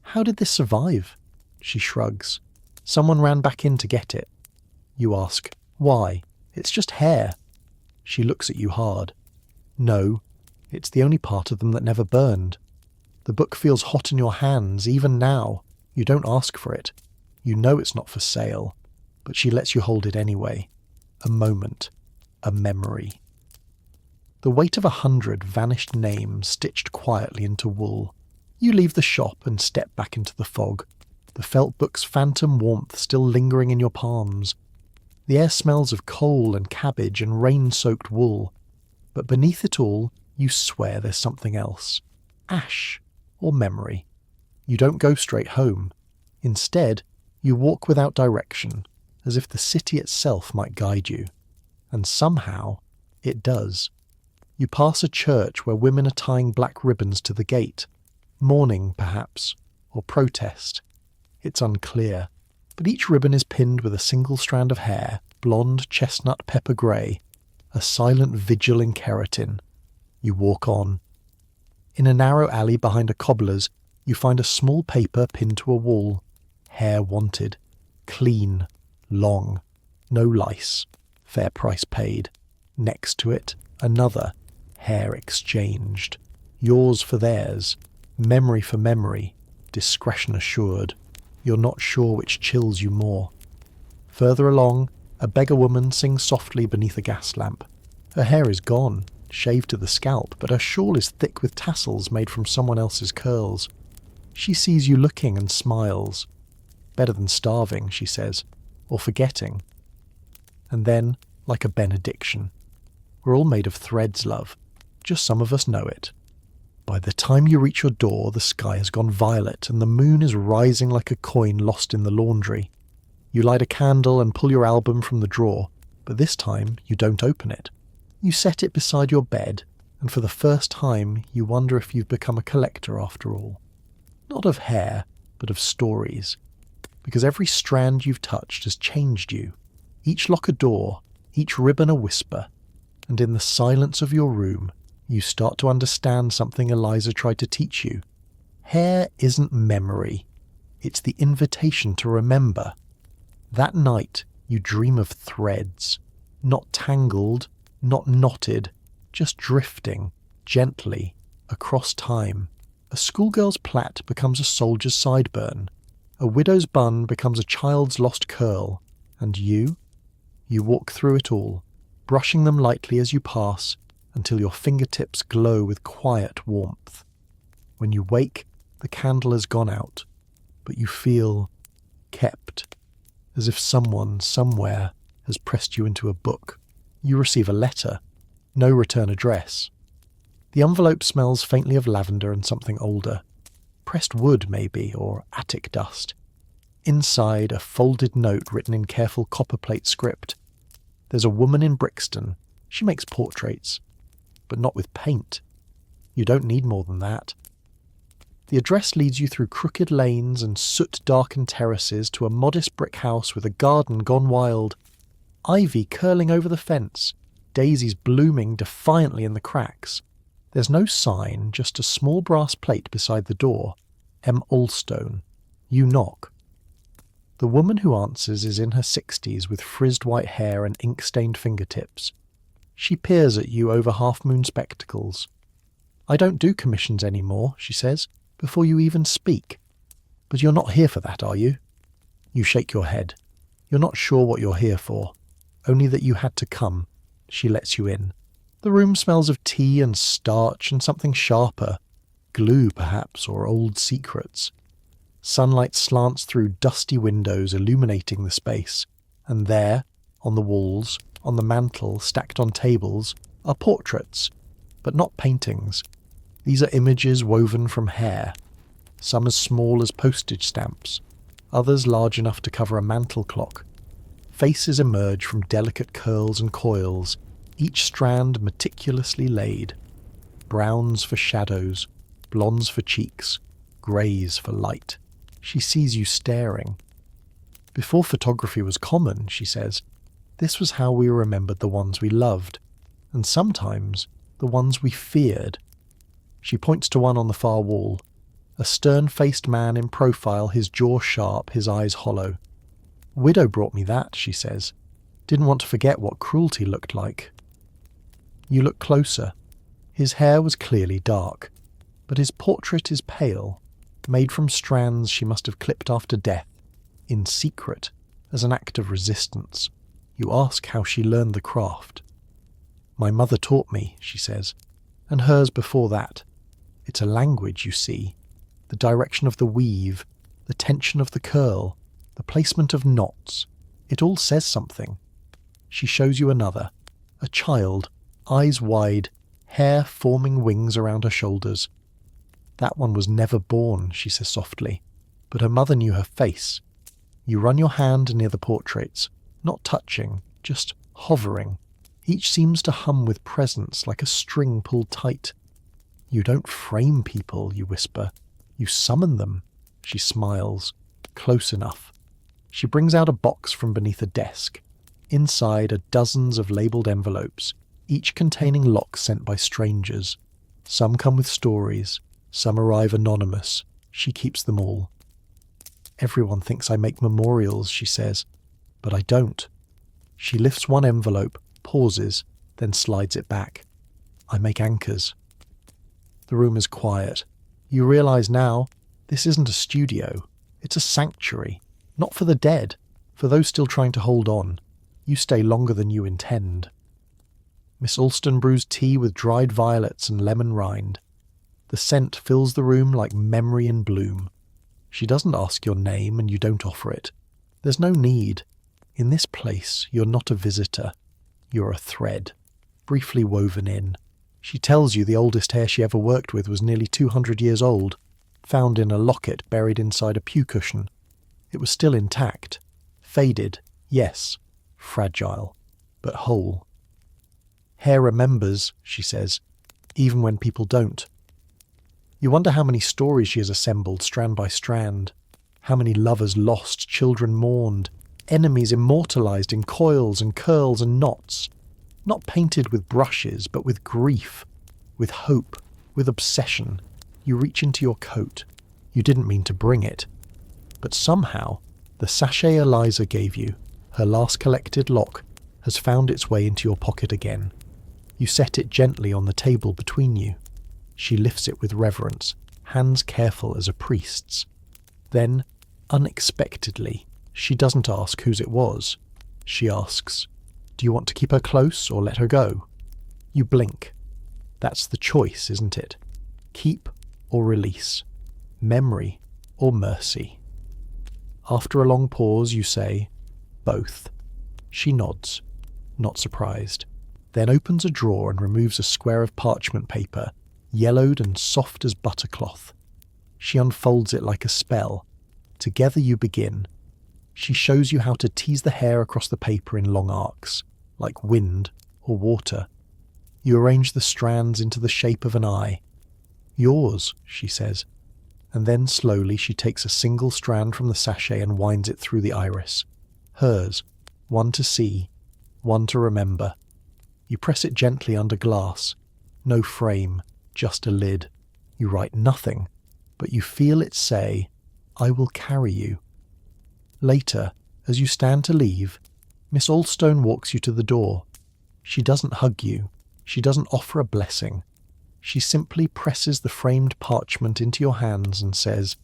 How did this survive? She shrugs. Someone ran back in to get it. You ask, why? It's just hair. She looks at you hard. No, it's the only part of them that never burned. The book feels hot in your hands, even now. You don't ask for it. You know it's not for sale, but she lets you hold it anyway. A moment. A memory. The weight of 100 vanished names stitched quietly into wool. You leave the shop and step back into the fog, the felt book's phantom warmth still lingering in your palms. The air smells of coal and cabbage and rain-soaked wool. But beneath it all, you swear there's something else. Ash, or memory. You don't go straight home. Instead, you walk without direction, as if the city itself might guide you. And somehow, it does. You pass a church where women are tying black ribbons to the gate. Mourning, perhaps, or protest. It's unclear, but each ribbon is pinned with a single strand of hair, blonde, chestnut, pepper grey, a silent vigil in keratin. You walk on. In a narrow alley behind a cobbler's, you find a small paper pinned to a wall. Hair wanted. Clean. Long. No lice. Fair price paid. Next to it, another. Hair exchanged. Yours for theirs. Memory for memory. Discretion assured. You're not sure which chills you more. Further along, a beggar woman sings softly beneath a gas lamp. Her hair is gone, shaved to the scalp, but her shawl is thick with tassels made from someone else's curls. She sees you looking and smiles. Better than starving, she says, or forgetting. And then, like a benediction. We're all made of threads, love. Just some of us know it. By the time you reach your door, the sky has gone violet and the moon is rising like a coin lost in the laundry. You light a candle and pull your album from the drawer, but this time you don't open it. You set it beside your bed, and for the first time you wonder if you've become a collector after all. Not of hair, but of stories. Because every strand you've touched has changed you. Each lock a door, each ribbon a whisper, and in the silence of your room, you start to understand something Eliza tried to teach you. Hair isn't memory. It's the invitation to remember. That night, you dream of threads. Not tangled, not knotted, just drifting, gently, across time. A schoolgirl's plait becomes a soldier's sideburn. A widow's bun becomes a child's lost curl. And you walk through it all, brushing them lightly as you pass, until your fingertips glow with quiet warmth. When you wake, the candle has gone out, but you feel kept, as if someone, somewhere, has pressed you into a book. You receive a letter, no return address. The envelope smells faintly of lavender and something older. Pressed wood, maybe, or attic dust. Inside, a folded note written in careful copperplate script. There's a woman in Brixton. She makes portraits, but not with paint. You don't need more than that. The address leads you through crooked lanes and soot-darkened terraces to a modest brick house with a garden gone wild. Ivy curling over the fence, daisies blooming defiantly in the cracks. There's no sign, just a small brass plate beside the door. M. Allstone. You knock. The woman who answers is in her 60s with frizzed white hair and ink-stained fingertips. She peers at you over half-moon spectacles. "I don't do commissions anymore," she says, before you even speak. "But you're not here for that, are you?" You shake your head. You're not sure what you're here for, only that you had to come. She lets you in. The room smells of tea and starch and something sharper. Glue, perhaps, or old secrets. Sunlight slants through dusty windows, illuminating the space. And there, on the walls, on the mantel, stacked on tables, are portraits, but not paintings. These are images woven from hair, some as small as postage stamps, others large enough to cover a mantel clock. Faces emerge from delicate curls and coils, each strand meticulously laid. Browns for shadows, blondes for cheeks, greys for light. She sees you staring. Before photography was common, she says, this was how we remembered the ones we loved, and sometimes the ones we feared. She points to one on the far wall, a stern-faced man in profile, his jaw sharp, his eyes hollow. "Widow brought me that," she says. "Didn't want to forget what cruelty looked like." You look closer. His hair was clearly dark, but his portrait is pale, made from strands she must have clipped after death, in secret, as an act of resistance. You ask how she learned the craft. "My mother taught me," she says, "and hers before that. It's a language, you see. The direction of the weave, the tension of the curl, the placement of knots. It all says something." She shows you another, a child, eyes wide, hair forming wings around her shoulders. "That one was never born," she says softly, "but her mother knew her face." You run your hand near the portraits, not touching, just hovering. Each seems to hum with presence like a string pulled tight. "You don't frame people," you whisper. "You summon them." She smiles. Close enough. She brings out a box from beneath a desk. Inside are dozens of labelled envelopes, each containing locks sent by strangers. Some come with stories, some arrive anonymous. She keeps them all. "Everyone thinks I make memorials," she says, "but I don't." She lifts one envelope, pauses, then slides it back. "I make anchors." The room is quiet. You realise now, this isn't a studio. It's a sanctuary. Not for the dead, for those still trying to hold on. You stay longer than you intend. Miss Alston brews tea with dried violets and lemon rind. The scent fills the room like memory in bloom. She doesn't ask your name and you don't offer it. There's no need. In this place, you're not a visitor. You're a thread, briefly woven in. She tells you the oldest hair she ever worked with was nearly 200 years old, found in a locket buried inside a pew cushion. It was still intact. Faded, yes. Fragile, but whole. Hair remembers, she says, even when people don't. You wonder how many stories she has assembled strand by strand, how many lovers lost, children mourned, enemies immortalised in coils and curls and knots, not painted with brushes, but with grief, with hope, with obsession. You reach into your coat. You didn't mean to bring it. But somehow, the sachet Eliza gave you, her last collected lock, has found its way into your pocket again. You set it gently on the table between you. She lifts it with reverence, hands careful as a priest's. Then, unexpectedly, she doesn't ask whose it was. She asks, do you want to keep her close or let her go? You blink. That's the choice, isn't it? Keep or release. Memory or mercy. After a long pause, you say, both. She nods, not surprised, then opens a drawer and removes a square of parchment paper, yellowed and soft as buttercloth. She unfolds it like a spell. Together you begin. She shows you how to tease the hair across the paper in long arcs, like wind or water. You arrange the strands into the shape of an eye. Yours, she says, and then slowly she takes a single strand from the sachet and winds it through the iris. Hers, one to see, one to remember. You press it gently under glass. No frame, just a lid. You write nothing, but you feel it say, I will carry you. Later, as you stand to leave, Miss Allstone walks you to the door. She doesn't hug you. She doesn't offer a blessing. She simply presses the framed parchment into your hands and says,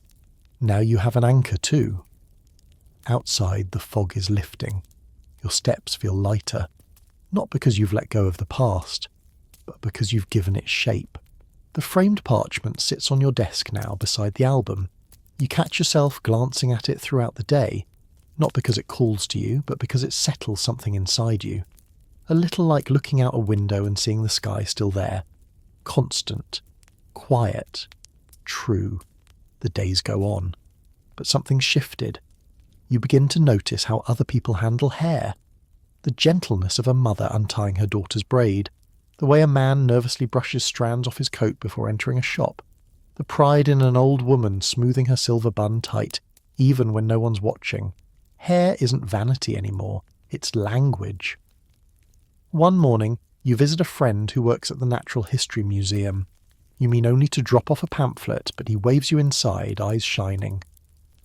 now you have an anchor too. Outside, the fog is lifting. Your steps feel lighter, not because you've let go of the past, but because you've given it shape. The framed parchment sits on your desk now beside the album. You catch yourself glancing at it throughout the day, not because it calls to you, but because it settles something inside you. A little like looking out a window and seeing the sky still there. Constant, quiet, true. The days go on. But something's shifted. You begin to notice how other people handle hair. The gentleness of a mother untying her daughter's braid. The way a man nervously brushes strands off his coat before entering a shop. The pride in an old woman smoothing her silver bun tight, even when no one's watching. Hair isn't vanity anymore. It's language. One morning, you visit a friend who works at the Natural History Museum. You mean only to drop off a pamphlet, but he waves you inside, eyes shining.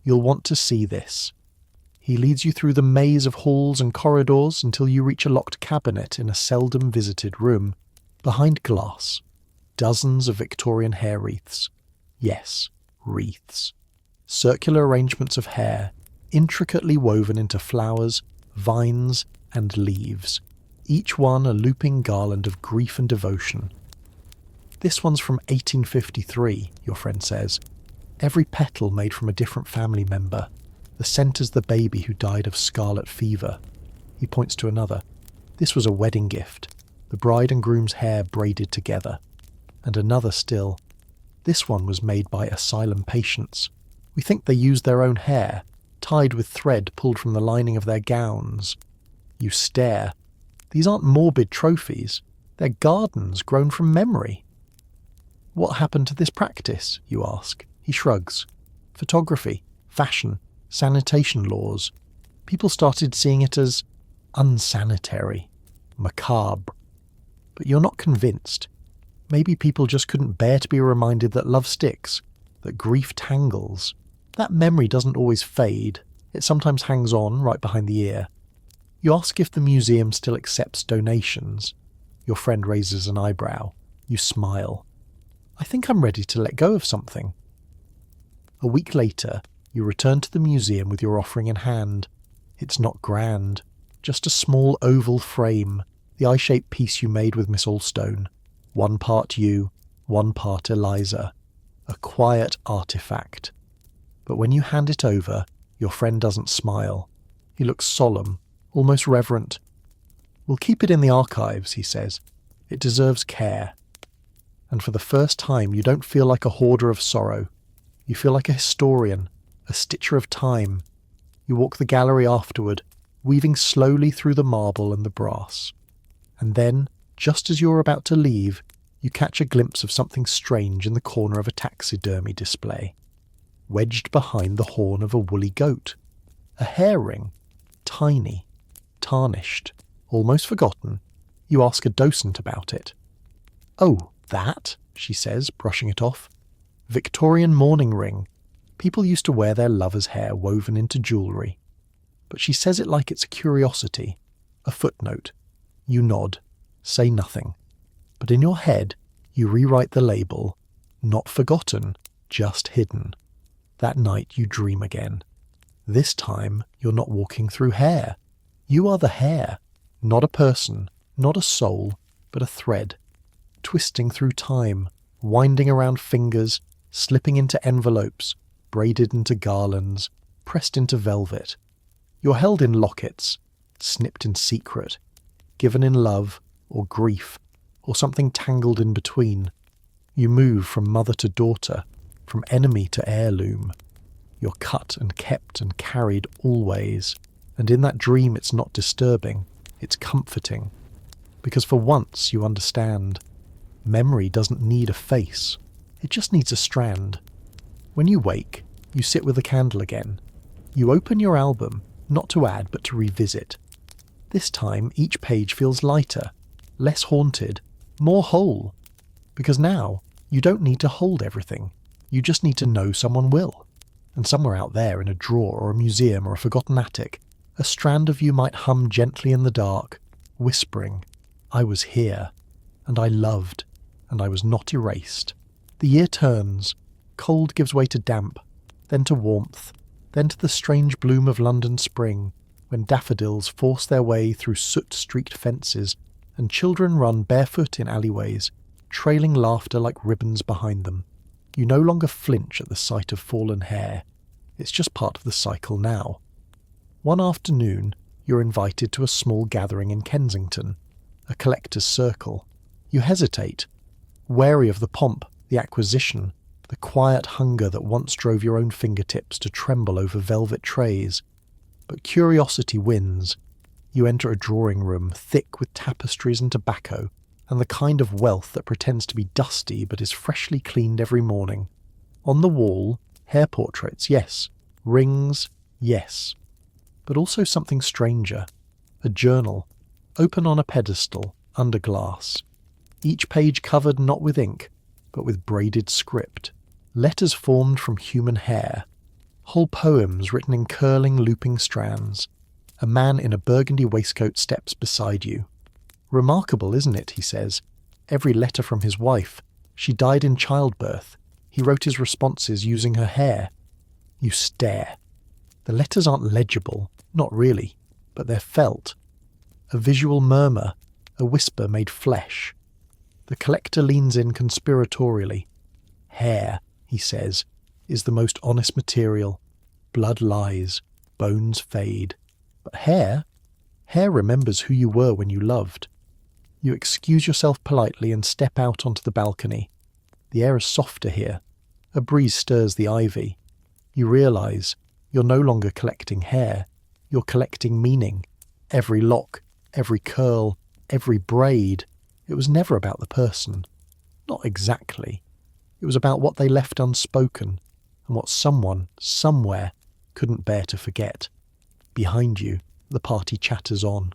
You'll want to see this. He leads you through the maze of halls and corridors until you reach a locked cabinet in a seldom visited room. Behind glass, dozens of Victorian hair wreaths. Yes, wreaths. Circular arrangements of hair, intricately woven into flowers, vines, and leaves. Each one a looping garland of grief and devotion. This one's from 1853, your friend says. Every petal made from a different family member. The centre's the baby who died of scarlet fever. He points to another. This was a wedding gift. The bride and groom's hair braided together. And another still. This one was made by asylum patients. We think they used their own hair, tied with thread pulled from the lining of their gowns. You stare. These aren't morbid trophies. They're gardens grown from memory. What happened to this practice, you ask? He shrugs. Photography, fashion, sanitation laws. People started seeing it as unsanitary, macabre. But you're not convinced. Maybe people just couldn't bear to be reminded that love sticks, that grief tangles. That memory doesn't always fade. It sometimes hangs on right behind the ear. You ask if the museum still accepts donations. Your friend raises an eyebrow. You smile. I think I'm ready to let go of something. A week later, you return to the museum with your offering in hand. It's not grand, just a small oval frame, the eye-shaped piece you made with Miss Allstone. One part you, one part Eliza. A quiet artifact. But when you hand it over, your friend doesn't smile. He looks solemn, almost reverent. We'll keep it in the archives, he says. It deserves care. And for the first time, you don't feel like a hoarder of sorrow. You feel like a historian, a stitcher of time. You walk the gallery afterward, weaving slowly through the marble and the brass. And then, just as you're about to leave, you catch a glimpse of something strange in the corner of a taxidermy display. Wedged behind the horn of a woolly goat. A hair ring. Tiny. Tarnished. Almost forgotten. You ask a docent about it. "Oh, that?" she says, brushing it off. "Victorian mourning ring. People used to wear their lovers' hair woven into jewellery." But she says it like it's a curiosity, a footnote. You nod, say nothing. But in your head, you rewrite the label, not forgotten, just hidden. That night you dream again. This time, you're not walking through hair. You are the hair, not a person, not a soul, but a thread, twisting through time, winding around fingers, slipping into envelopes, braided into garlands, pressed into velvet. You're held in lockets, snipped in secret, given in love or grief or something tangled in between. You move from mother to daughter, from enemy to heirloom. You're cut and kept and carried always, and in that dream it's not disturbing, it's comforting. Because for once you understand, memory doesn't need a face, it just needs a strand. When you wake, you sit with a candle again. You open your album, not to add but to revisit. This time each page feels lighter, less haunted, more whole. Because now, you don't need to hold everything. You just need to know someone will. And somewhere out there in a drawer or a museum or a forgotten attic, a strand of you might hum gently in the dark, whispering, "I was here, and I loved, and I was not erased." The year turns, cold gives way to damp, then to warmth, then to the strange bloom of London spring, when daffodils force their way through soot-streaked fences, and children run barefoot in alleyways, trailing laughter like ribbons behind them. You no longer flinch at the sight of fallen hair. It's just part of the cycle now. One afternoon, you're invited to a small gathering in Kensington, a collector's circle. You hesitate, wary of the pomp, the acquisition, the quiet hunger that once drove your own fingertips to tremble over velvet trays. But curiosity wins. You enter a drawing room thick with tapestries and tobacco, and the kind of wealth that pretends to be dusty but is freshly cleaned every morning. On the wall, hair portraits, yes. Rings, yes. But also something stranger. A journal, open on a pedestal, under glass. Each page covered not with ink, but with braided script. Letters formed from human hair. Whole poems written in curling, looping strands. A man in a burgundy waistcoat steps beside you. "Remarkable, isn't it?" he says. "Every letter from his wife. She died in childbirth. He wrote his responses using her hair." You stare. The letters aren't legible, not really, but they're felt. A visual murmur, a whisper made flesh. The collector leans in conspiratorially. "Hair," he says, "is the most honest material. Blood lies, bones fade. But hair remembers who you were when you loved." You excuse yourself politely and step out onto the balcony. The air is softer here. A breeze stirs the ivy. You realise you're no longer collecting hair. You're collecting meaning. Every lock, every curl, every braid. It was never about the person. Not exactly. It was about what they left unspoken, and what someone, somewhere, couldn't bear to forget. Behind you, the party chatters on.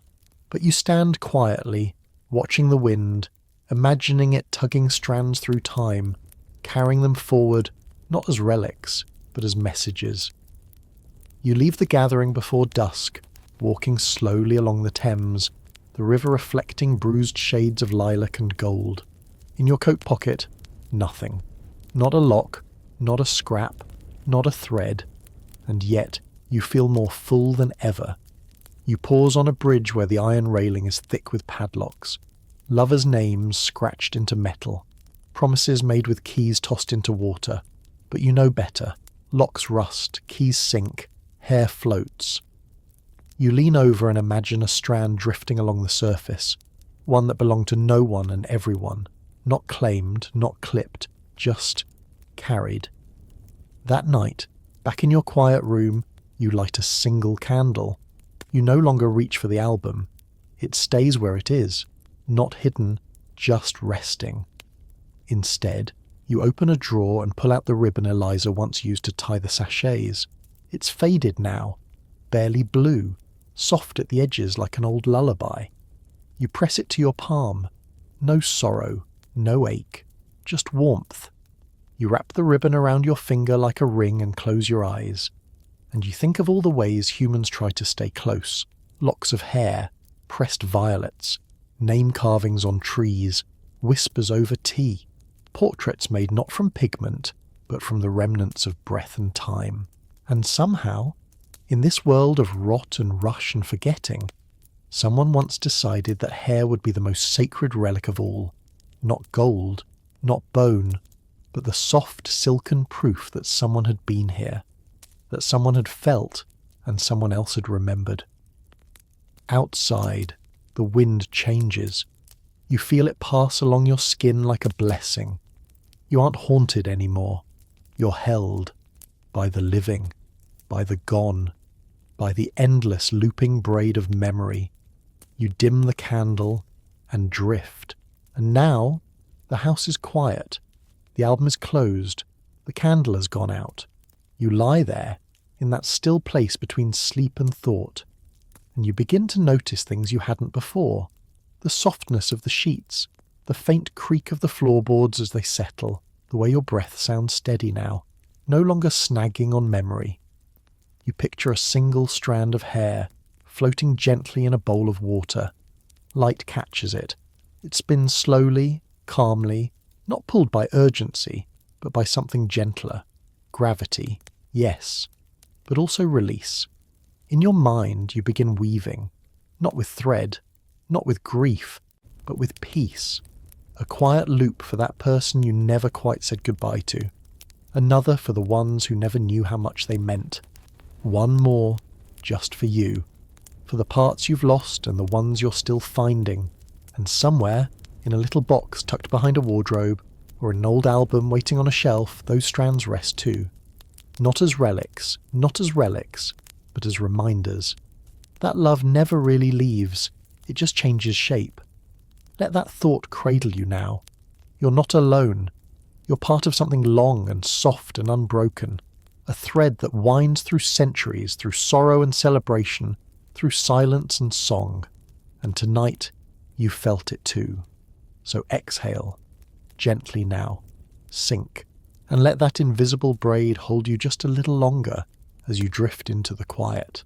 But you stand quietly, watching the wind, imagining it tugging strands through time, carrying them forward, not as relics, but as messages. You leave the gathering before dusk, walking slowly along the Thames, the river reflecting bruised shades of lilac and gold. In your coat pocket, nothing. Not a lock, not a scrap, not a thread. And yet, you feel more full than ever. You pause on a bridge where the iron railing is thick with padlocks. Lovers' names scratched into metal. Promises made with keys tossed into water. But you know better. Locks rust, keys sink, hair floats. You lean over and imagine a strand drifting along the surface. One that belonged to no one and everyone. Not claimed, not clipped, just carried. That night, back in your quiet room, you light a single candle. You no longer reach for the album. It stays where it is, not hidden, just resting. Instead, you open a drawer and pull out the ribbon Eliza once used to tie the sachets. It's faded now, barely blue, soft at the edges like an old lullaby. You press it to your palm. No sorrow, no ache, just warmth. You wrap the ribbon around your finger like a ring and close your eyes. And you think of all the ways humans try to stay close. Locks of hair, pressed violets, name carvings on trees, whispers over tea, portraits made not from pigment, but from the remnants of breath and time. And somehow, in this world of rot and rush and forgetting, someone once decided that hair would be the most sacred relic of all. Not gold, not bone, but the soft silken proof that someone had been here, that someone had felt and someone else had remembered. Outside, the wind changes. You feel it pass along your skin like a blessing. You aren't haunted anymore. You're held by the living, by the gone, by the endless looping braid of memory. You dim the candle and drift. And now, the house is quiet. The album is closed. The candle has gone out. You lie there, in that still place between sleep and thought, and you begin to notice things you hadn't before. The softness of the sheets, the faint creak of the floorboards as they settle, the way your breath sounds steady now, no longer snagging on memory. You picture a single strand of hair, floating gently in a bowl of water. Light catches it. It spins slowly, calmly, not pulled by urgency, but by something gentler. Gravity, yes, but also release. In your mind you begin weaving, not with thread, not with grief, but with peace. A quiet loop for that person you never quite said goodbye to. Another for the ones who never knew how much they meant. One more, just for you. For the parts you've lost and the ones you're still finding. And somewhere, in a little box tucked behind a wardrobe, or an old album waiting on a shelf, those strands rest too. Not as relics, but as reminders. That love never really leaves, it just changes shape. Let that thought cradle you now. You're not alone. You're part of something long and soft and unbroken. A thread that winds through centuries, through sorrow and celebration, through silence and song. And tonight, you felt it too. So exhale, gently now, sink, and let that invisible braid hold you just a little longer as you drift into the quiet.